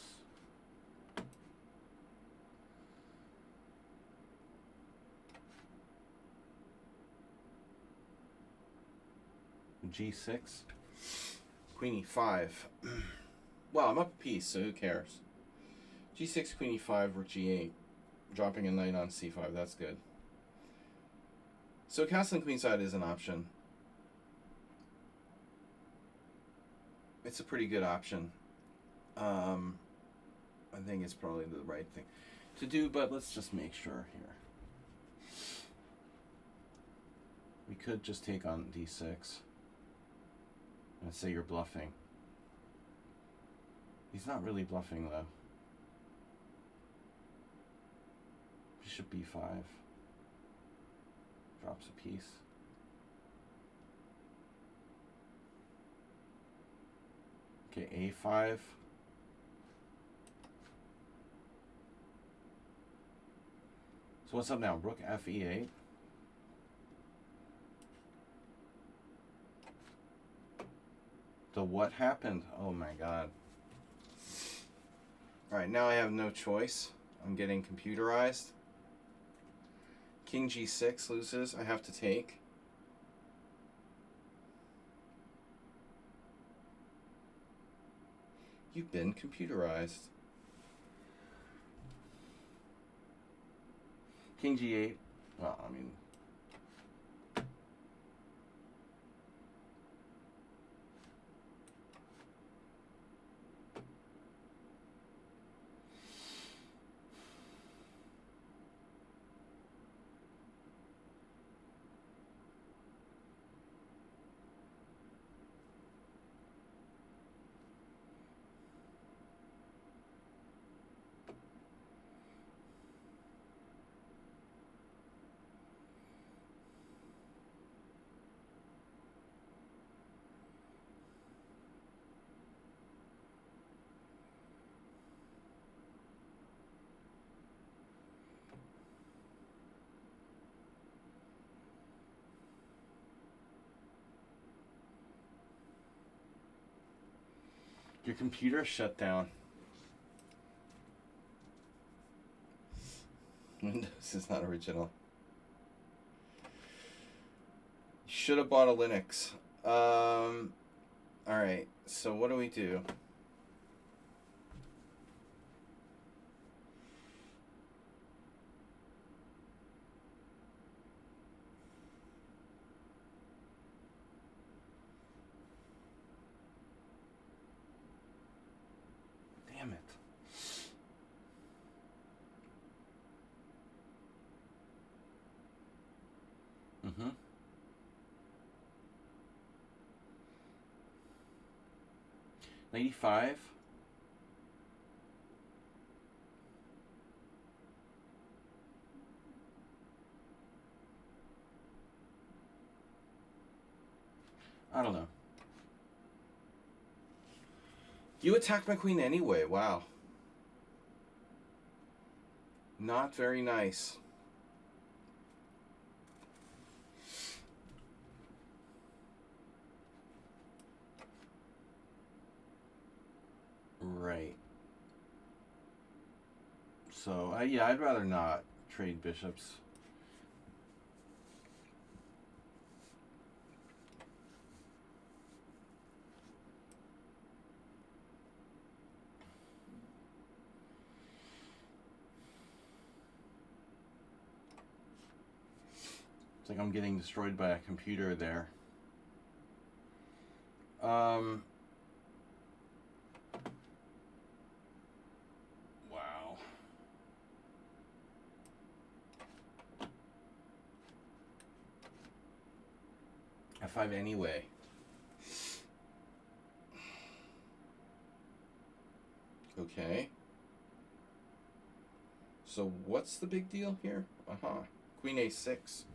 Speaker 1: G6. Queen E5. Well, I'm up a piece, so who cares? G6, Queen E5, Rook G8. Dropping a knight on C5, that's good. So castling queenside is an option. It's a pretty good option. I think it's probably the right thing to do, but let's just make sure here. We could just take on D6 and say you're bluffing. He's not really bluffing though. Bishop B5. Drops a piece. Okay, A5. So what's up now? Rook F8. The what happened? Oh my god. Alright, now I have no choice. I'm getting computerized. King G6 loses. I have to take. You've been computerized. King G8. Well, I mean... Your computer shut down. Windows is not original. You should have bought a Linux. Alright, so what do we do? Damn it. Mm-hmm. .95. I don't know. You attacked my queen anyway. Wow. Not very nice. Right. So, yeah, I'd rather not trade bishops. It's like I'm getting destroyed by a computer there. Wow. F5 anyway. Okay. So what's the big deal here? Queen A6.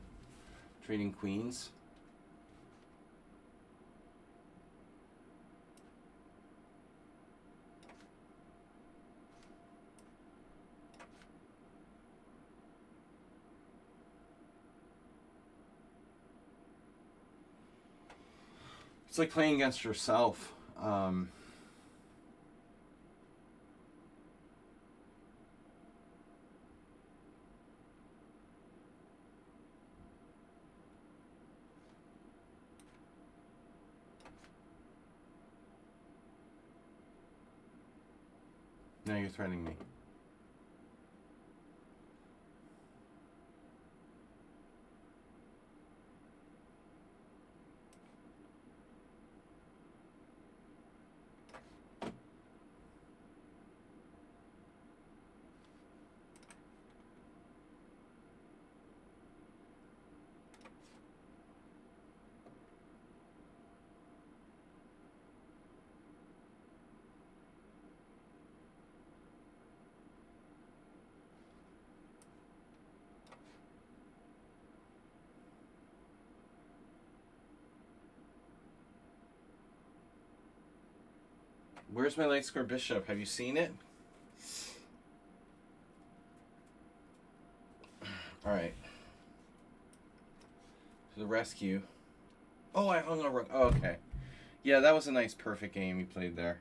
Speaker 1: Trading queens. It's like playing against yourself. Now you're threatening me. Where's my light square bishop? Have you seen it? Alright. To the rescue. Oh, I hung on a rook. Oh, okay. Yeah, that was a nice perfect game you played there.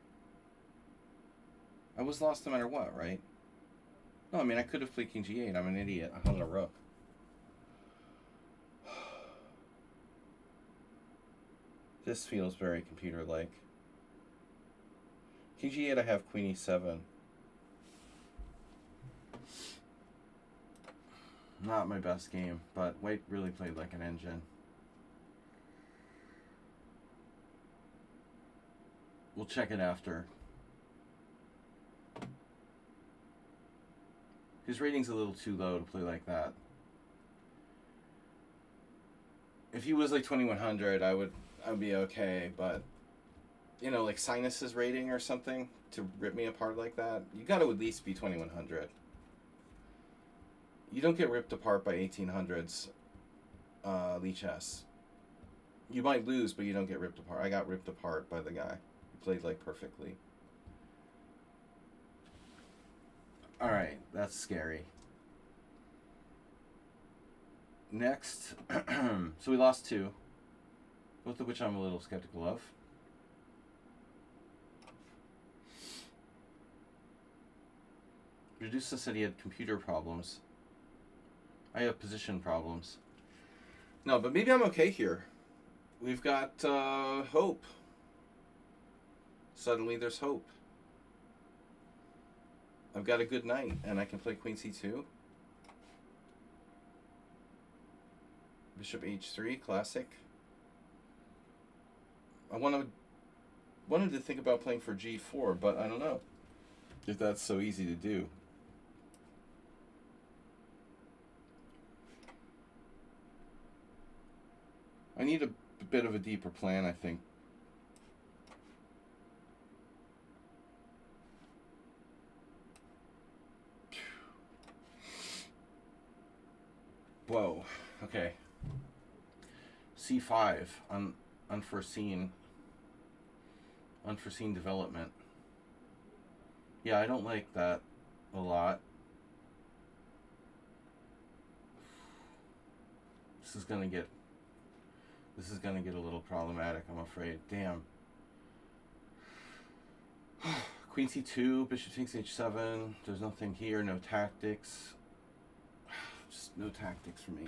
Speaker 1: I was lost no matter what, right? No, I mean, I could have played king g8. I'm an idiot. I hung on a rook. This feels very computer-like. King g8, I have queen e7. Not my best game, but white really played like an engine. We'll check it after. His rating's a little too low to play like that. If he was like 2100, I would be okay, but you know, like Sinus's rating or something to rip me apart like that, you got to at least be 2100. You don't get ripped apart by 1800s Lichess. You might lose, but you don't get ripped apart. I got ripped apart by the guy. He played like perfectly. Alright, that's scary. Next, so we lost two, both of which I'm a little skeptical of. Reducer said he had computer problems. I have position problems. No, but maybe I'm okay here. We've got hope. Suddenly there's hope. I've got a good knight, and I can play queen c2. Bishop h3, classic. I wanted to think about playing for g4, but I don't know if that's so easy to do. I need a bit of a deeper plan, I think. Whoa. Okay. C5, unforeseen development. Yeah, I don't like that a lot. This is gonna get a little problematic, I'm afraid. Damn. Queen c2, bishop takes h7. There's nothing here, no tactics. Just no tactics for me.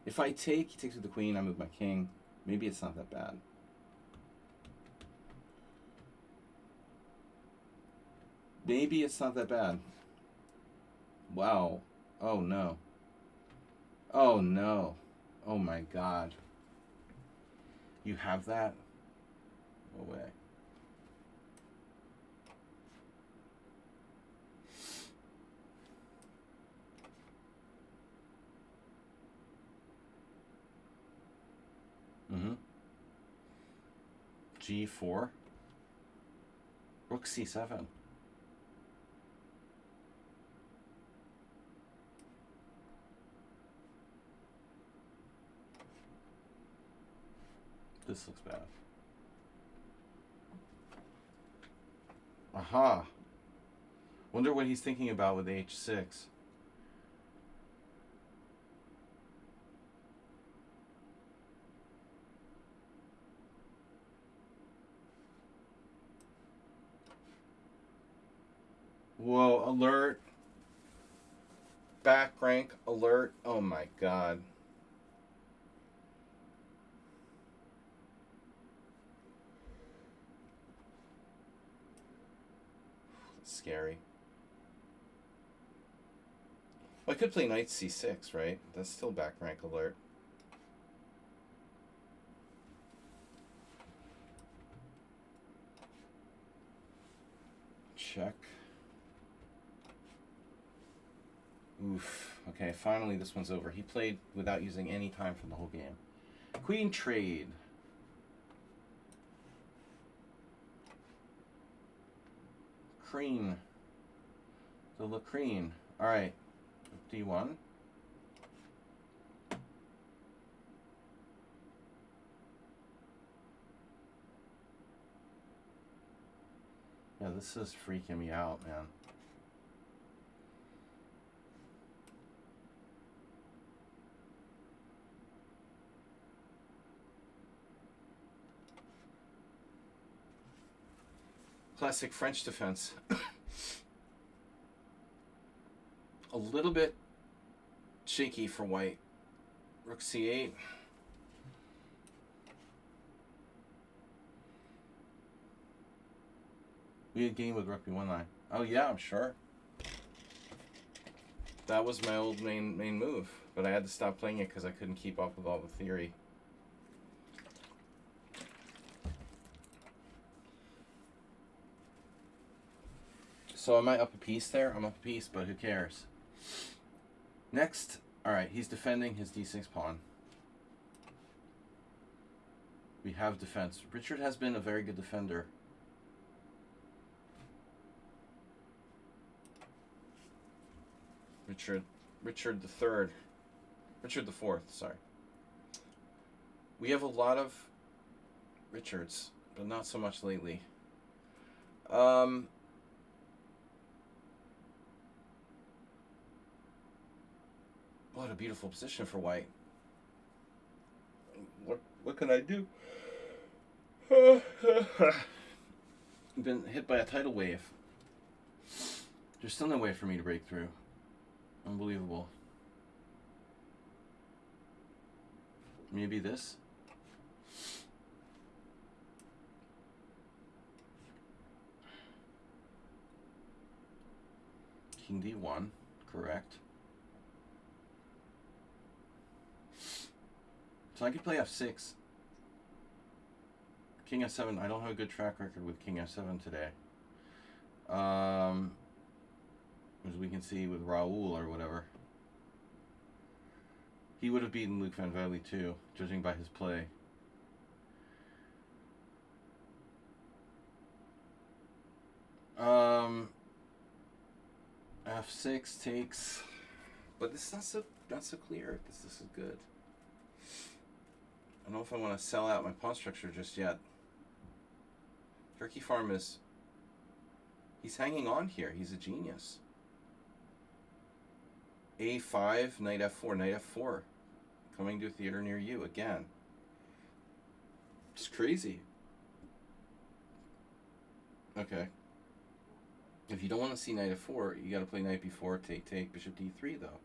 Speaker 1: If I take, he takes with the queen, I move my king. Maybe it's not that bad. Maybe it's not that bad. Wow. Oh no. Oh no. Oh my god. You have that? No way. G4. Rook c7. This looks bad. Aha. Wonder what he's thinking about with h6. Whoa, alert. Back rank alert. Oh my god. Scary. Well, I could play knight c6, right? That's still back rank alert. Check. Oof. Okay, finally this one's over. He played without using any time from the whole game. Queen trade. Crean. The Lacreen. Alright. D1. Yeah, this is freaking me out, man. Classic French defense. A little bit shaky for white. Rook c8. We had game with rook b1 line. Oh yeah, I'm sure. That was my old main move, but I had to stop playing it because I couldn't keep up with all the theory. So am I up a piece there? I'm up a piece, but who cares? Next, alright, he's defending his d6 pawn. We have defense. Richard has been a very good defender. Richard the Third. Richard the Fourth, sorry. We have a lot of Richards, but not so much lately. What a beautiful position for white. What can I do? Been hit by a tidal wave. There's still no way for me to break through. Unbelievable. Maybe this? King d1, correct. So I could play f6. King f7, I don't have a good track record with King f7 today. As we can see with Raoul or whatever. He would have beaten Luke Van Valley too, judging by his play. F6 takes, but this is not so clear. This is good. I don't know if I want to sell out my pawn structure just yet. Turkey Farm he's hanging on here. He's a genius. A5, knight f4, knight f4. Coming to a theater near you again. It's crazy. Okay. If you don't want to see knight f4, you got to play knight b4, take, bishop d3 though.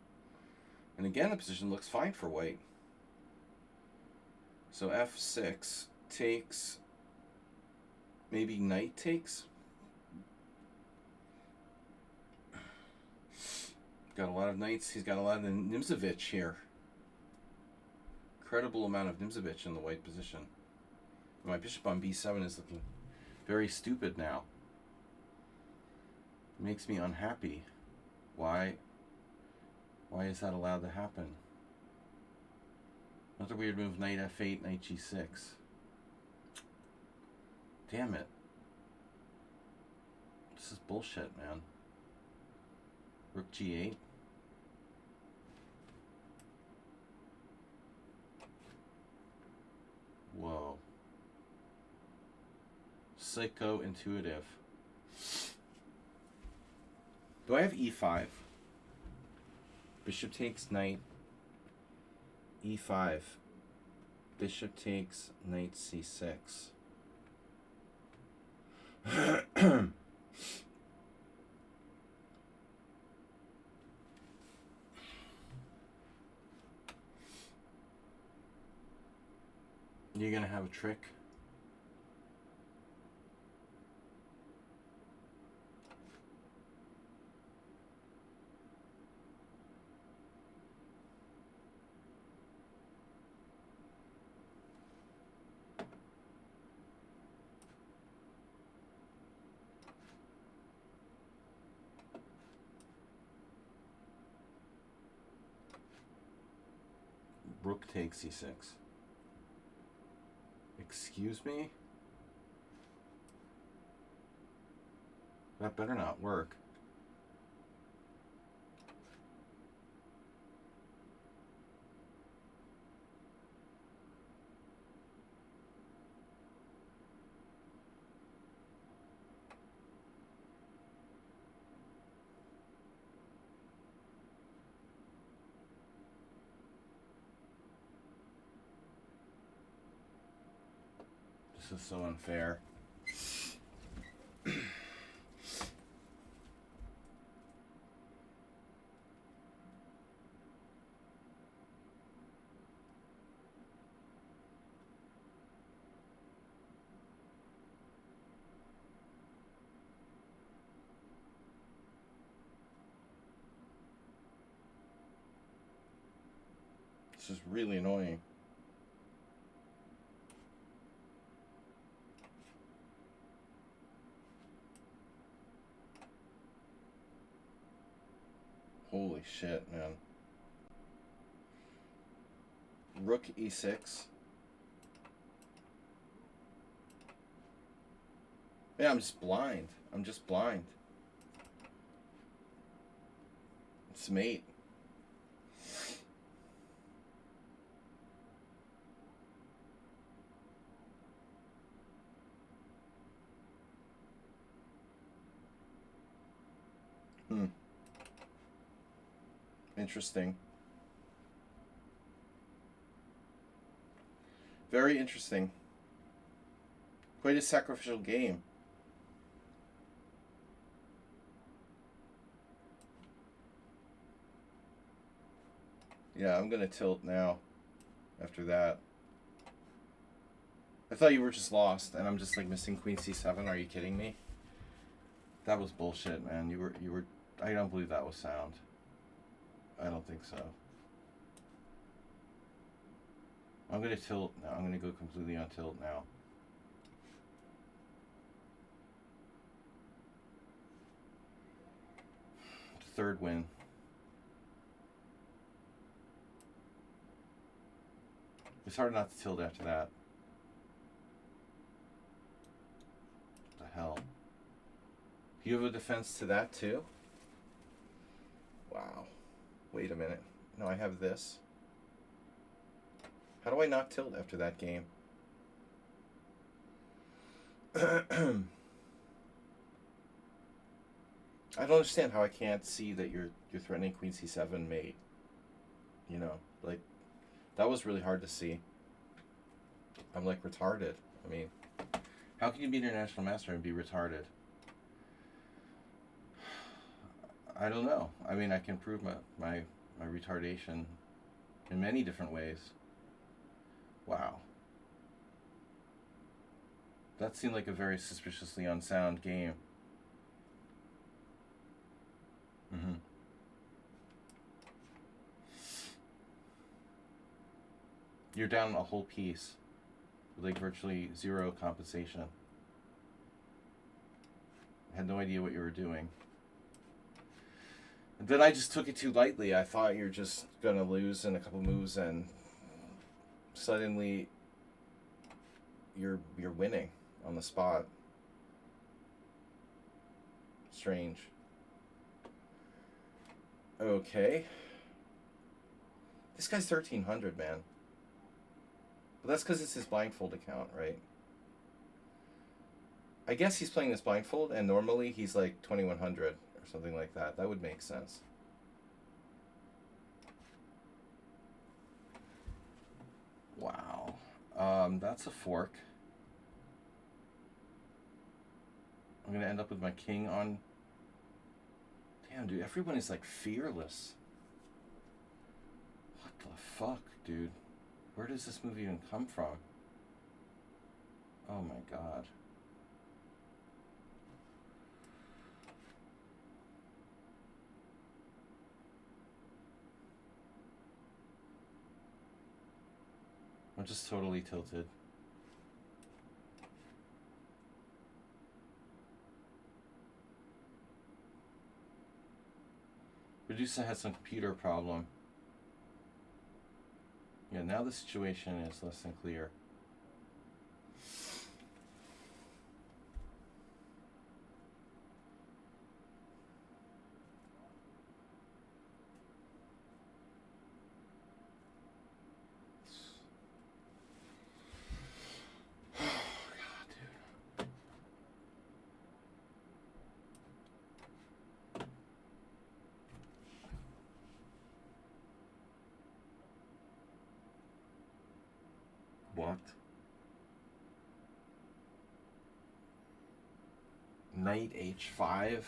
Speaker 1: And again, the position looks fine for white. So f6 takes, maybe knight takes. Got a lot of knights. He's got a lot of the Nimzovich here. Incredible amount of Nimzovich in the white position. My bishop on b7 is looking very stupid now. It makes me unhappy. Why is that allowed to happen? Another weird move, knight f8, knight g6. Damn it. This is bullshit, man. Rook g8. Whoa. Psycho-intuitive. Do I have e5? Bishop takes knight. e5. Bishop takes knight c6. You're gonna have a trick. Rook takes c6. Excuse me? That better not work. This is so unfair. This is really annoying. Holy shit, man. Rook e6. Yeah, I'm just blind. I'm just blind. It's mate. Interesting. Very interesting. Quite a sacrificial game. Yeah, I'm gonna tilt now after that. I thought you were just lost and I'm just like missing queen c7. Are you kidding me? That was bullshit, man. You were I don't believe that was sound. I don't think so. I'm gonna tilt now. I'm gonna go completely on tilt now. Third win. It's hard not to tilt after that. What the hell? You have a defense to that too? Wow. Wait a minute. No, I have this. How do I not tilt after that game? I don't understand how I can't see that you're threatening queen c7 mate. You know, like, that was really hard to see. I'm like retarded. I mean, how can you be an international master and be retarded? I don't know. I mean, I can prove my retardation in many different ways. Wow. That seemed like a very suspiciously unsound game. You're down a whole piece with like virtually zero compensation. I had no idea what you were doing. And then I just took it too lightly. I thought you're just gonna lose in a couple moves and suddenly you're winning on the spot. Strange. Okay. This guy's 1300, man. But that's because it's his blindfold account, right? I guess he's playing this blindfold, and normally he's like 2100 or something like that. That would make sense. Wow. That's a fork. I'm going to end up with my king on... Damn, dude, everyone is like fearless. What the fuck, dude? Where does this movie even come from? Oh my god. I'm just totally tilted. Medusa had some computer problem. Yeah, now the situation is less than clear. What? Knight h5.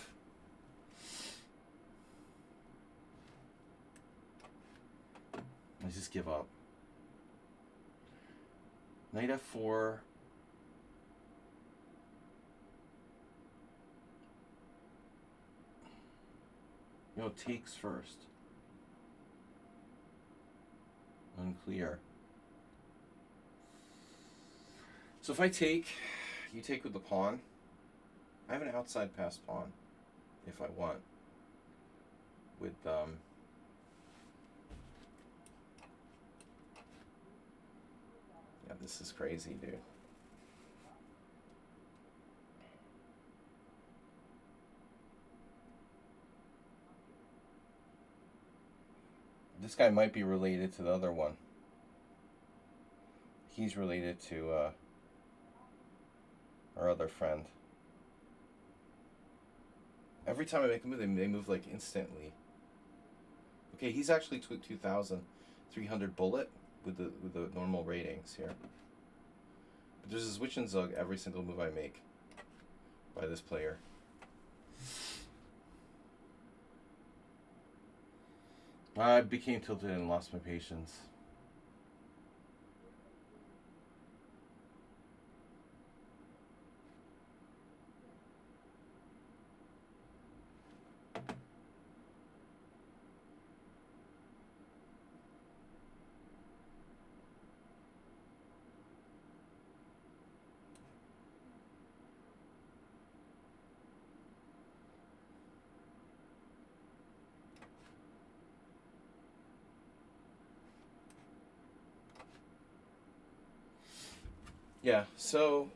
Speaker 1: Let's just give up. Knight f4. No, takes first. Unclear. So if I take, you take with the pawn. I have an outside pass pawn, if I want. With yeah, this is crazy, dude. This guy might be related to the other one. He's related to our other friend. Every time I make a move, they move like instantly. Okay, he's actually 2,300 bullet with the normal ratings here. But there's a switch and zug every single move I make by this player. I became tilted and lost my patience. Yeah, so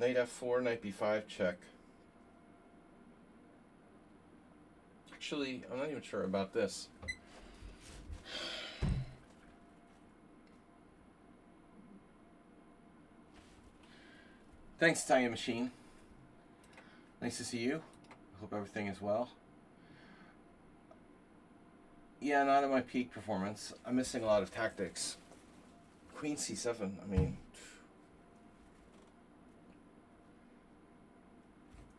Speaker 1: knight f4, knight b5 check. Actually, I'm not even sure about this. Thanks, Italian Machine. Nice to see you. Hope everything is well. Yeah, not at my peak performance. I'm missing a lot of tactics. Queen c7, I mean...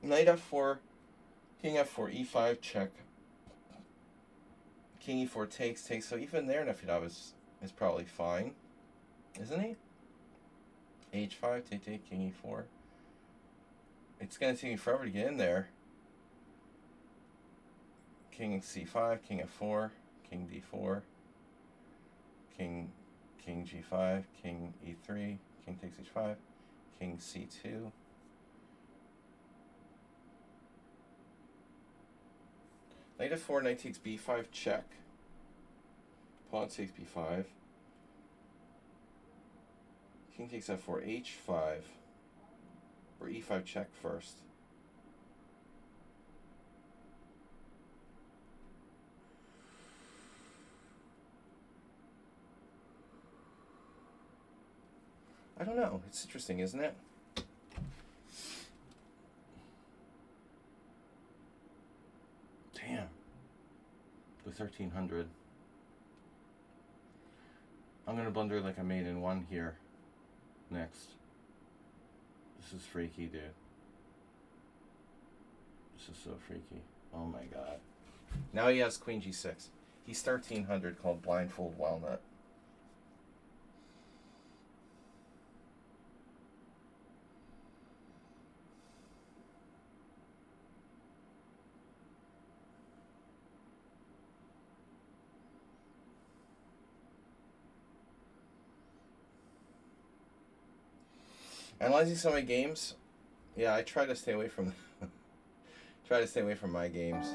Speaker 1: Knight f4, king f4, e5 check. King e4 takes, so even there Nefedov is probably fine. Isn't he? h5, take, king e4. It's going to take me forever to get in there. King c5, king f4, king d4, king g5, king e3, king takes h5, king c2. Knight f4, knight takes b5 check. Pawn takes b5. King takes f4, h5. Or e5 check first. I don't know. It's interesting, isn't it? Damn. The 1300. I'm gonna blunder like I made in one here. Next. This is freaky, dude. This is so freaky. Oh my god. Now he has queen g6. He's 1300, called Blindfold Walnut. Analyzing some of my games, yeah, I try to stay away from try to stay away from my games.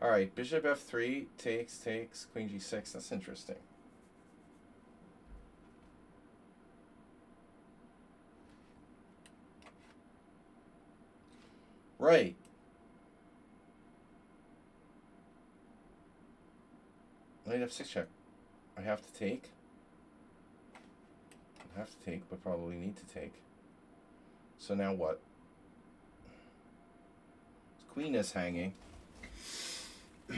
Speaker 1: All right, bishop f3 takes, queen g6. That's interesting. Right. Knight f6 check. I have to take. I have to take, but probably need to take. So now what? Queen is hanging. Yeah,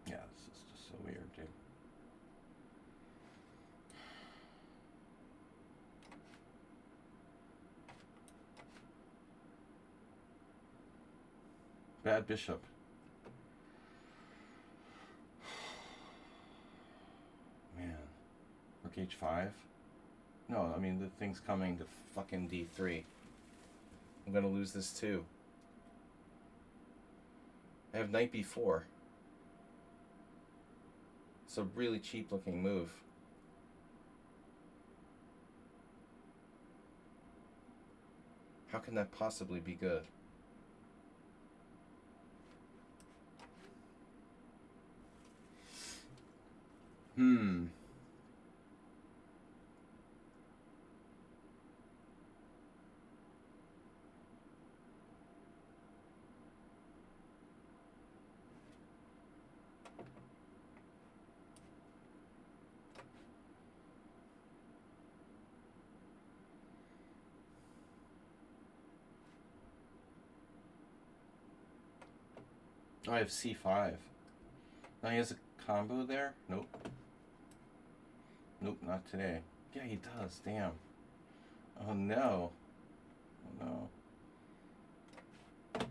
Speaker 1: this is just so weird, dude. Bad bishop. Man. Rook h5? No, I mean, the thing's coming to fucking d3. I'm gonna lose this too. I have knight b4. It's a really cheap looking move. How can that possibly be good? Oh, I have c5. Now he has a combo there? Nope. Nope, not today. Yeah, he does. Damn. Oh, no. Oh, no.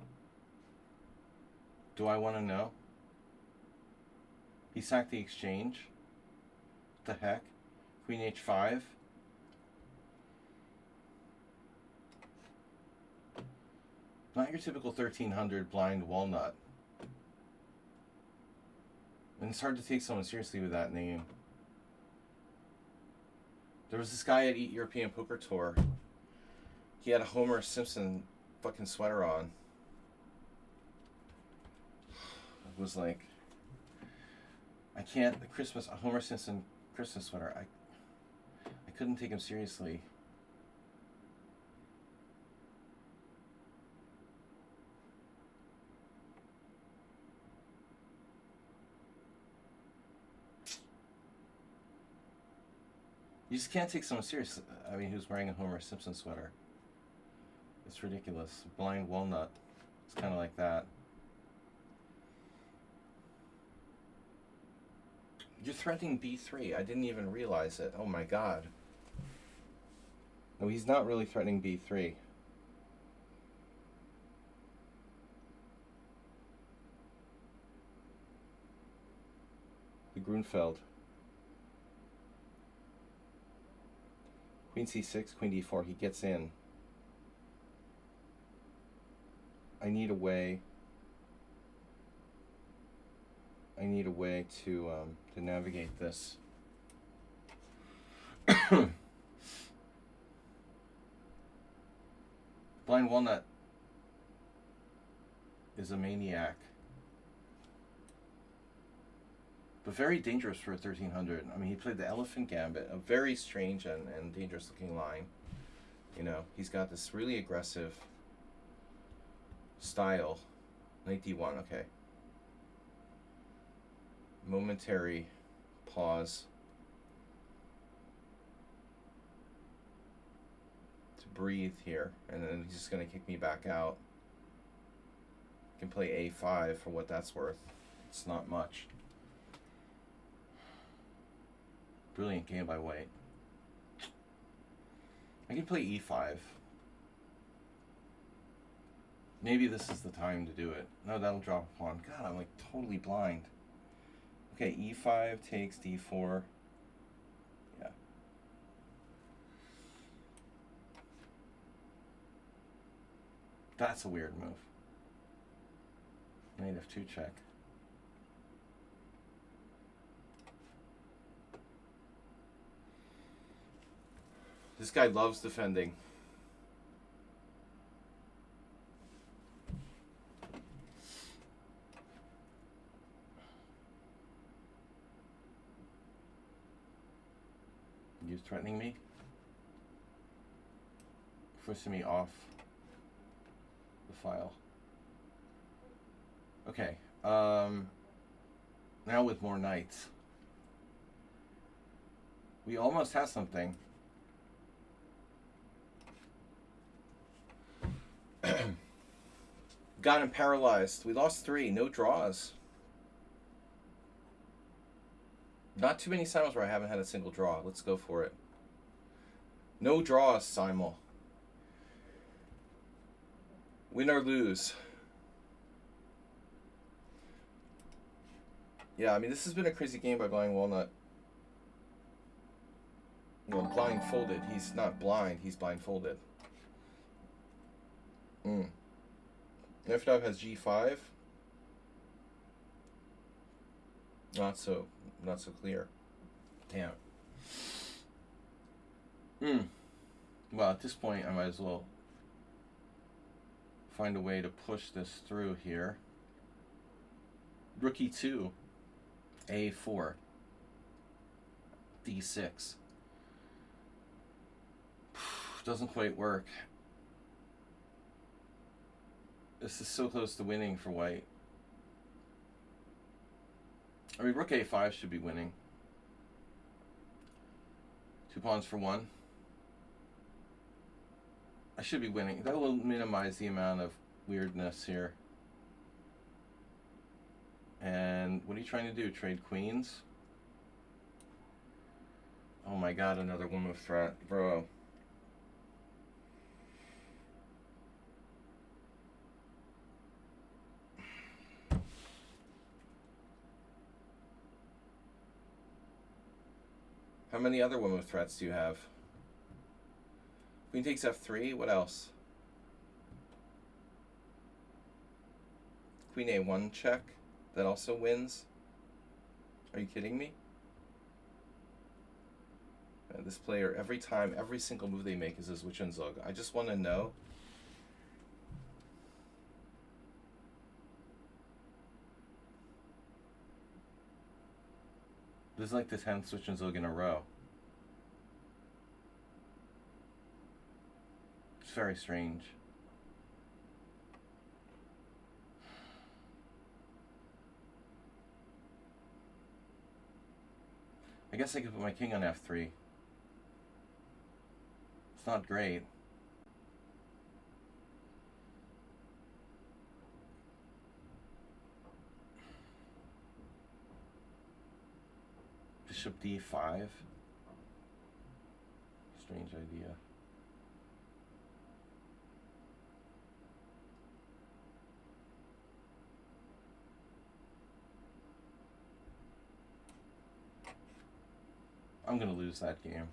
Speaker 1: Do I want to know? He sacked the exchange? What the heck? Queen h5? Not your typical 1300 blind walnut. And it's hard to take someone seriously with that name. There was this guy at Eat European Poker Tour. He had a Homer Simpson fucking sweater on. It was like, I can't, a Homer Simpson Christmas sweater. I couldn't take him seriously. You just can't take someone seriously. I mean, who's wearing a Homer Simpson sweater? It's ridiculous. Blind walnut. It's kind of like that. You're threatening b3. I didn't even realize it. Oh my god. No, he's not really threatening b3. The Grunfeld. Queen c6, queen d4. He gets in. I need a way. I need a way to navigate this. Blind Walnut is a maniac, but very dangerous for a 1300. I mean, he played the Elephant Gambit, a very strange and dangerous looking line. You know, he's got this really aggressive style. Knight d1, okay. Momentary pause to breathe here, and then he's just going to kick me back out. Can play a5 for what that's worth. It's not much. Brilliant game by White. I can play e5. Maybe this is the time to do it. No, that'll drop a pawn. God, I'm like totally blind. Okay, e5 takes d4. Yeah. That's a weird move. Knight f2 check. This guy loves defending. You're threatening me? Forcing me off the file. Okay. Now with more knights. We almost have something. Got him paralyzed. We lost 3. No draws. Not too many simul's where I haven't had a single draw. Let's go for it. No draws, simul. Win or lose. Yeah, I mean, this has been a crazy game by Blind Walnut. Well, blindfolded. He's not blind, he's blindfolded. Nifdov has G5. Not so clear. Damn. Well, at this point, I might as well find a way to push this through here. Rookie 2. A4. D6. Doesn't quite work. This is so close to winning for white. I mean, Rook A5 should be winning. 2 pawns for 1. I should be winning. That will minimize the amount of weirdness here. And what are you trying to do? Trade queens? Oh my god, another woman threat. Bro. How many other woman threats do you have? Queen takes F3. What else? Queen A1 check. That also wins. Are you kidding me? Man, this player, every time, every single move they make is a Zwitch and Zug. I just want to know. This is like the 10th Zwitch and Zug in a row. It's very strange. I guess I could put my king on F3. It's not great. Bishop D5. Strange idea. I'm going to lose that game.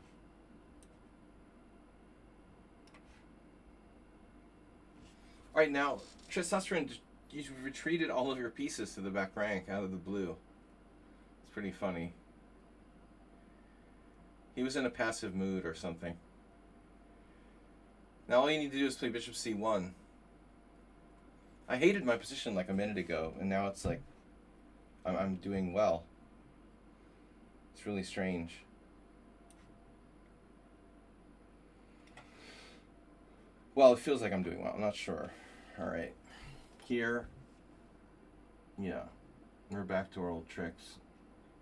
Speaker 1: Alright, now, Testosterone, you retreated all of your pieces to the back rank out of the blue. It's pretty funny. He was in a passive mood or something. Now all you need to do is play Bishop C1. I hated my position like a minute ago, and now it's like I'm doing well. It's really strange. Well, it feels like I'm doing well. I'm not sure. Alright. Here. Yeah. We're back to our old tricks.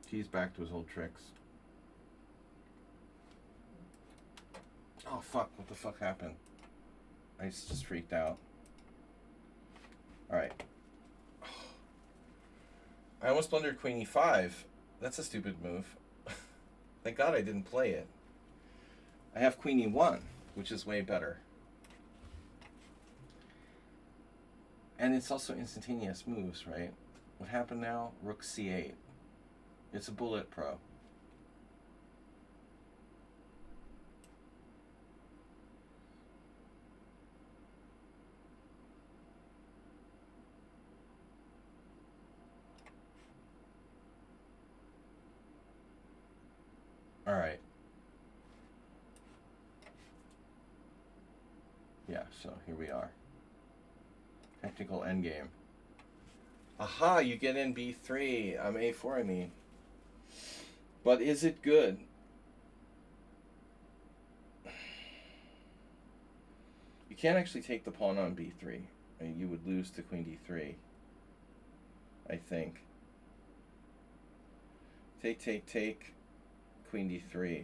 Speaker 1: He's back to his old tricks. Oh, fuck. What the fuck happened? I just freaked out. Alright. I almost blundered Queen E5. That's a stupid move. Thank God I didn't play it. I have Queen E1, which is way better. And it's also instantaneous moves, right? What happened now? Rook C8. It's a bullet pro. All right. Yeah, so here we are. Technical endgame. Aha, you get in b3. I'm a4, I mean. But is it good? You can't actually take the pawn on b3. I mean, you would lose to queen d3, I think. Take, queen d3.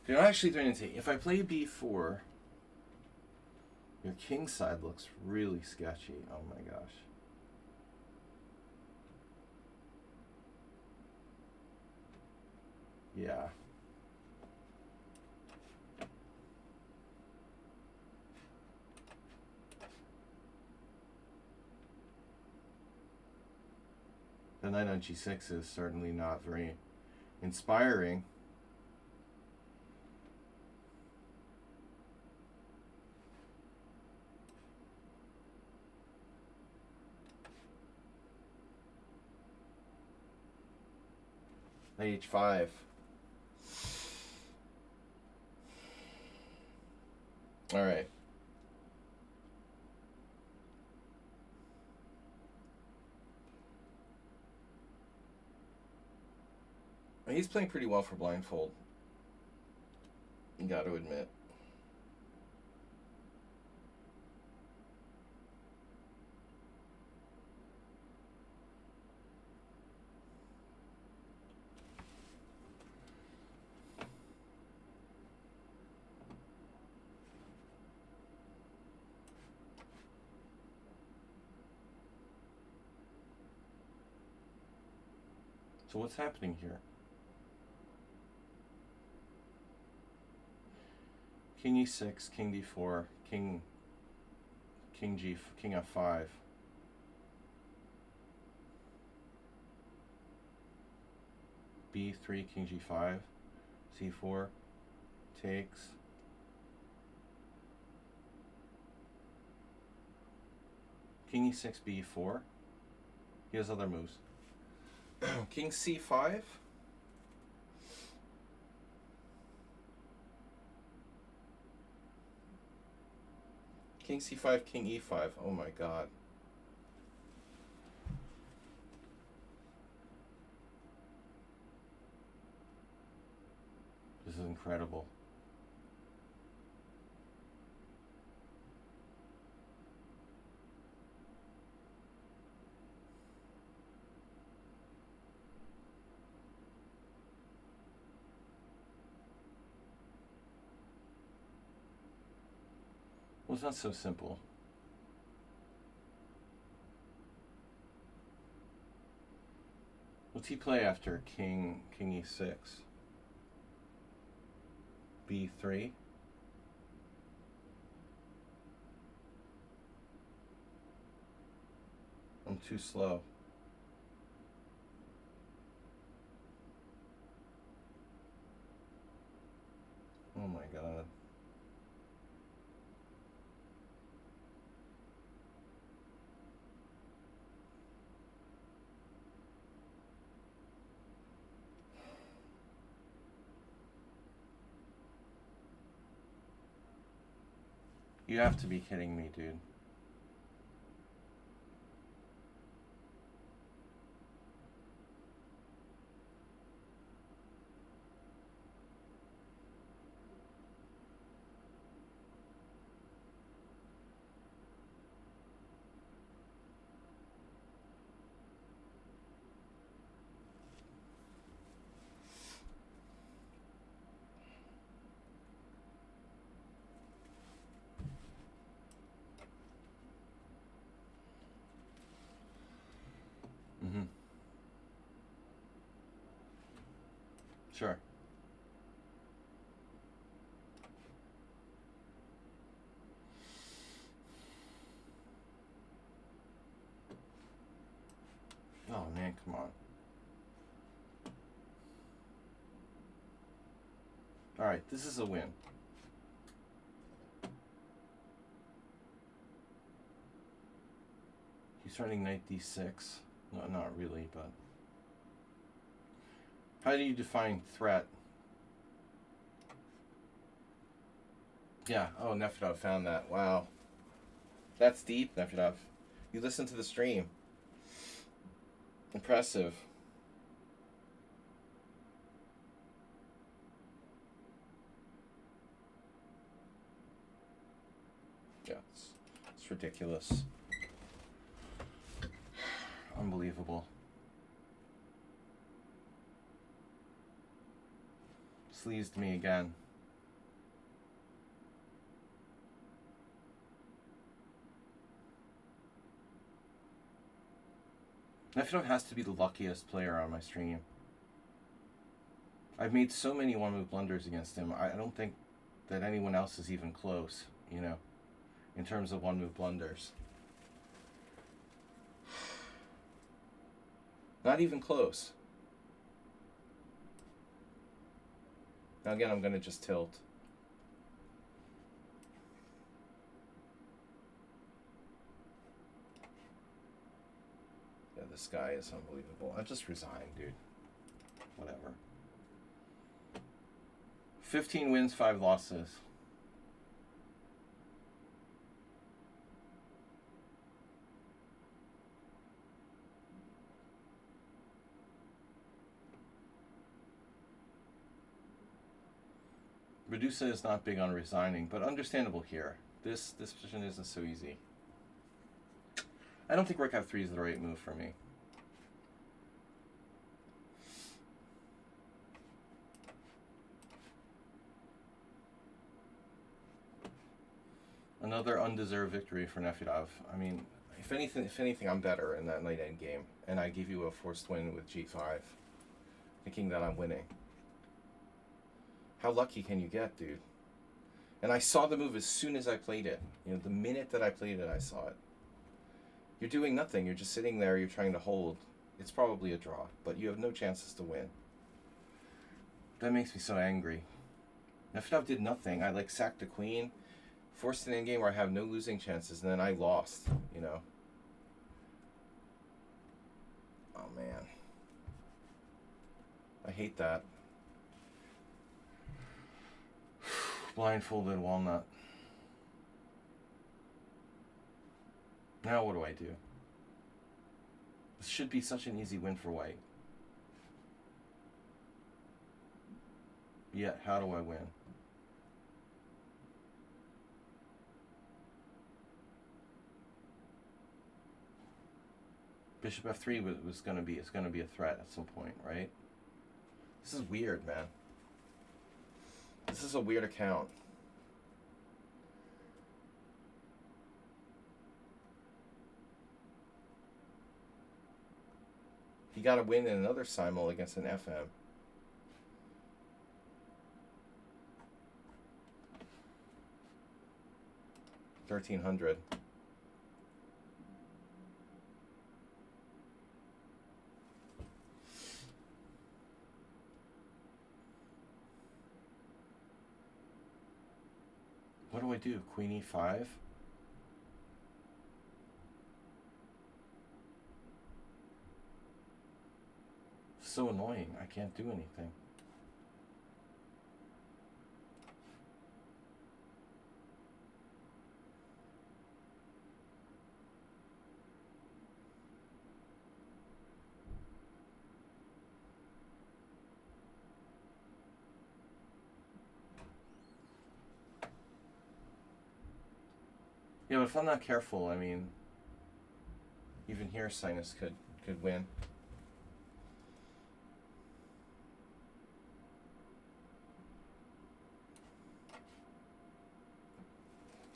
Speaker 1: You're not actually threatening to take. If I play b4, your king side looks really sketchy. Oh my gosh. Yeah. The knight on g6 is certainly not very inspiring. Knight h5. All right. He's playing pretty well for blindfold. You got to admit. So what's happening here? King e6, king d4, king f5. b3, king g5, c4, takes. King e6, b4. He has other moves. King c5. King c5, king e5. Oh my god. This is incredible. Well, it's not so simple. What's he play after king e6? b3. I'm too slow. Oh my god. You have to be kidding me, dude. Mm-hmm. Sure. Oh man, come on. Alright, this is a win. He's running knight d6. No, not really, but... How do you define threat? Yeah. Oh, Nefedov found that. Wow. That's deep, Nefedov. You listen to the stream. Impressive. Yeah, it's ridiculous. Unbelievable. Sleazed me again. Nefedov has to be the luckiest player on my stream. I've made so many one-move blunders against him. I don't think that anyone else is even close, you know, in terms of one-move blunders. Not even close. Now again, I'm going to just tilt. Yeah, this guy is unbelievable. I just resigned, dude. Whatever. 15 wins, 5 losses. Medusa is not big on resigning, but understandable here. This position isn't so easy. I don't think Rook F3 is the right move for me. Another undeserved victory for Nefedov. I mean, if anything, I'm better in that late end game, and I give you a forced win with G5, thinking that I'm winning. How lucky can you get, dude? And I saw the move as soon as I played it. You know, the minute that I played it, I saw it. You're doing nothing. You're just sitting there. You're trying to hold. It's probably a draw, but you have no chances to win. That makes me so angry. Nefedov did nothing. I like sacked the queen, forced an endgame where I have no losing chances, and then I lost, you know. Oh, man. I hate that. Blindfolded walnut. Now what do I do? This should be such an easy win for white. Yet, how do I win? Bishop F3 was going to be, it's going to be a threat at some point, right? This is weird, man. This is a weird account. He got to win in another simul against an FM. $1,300. What do I do? Queen E5? So annoying. I can't do anything. Yeah, but if I'm not careful, I mean, even here Sinus could win.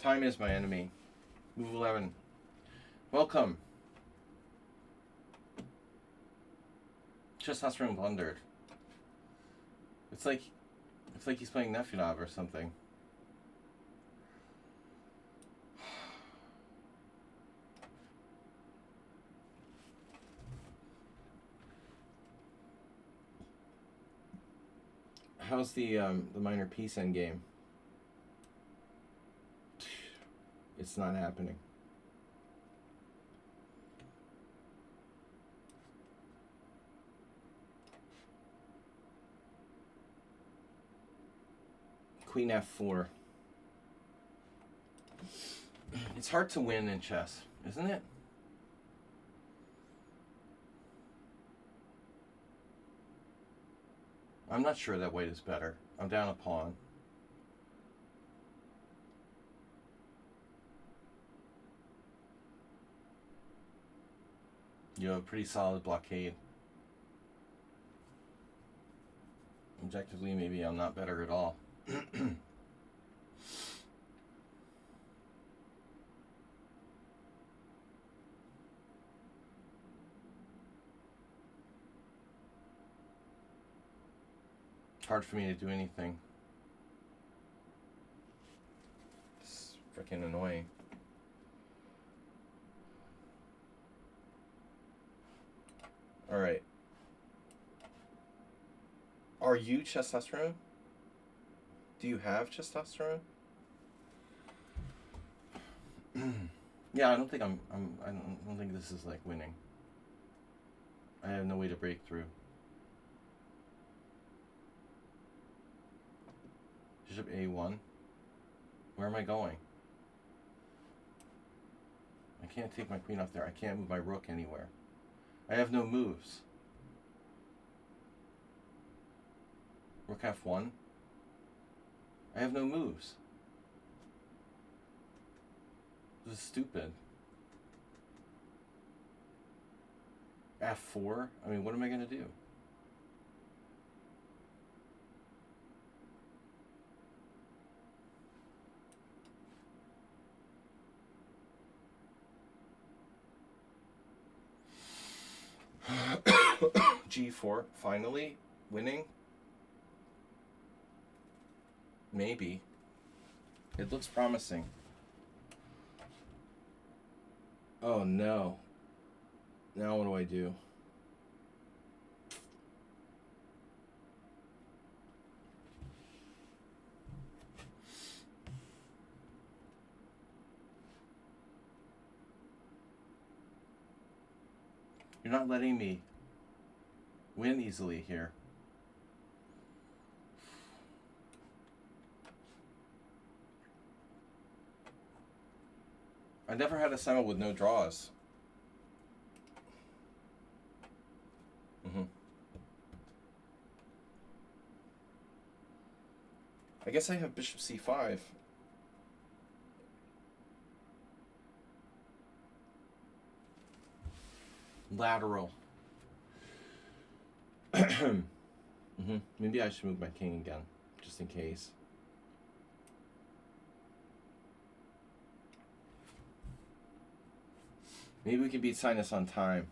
Speaker 1: Time is my enemy. Move 11. Welcome. Just has room blundered. It's like he's playing Nefedov or something. How's the minor piece endgame? It's not happening. Queen F4. It's hard to win in chess, isn't it? I'm not sure that white is better. I'm down a pawn. You have a pretty solid blockade. Objectively, maybe I'm not better at all. Hard for me to do anything. It's freaking annoying. All right. Are you testosterone? Do you have testosterone? Yeah, I don't think I don't think this is like winning. I have no way to break through. Bishop A1. Where am I going? I can't take my queen off there. I can't move my rook anywhere. I have no moves. Rook F1. I have no moves. This is stupid. F4? I mean, what am I going to do? G4, finally winning. Maybe. It looks promising. Oh no. Now what do I do? You're not letting me win easily here. I never had a semi with no draws. I guess I have bishop c5. Lateral. Maybe I should move my king again, just in case. Maybe we can beat Sinus on time.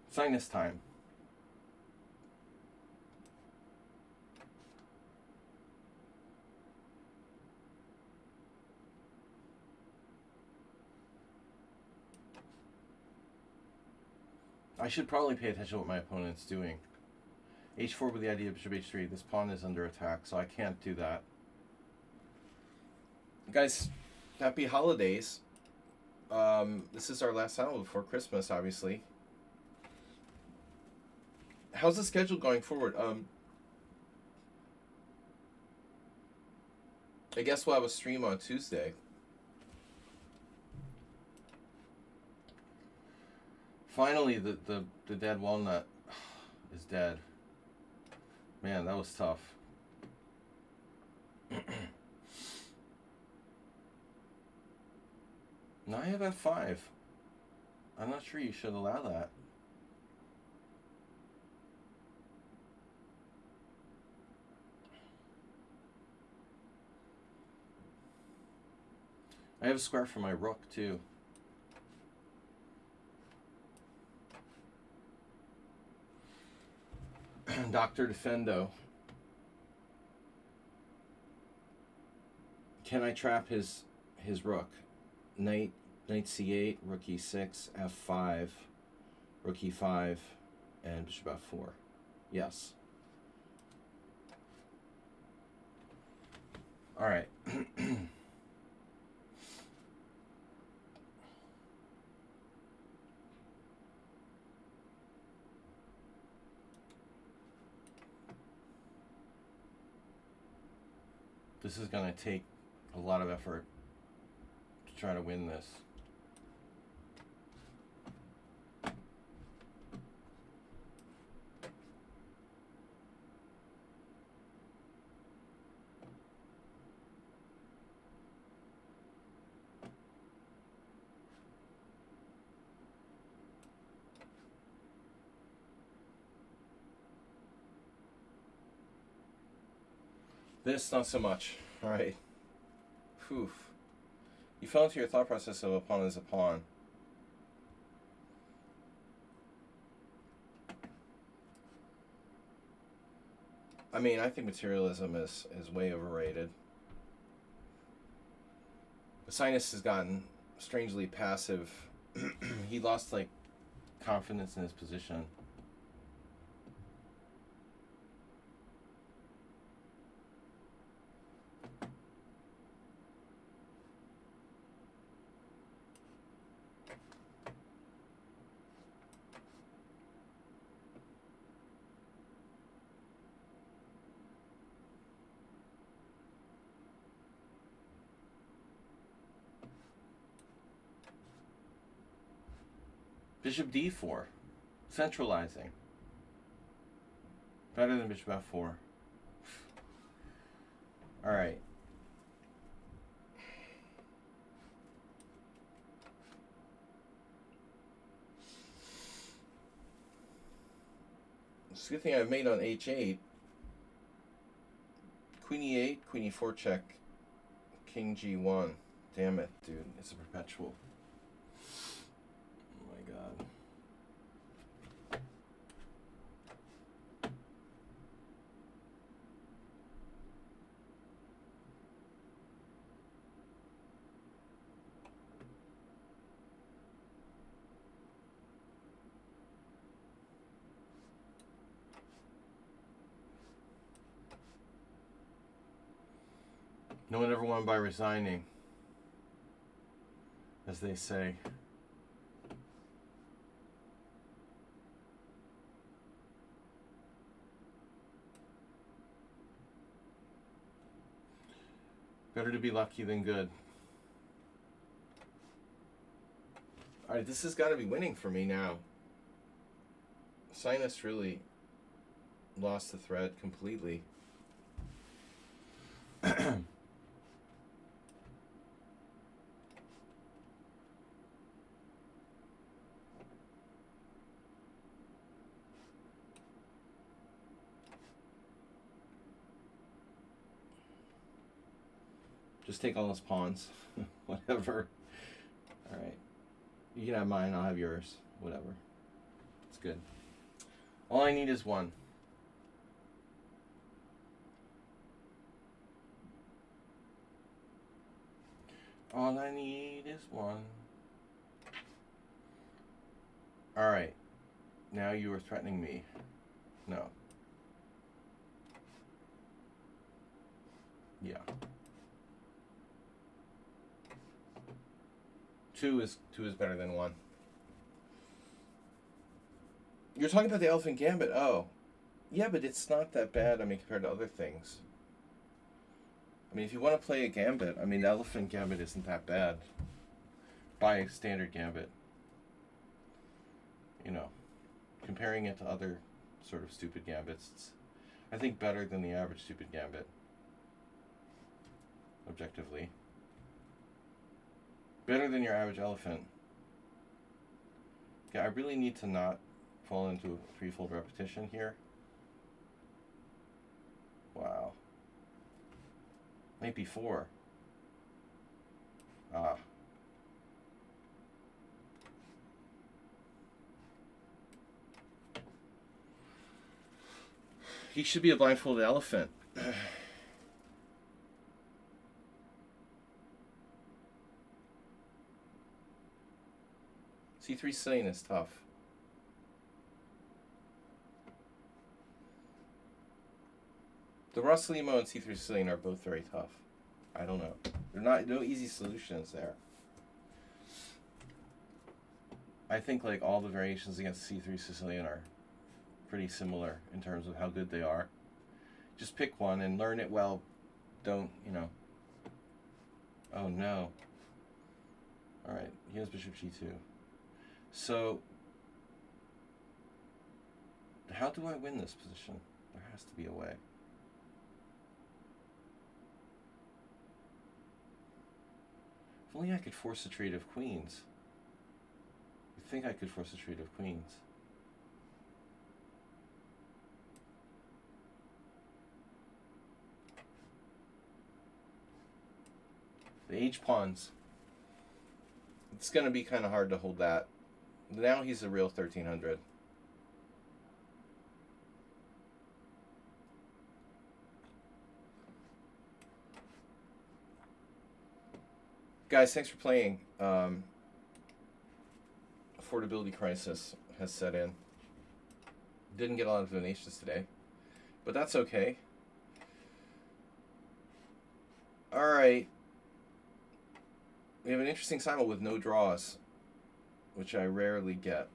Speaker 1: Sinus time. I should probably pay attention to what my opponent's doing. H4 with the idea of bishop h3. This pawn is under attack, so I can't do that. Guys, happy holidays. This is our last channel before Christmas, obviously. How's the schedule going forward? I guess we'll have a stream on Tuesday. Finally, the dead walnut is dead. Man, that was tough. Now I have F5. I'm not sure you should allow that. I have a square for my rook, too. Dr. Defendo. Can I trap his rook? Knight c8, rook e6, f5, rook e5, and bishop f4. Yes. All right. This is going to take a lot of effort to try to win this. This, not so much. Alright. Phew. You fell into your thought process of a pawn is a pawn. I mean, I think materialism is way overrated. Sinus has gotten strangely passive. He lost, like, confidence in his position. Bishop d4. Centralizing. Better than bishop f4. Alright. It's a good thing I made on h8. Queen e8, queen e4 check, king g1. Damn it, dude. It's a perpetual. Oh my god. No one ever won by resigning, as they say. Better to be lucky than good. Alright, this has got to be winning for me now. Sinus really lost the thread completely. Just take all those pawns. Whatever. Alright. You can have mine, I'll have yours. Whatever. It's good. All I need is one. All I need is one. Alright. Now you are threatening me. No. Yeah. Two is better than one. You're talking about the Elephant Gambit. Oh. Yeah, but it's not that bad, I mean, compared to other things. I mean, if you want to play a gambit, I mean, the Elephant Gambit isn't that bad. By a standard gambit. You know, comparing it to other sort of stupid gambits, it's, I think, better than the average stupid gambit. Objectively. Better than your average elephant. Yeah, I really need to not fall into a threefold repetition here. Wow. Maybe four. Ah. He should be a blindfolded elephant. C3 Sicilian is tough. The Rossolimo and C3 Sicilian are both very tough. I don't know. They're not, no easy solutions there. I think like all the variations against C3 Sicilian are pretty similar in terms of how good they are. Just pick one and learn it well. Don't, you know. Oh no. Alright, he has bishop g2. So, how do I win this position? There has to be a way. If only I could force a trade of queens. I think I could force a trade of queens. The H pawns. It's going to be kind of hard to hold that. Now he's a real 1300. Guys, thanks for playing. Affordability crisis has set in. Didn't get a lot of donations today, but that's okay. All right. We have an interesting cycle with no draws, which I rarely get.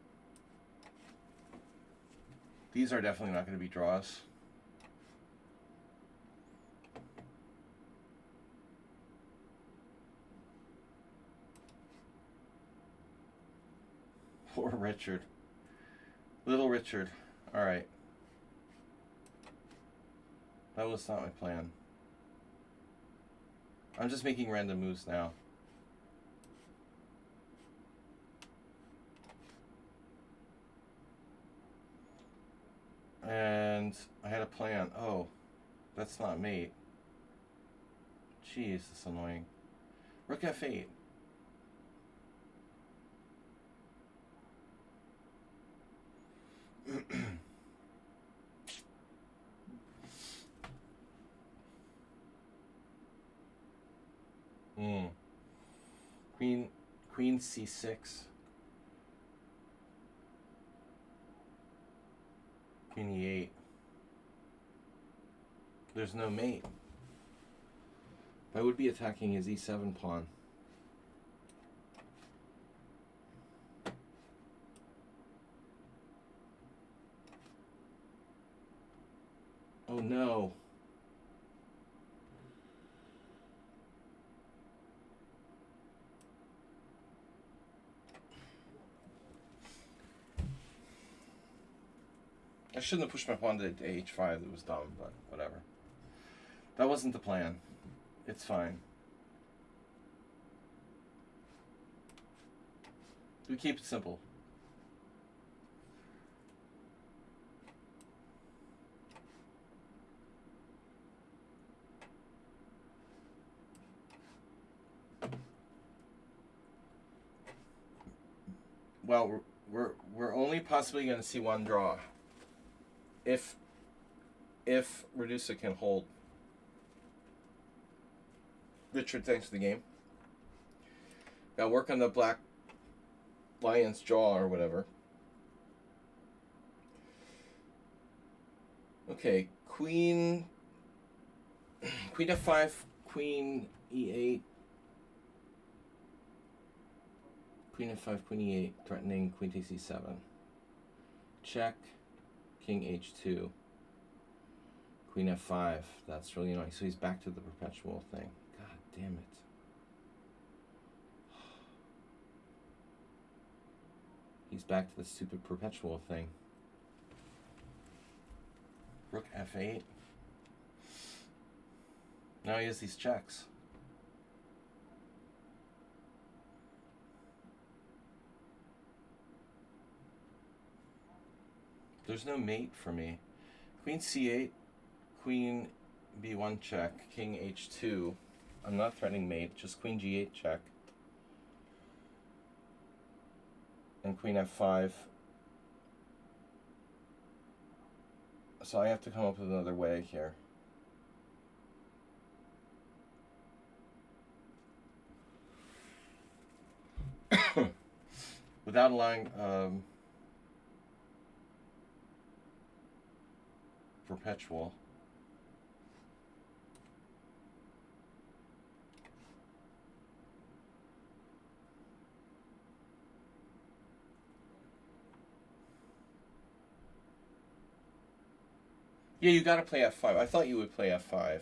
Speaker 1: These are definitely not going to be draws. Poor Richard. Little Richard. All right. That was not my plan. I'm just making random moves now. And I had a plan. Oh, that's not mate. Jeez, that's annoying. Rook f8. Queen c6. Queen e8. There's no mate. I would be attacking his e7 pawn. Oh no. I shouldn't have pushed my pawn to h5. It was dumb, but whatever. That wasn't the plan. It's fine. We keep it simple. Well, we're only possibly going to see one draw. If Redusa can hold. Richard, thanks for the game. Got to work on the black lion's jaw or whatever. Okay, queen f5, queen e8. Queen f5, queen e8, threatening queen takes e7. Check, king h2. Queen f5, that's really annoying. So he's back to the perpetual thing. God damn it. He's back to the stupid perpetual thing. Rook f8. Now he has these checks. There's no mate for me. Queen c8, queen b1 check, king h2. I'm not threatening mate, just queen g8 check. And queen f5. So I have to come up with another way here. Without allowing perpetual. Yeah, you gotta play f5. I thought you would play f5.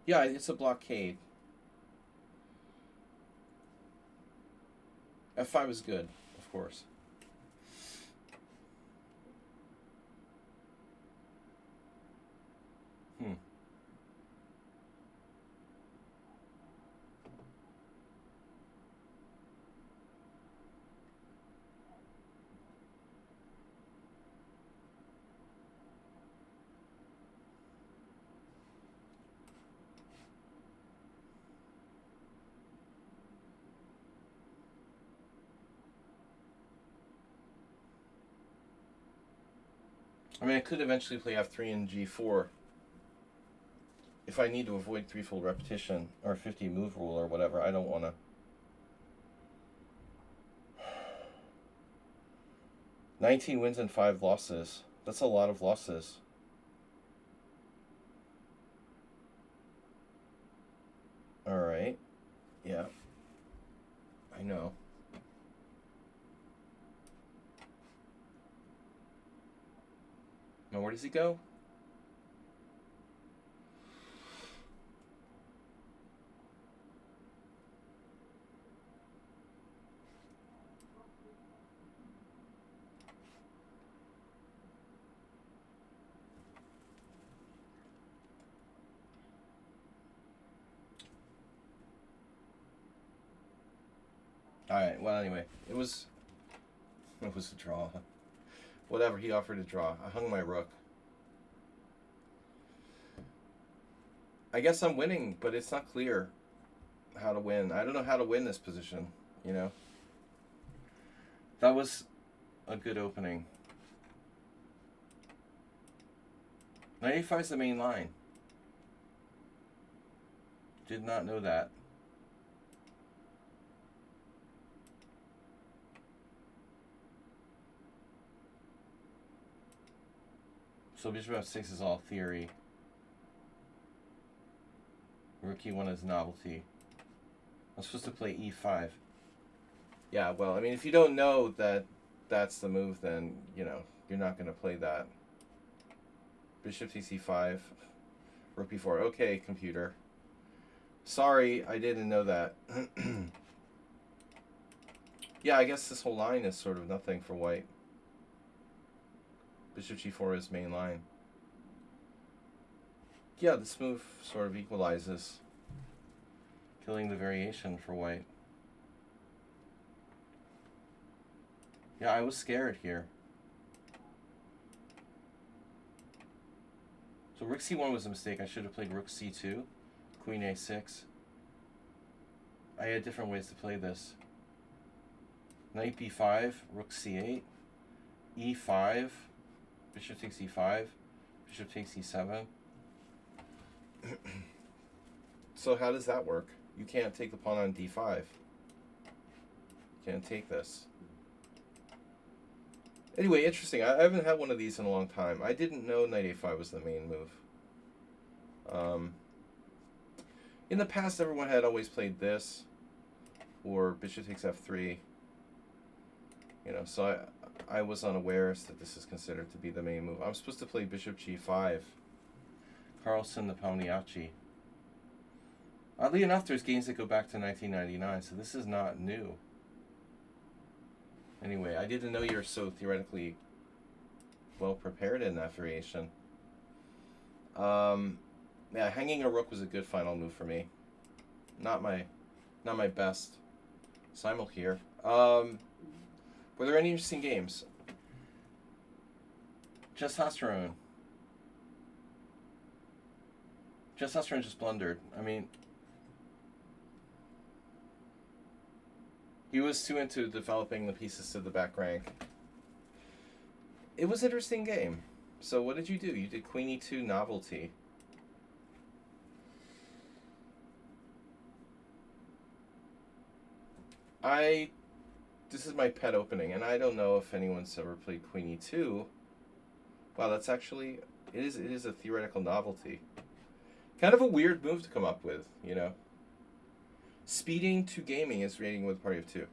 Speaker 1: Yeah, it's a blockade. F5 is good, of course. Hmm. I mean, I could eventually play F3 and G4 if I need to avoid threefold repetition or 50 move rule or whatever. I don't want to. 19 wins and 5 losses. That's a lot of losses. Alright. Yeah. I know. Now, where does he go? Alright, well, anyway. It was a draw. Whatever, he offered a draw. I hung my rook. I guess I'm winning, but it's not clear how to win. I don't know how to win this position, you know? That was a good opening. 95 is the main line. Did not know that. So bishop f6 is all theory. Rook e1 is novelty. I'm supposed to play e5. Yeah, well, I mean, if you don't know that that's the move, then, you know, you're not going to play that. Bishop takes e5. Rook b4. Okay, computer. Sorry, I didn't know that. Yeah, I guess this whole line is sort of nothing for white. Bishop g4 is main line. Yeah, this move sort of equalizes, killing the variation for white. Yeah, I was scared here. So rook c1 was a mistake. I should have played rook c2, queen a6. I had different ways to play this. Knight b5, rook c8, e5, bishop takes e5, bishop takes e7. So how does that work? You can't take the pawn on d5. You can't take this. Anyway, interesting. I haven't had one of these in a long time. I didn't know knight a5 was the main move. In the past, everyone had always played this, or bishop takes f3. You know, so I was unaware that this is considered to be the main move. I'm supposed to play bishop g5. Carlsen the Palmiachi. Oddly enough, there's games that go back to 1999, so this is not new. Anyway, I didn't know you were so theoretically well prepared in that variation. Yeah, hanging a rook was a good final move for me. Not my best. Simul here. Were there any interesting games? Testosterone. Testosterone just blundered. I mean, he was too into developing the pieces to the back rank. It was an interesting game. So what did you do? You did queen e2 novelty. This is my pet opening, and I don't know if anyone's ever played queen e2. Wow, that's actually, it is a theoretical novelty. Kind of a weird move to come up with, you know. Speeding to gaming is rating with a party of 2.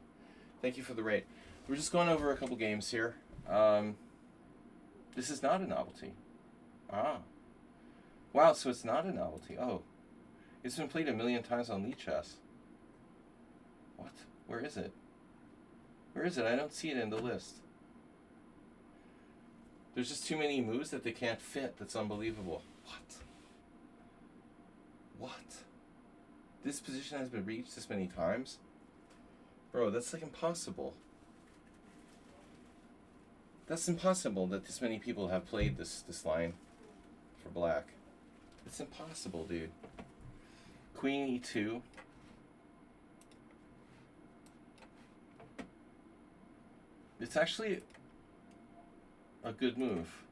Speaker 1: Thank you for the rate. We're just going over a couple games here. This is not a novelty. Ah. Wow, so it's not a novelty. Oh. It's been played 1,000,000 times on Lead Chess. What? Where is it? Where is it? I don't see it in the list. There's just too many moves that they can't fit. That's unbelievable. What? What? This position has been reached this many times? Bro, that's like impossible. That's impossible that this many people have played this line for black. It's impossible, dude. Queen e2. It's actually a good move.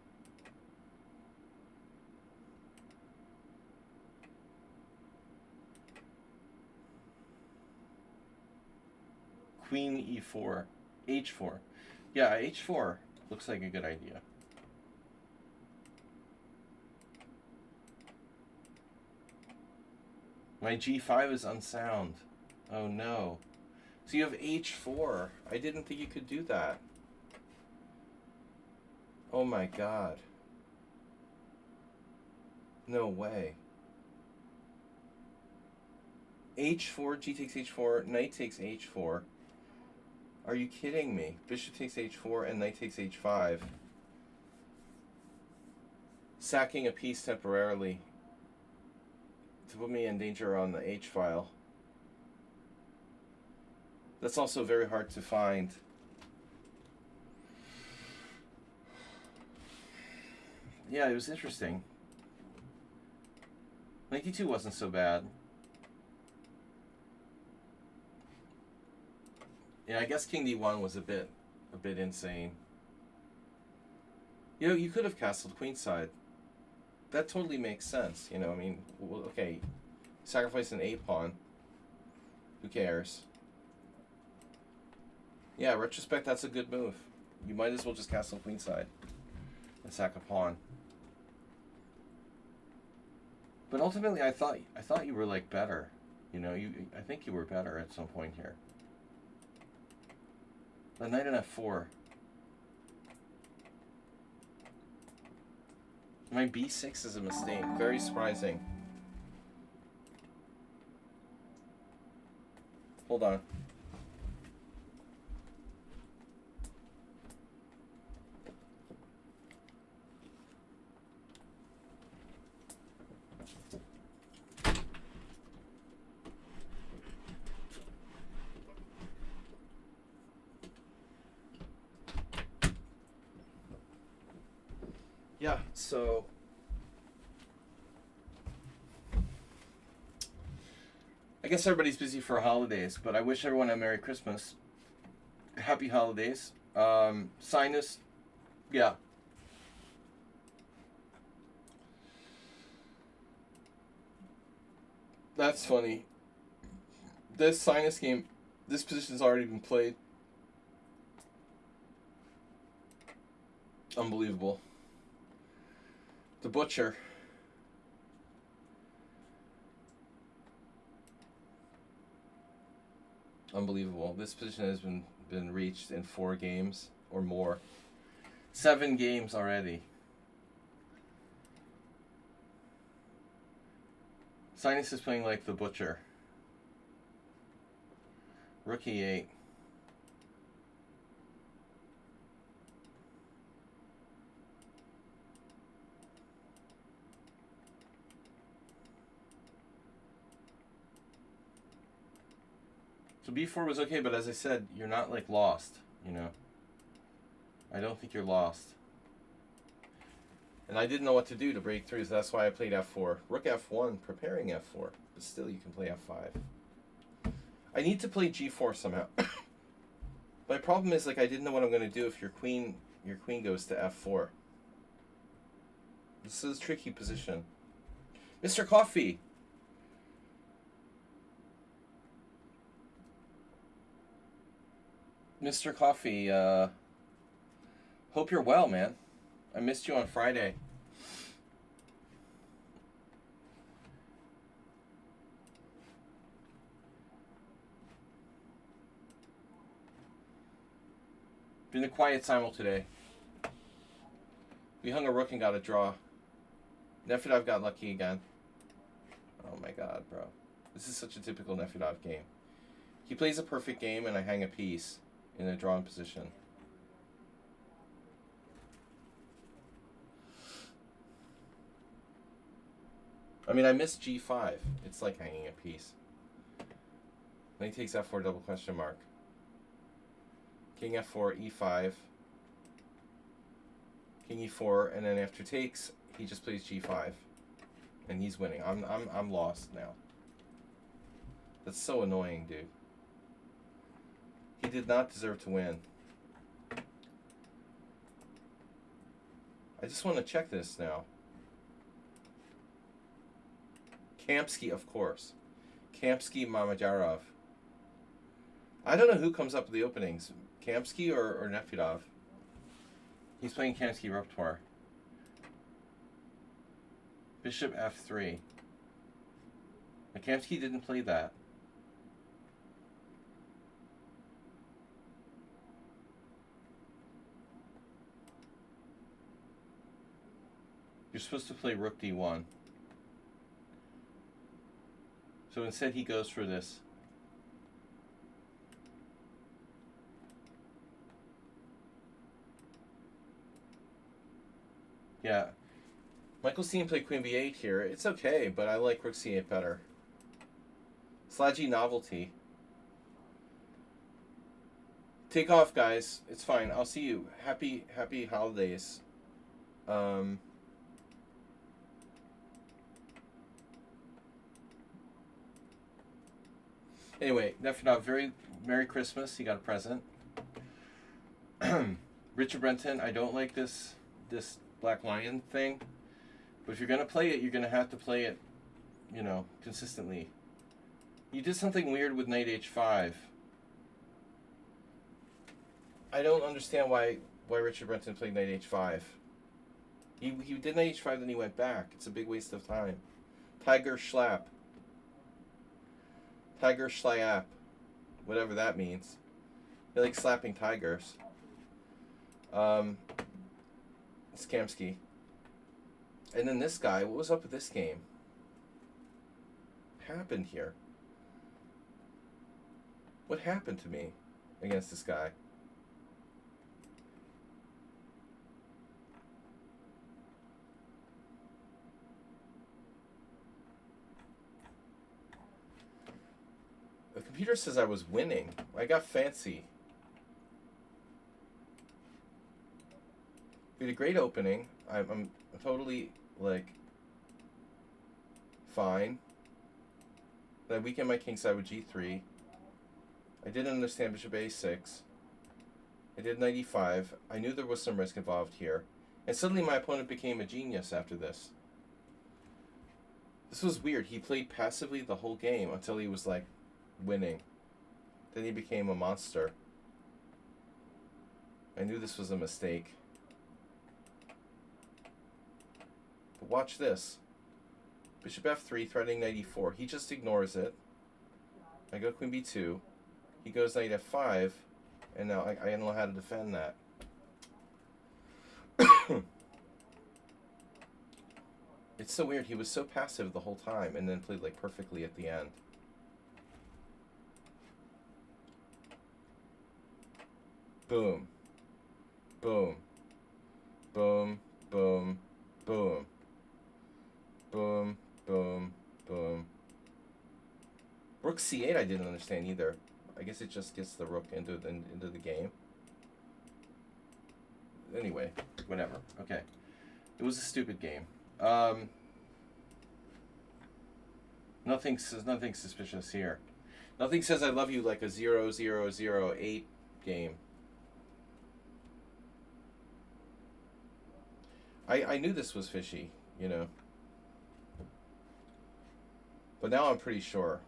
Speaker 1: Queen e4. h4. Yeah, h4 looks like a good idea. My g5 is unsound. Oh no. So you have h4. I didn't think you could do that. Oh my god. No way. h4, g takes h4, knight takes h4. Are you kidding me? Bishop takes h4 and knight takes h5. Sacking a piece temporarily to put me in danger on the h file. That's also very hard to find. Yeah, it was interesting. Knight d2 wasn't so bad. Yeah, I guess king d1 was a bit insane. You know, you could have castled queenside. That totally makes sense. You know, I mean, well, okay, sacrifice an a pawn. Who cares? Yeah, retrospect, that's a good move. You might as well just castle queenside and sack a pawn. But ultimately, I thought you were like better. You know, I think you were better at some point here. The knight on f4. My b6 is a mistake. Very surprising. Hold on. Yeah, so I guess everybody's busy for holidays, but I wish everyone a Merry Christmas. Happy holidays. Sinus, yeah. That's funny. This Sinus game, this position's already been played. Unbelievable. The Butcher. Unbelievable. This position has been reached in 4 games or more. 7 games already. Sinus is playing like the Butcher. Rook e8. So b4 was okay, but as I said, you're not like lost, you know. I don't think you're lost. And I didn't know what to do to break through, so that's why I played f4. Rook f1, preparing f4, but still you can play f5. I need to play g4 somehow. My problem is, like, I didn't know what I'm going to do if your queen goes to f4. This is a tricky position. Mr. Coffee! Mr. Coffee, hope you're well, man. I missed you on Friday. Been a quiet simul today. We hung a rook and got a draw. Nefedov got lucky again. Oh my god, bro. This is such a typical Nefedov game. He plays a perfect game and I hang a piece in a drawn position. I mean, I missed G5. It's like hanging a piece. Then he takes F4 double question mark. King F4, E5. King E4, and then after takes, he just plays G5. And he's winning. I'm lost now. That's so annoying, dude. He did not deserve to win. I just want to check this now. Kamsky, of course. Kamsky Mamajarov. I don't know who comes up with the openings. Kamsky or Nefedov. He's playing Kamsky repertoire. Bishop F3. Now, Kamsky didn't play that. You're supposed to play Rook D1. So instead he goes for this. Yeah. Michael's team played Queen B8 here. It's okay, but I like Rook C8 better. Slaggy novelty. Take off, guys. It's fine. I'll see you. Happy holidays. Anyway, Nefedov, very Merry Christmas. He got a present. Richard Brenton, I don't like this Black Lion thing. But if you're going to play it, you're going to have to play it, you know, consistently. You did something weird with Knight H5. I don't understand why Richard Brenton played Knight H5. He did Knight H5, then he went back. It's a big waste of time. Tiger Schlapp. Tiger Schlapp. Whatever that means. They like slapping tigers. It's Kamsky. And then this guy, what was up with this game? What happened here? What happened to me against this guy? The computer says I was winning. I got fancy. We had a great opening. I'm totally, like, fine. Then I weakened my kingside with G3. I didn't understand Bishop A6. I did Knight E5. I knew there was some risk involved here. And suddenly my opponent became a genius after this. This was weird. He played passively the whole game until he was, like, winning. Then he became a monster. I knew this was a mistake. But watch this. Bishop F3, threatening Knight E4. He just ignores it. I go Queen B2. He goes Knight F5. And now I don't know how to defend that. It's so weird. He was so passive the whole time and then played like perfectly at the end. Boom. Boom. Boom. Boom. Boom. Boom. Boom. Boom. Rook C8 I didn't understand either. I guess it just gets the rook into the game. Anyway, whatever. Okay. It was a stupid game. Nothing suspicious here. Nothing says I love you like a 0-0-0-8 game. I knew this was fishy, you know. But now I'm pretty sure.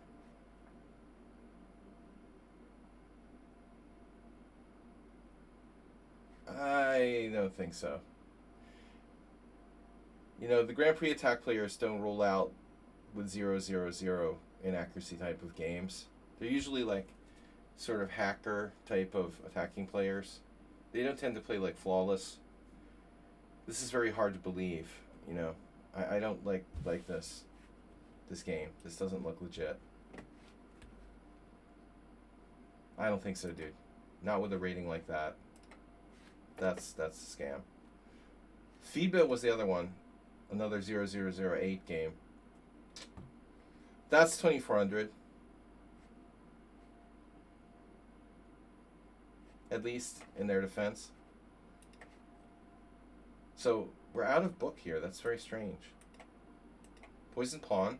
Speaker 1: I don't think so. You know, the Grand Prix attack players don't roll out with 0-0-0 inaccuracy type of games. They're usually like sort of hacker type of attacking players. They don't tend to play like flawless. This is very hard to believe, you know. I don't like this. this game. This doesn't look legit. I don't think so, dude. Not with a rating like that. That's a scam. FIBA was the other one. Another 0008 game. That's 2400. At least in their defense. So we're out of book here. That's very strange. Poison pawn.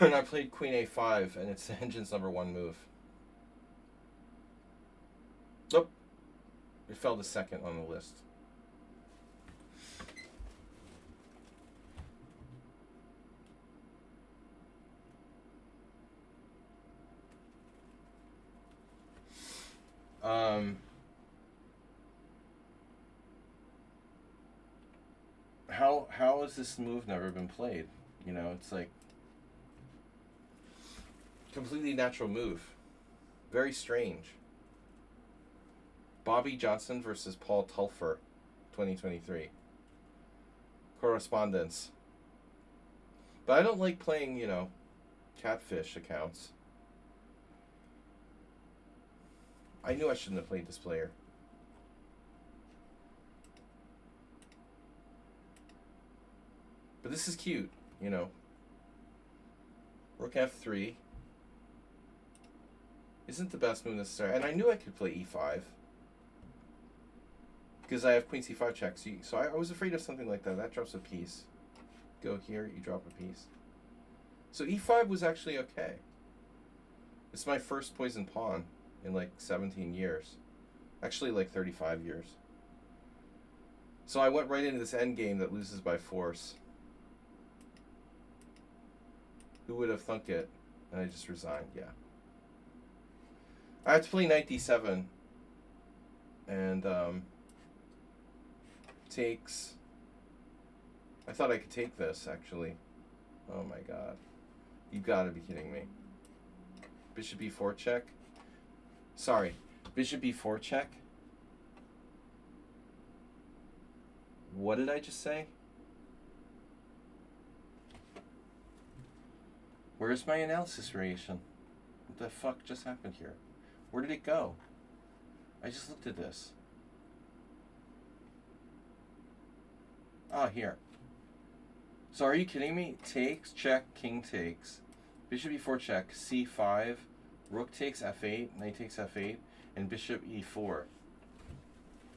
Speaker 1: And I played queen a5, and it's the engine's #1 move. Nope. It fell to second on the list. How has this move never been played? You know, it's like completely natural move. Very strange. Bobby Johnson versus Paul Tulfer, 2023. Correspondence. But I don't like playing, you know, catfish accounts. I knew I shouldn't have played this player. But this is cute, you know. Rook f3 isn't the best move necessarily. And I knew I could play e5. Because I have queen c5 check. So I was afraid of something like that. That drops a piece. Go here, you drop a piece. So e5 was actually okay. It's my first poison pawn in like 17 years. Actually like 35 years. So I went right into this endgame that loses by force. Who would have thunk it? And I just resigned, yeah. I have to play knight d7. And takes... I thought I could take this, actually. Oh my god. You gotta be kidding me. Bishop e4 check. Sorry. Bishop e4 check. What did I just say? Where's my analysis variation? What the fuck just happened here? Where did it go? I just looked at this. Ah, here. So are you kidding me? Takes, check, king takes. Bishop e4 check, c5, rook takes f8, knight takes f8, and bishop e4.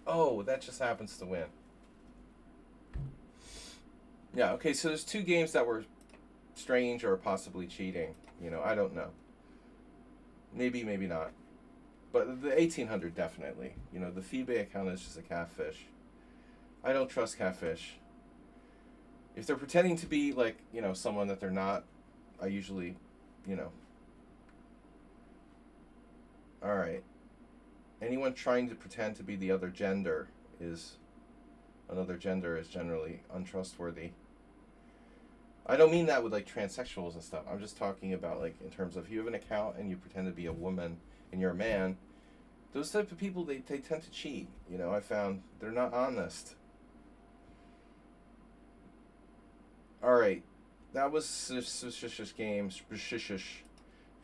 Speaker 1: Oh, that just happens to win. Yeah, okay, so there's two games that were strange or possibly cheating. You know, I don't know. Maybe, maybe not. But the 1800 definitely. You know, the FIBA account is just a catfish. I don't trust catfish. If they're pretending to be like, you know, someone that they're not, I usually, you know. Alright. Anyone trying to pretend to be the other gender is, another gender is generally untrustworthy. I don't mean that with like transsexuals and stuff. I'm just talking about like in terms of if you have an account and you pretend to be a woman and you're a man, those type of people, they tend to cheat. You know, I found they're not honest. Alright, that was suspicious games.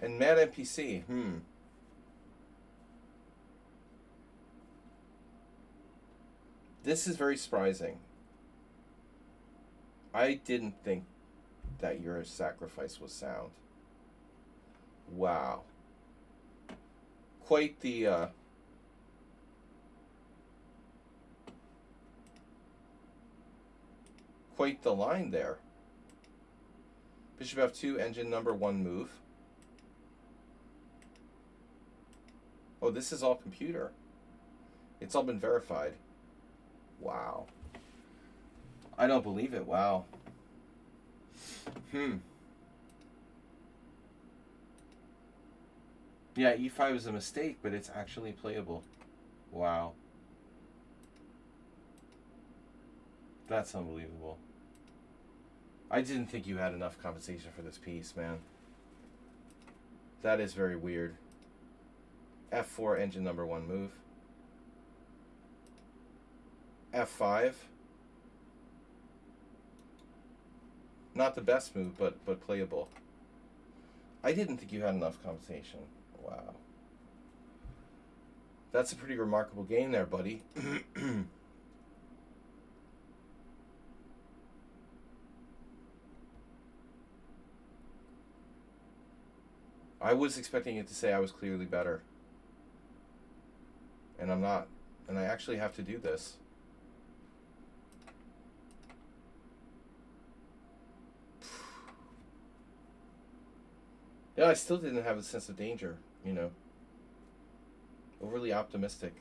Speaker 1: And Mad NPC, This is very surprising. I didn't think that your sacrifice was sound. Wow. Quite the line there. Bishop f2, engine #1 move. Oh, this is all computer. It's all been verified. Wow. I don't believe it. Wow. Yeah, e5 is a mistake, but it's actually playable. Wow. That's unbelievable. I didn't think you had enough compensation for this piece, man. That is very weird. f4, engine #1 move. f5. Not the best move, but playable. I didn't think you had enough compensation. Wow. That's a pretty remarkable game there, buddy. I was expecting it to say I was clearly better. And I'm not. And I actually have to do this. Yeah, I still didn't have a sense of danger, you know. Overly optimistic.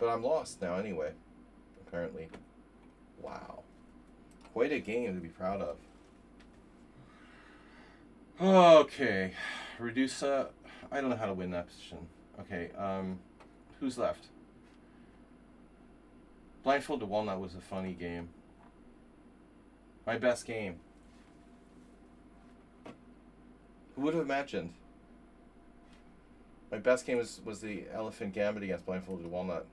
Speaker 1: But I'm lost now anyway, apparently. Wow. Quite a game to be proud of. Okay. Reduce, I don't know how to win that position. Okay, who's left? Blindfold to Walnut was a funny game. My best game. Who would have imagined? My best game was the Elephant Gambit against Blindfolded Walnut.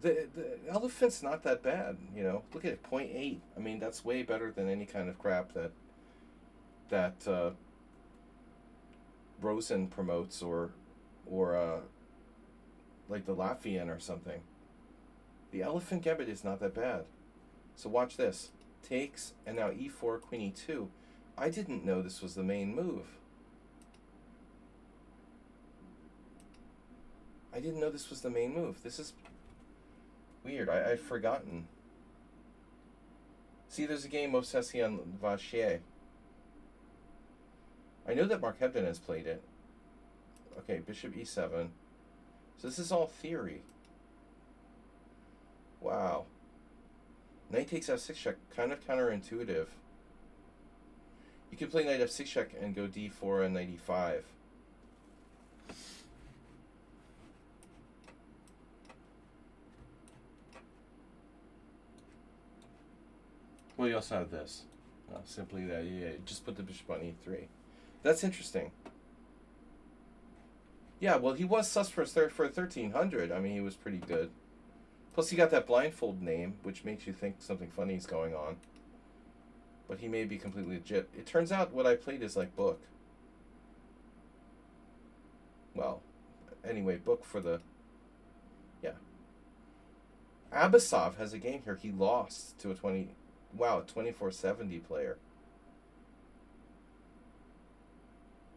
Speaker 1: The Elephant's not that bad, you know. Look at it, 0.8. I mean, that's way better than any kind of crap that Rosen promotes or like the Latvian or something. The Elephant Gambit is not that bad. So watch this. Takes, and now e4, queen e2. I didn't know this was the main move. I didn't know this was the main move. This is weird. I've forgotten. See, there's a game Obsession Vachier. I know that Mark Hebden has played it. Okay, bishop e7. So this is all theory. Wow. Knight takes f6 check. Kind of counterintuitive. You could play knight f6 check and go d4 and knight e5. Well, you also have this. Simply that, yeah, just put the bishop on e3. That's interesting. Yeah, well, he was sus for 1300. I mean, he was pretty good. Plus, he got that blindfold name, which makes you think something funny is going on. But he may be completely legit. It turns out what I played is like book. Well, anyway, book for the... Yeah. Abasov has a game here. He lost to a 2470 player.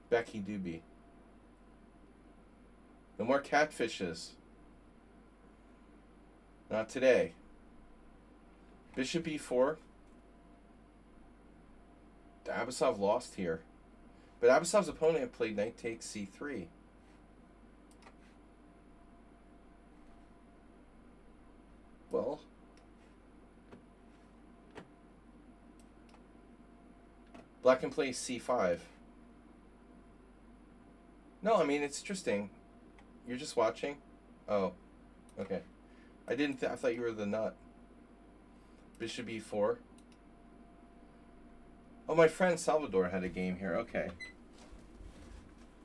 Speaker 1: Becky Doobie. No more catfishes. Not today. Bishop e4. Abasov lost here. But Abasov's opponent played knight takes c3. Well... Black can play c5. No, I mean, it's interesting. You're just watching? Oh, okay. I thought you were the nut. Bishop e4. Oh, my friend Salvador had a game here. Okay.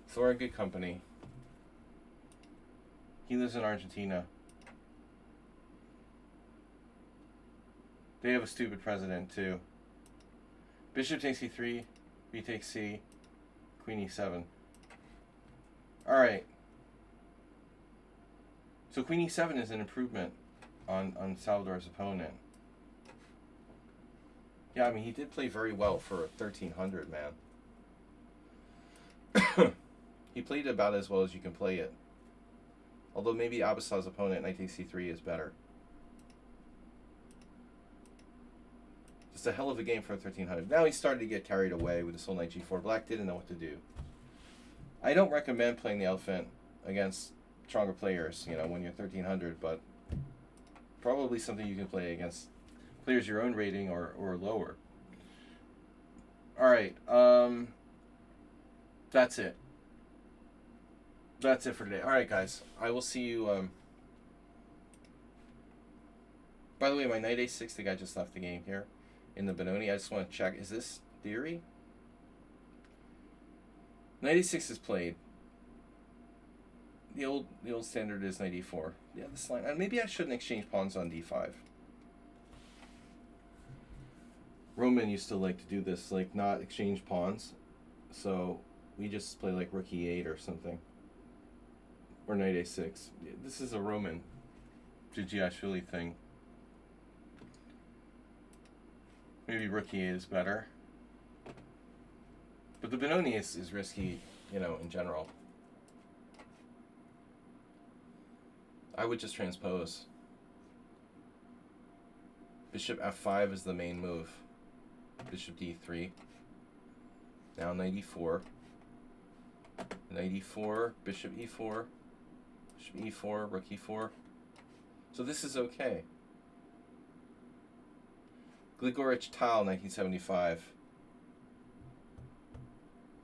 Speaker 1: So we're in good company. He lives in Argentina. They have a stupid president, too. Bishop takes e3, b takes c, queen e7. Alright. So queen e7 is an improvement on Salvador's opponent. Yeah, I mean, he did play very well for 1300, man. He played about as well as you can play it. Although maybe Abasov's opponent, knight takes c3, is better. Just a hell of a game for 1300. Now he started to get carried away with his whole knight g4. Black didn't know what to do. I don't recommend playing the elephant against stronger players, you know, when you're 1300, but probably something you can play against players your own rating or lower. Alright, that's it. That's it for today. Alright, guys. I will see you, by the way, my knight a6, the guy just left the game here in the Benoni. I just want to check. Is this theory? Knight a6 is played. The old standard is knight e4. Yeah, this line. And maybe I shouldn't exchange pawns on d5. Roman used to like to do this, like not exchange pawns. So we just play like rook e8 or something. Or knight a6. This is a Roman Jijiashvili thing. Maybe rook e8 is better. But the Benoni is risky, you know, in general. I would just transpose. Bishop f5 is the main move. Bishop d3. Now knight e4. Knight e4, bishop e4, bishop e4, rook e4. So this is okay. Grigorich Tal, 1975.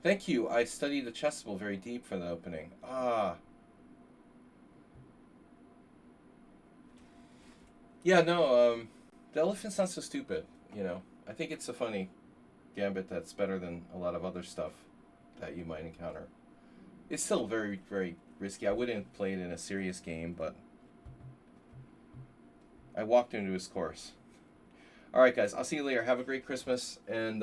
Speaker 1: Thank you. I studied the chessable very deep for the opening. Ah. Yeah, no, the elephant's not so stupid, you know. I think it's a funny gambit that's better than a lot of other stuff that you might encounter. It's still very, very risky. I wouldn't play it in a serious game, but I walked into his course. All right, guys. I'll see you later. Have a great Christmas, and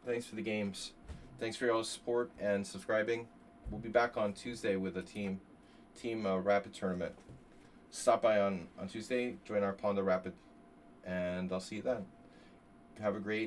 Speaker 1: thanks for the games. Thanks for your support and subscribing. We'll be back on Tuesday with a team Rapid tournament. Stop by on Tuesday. Join our Panda Rapid, and I'll see you then. Have a great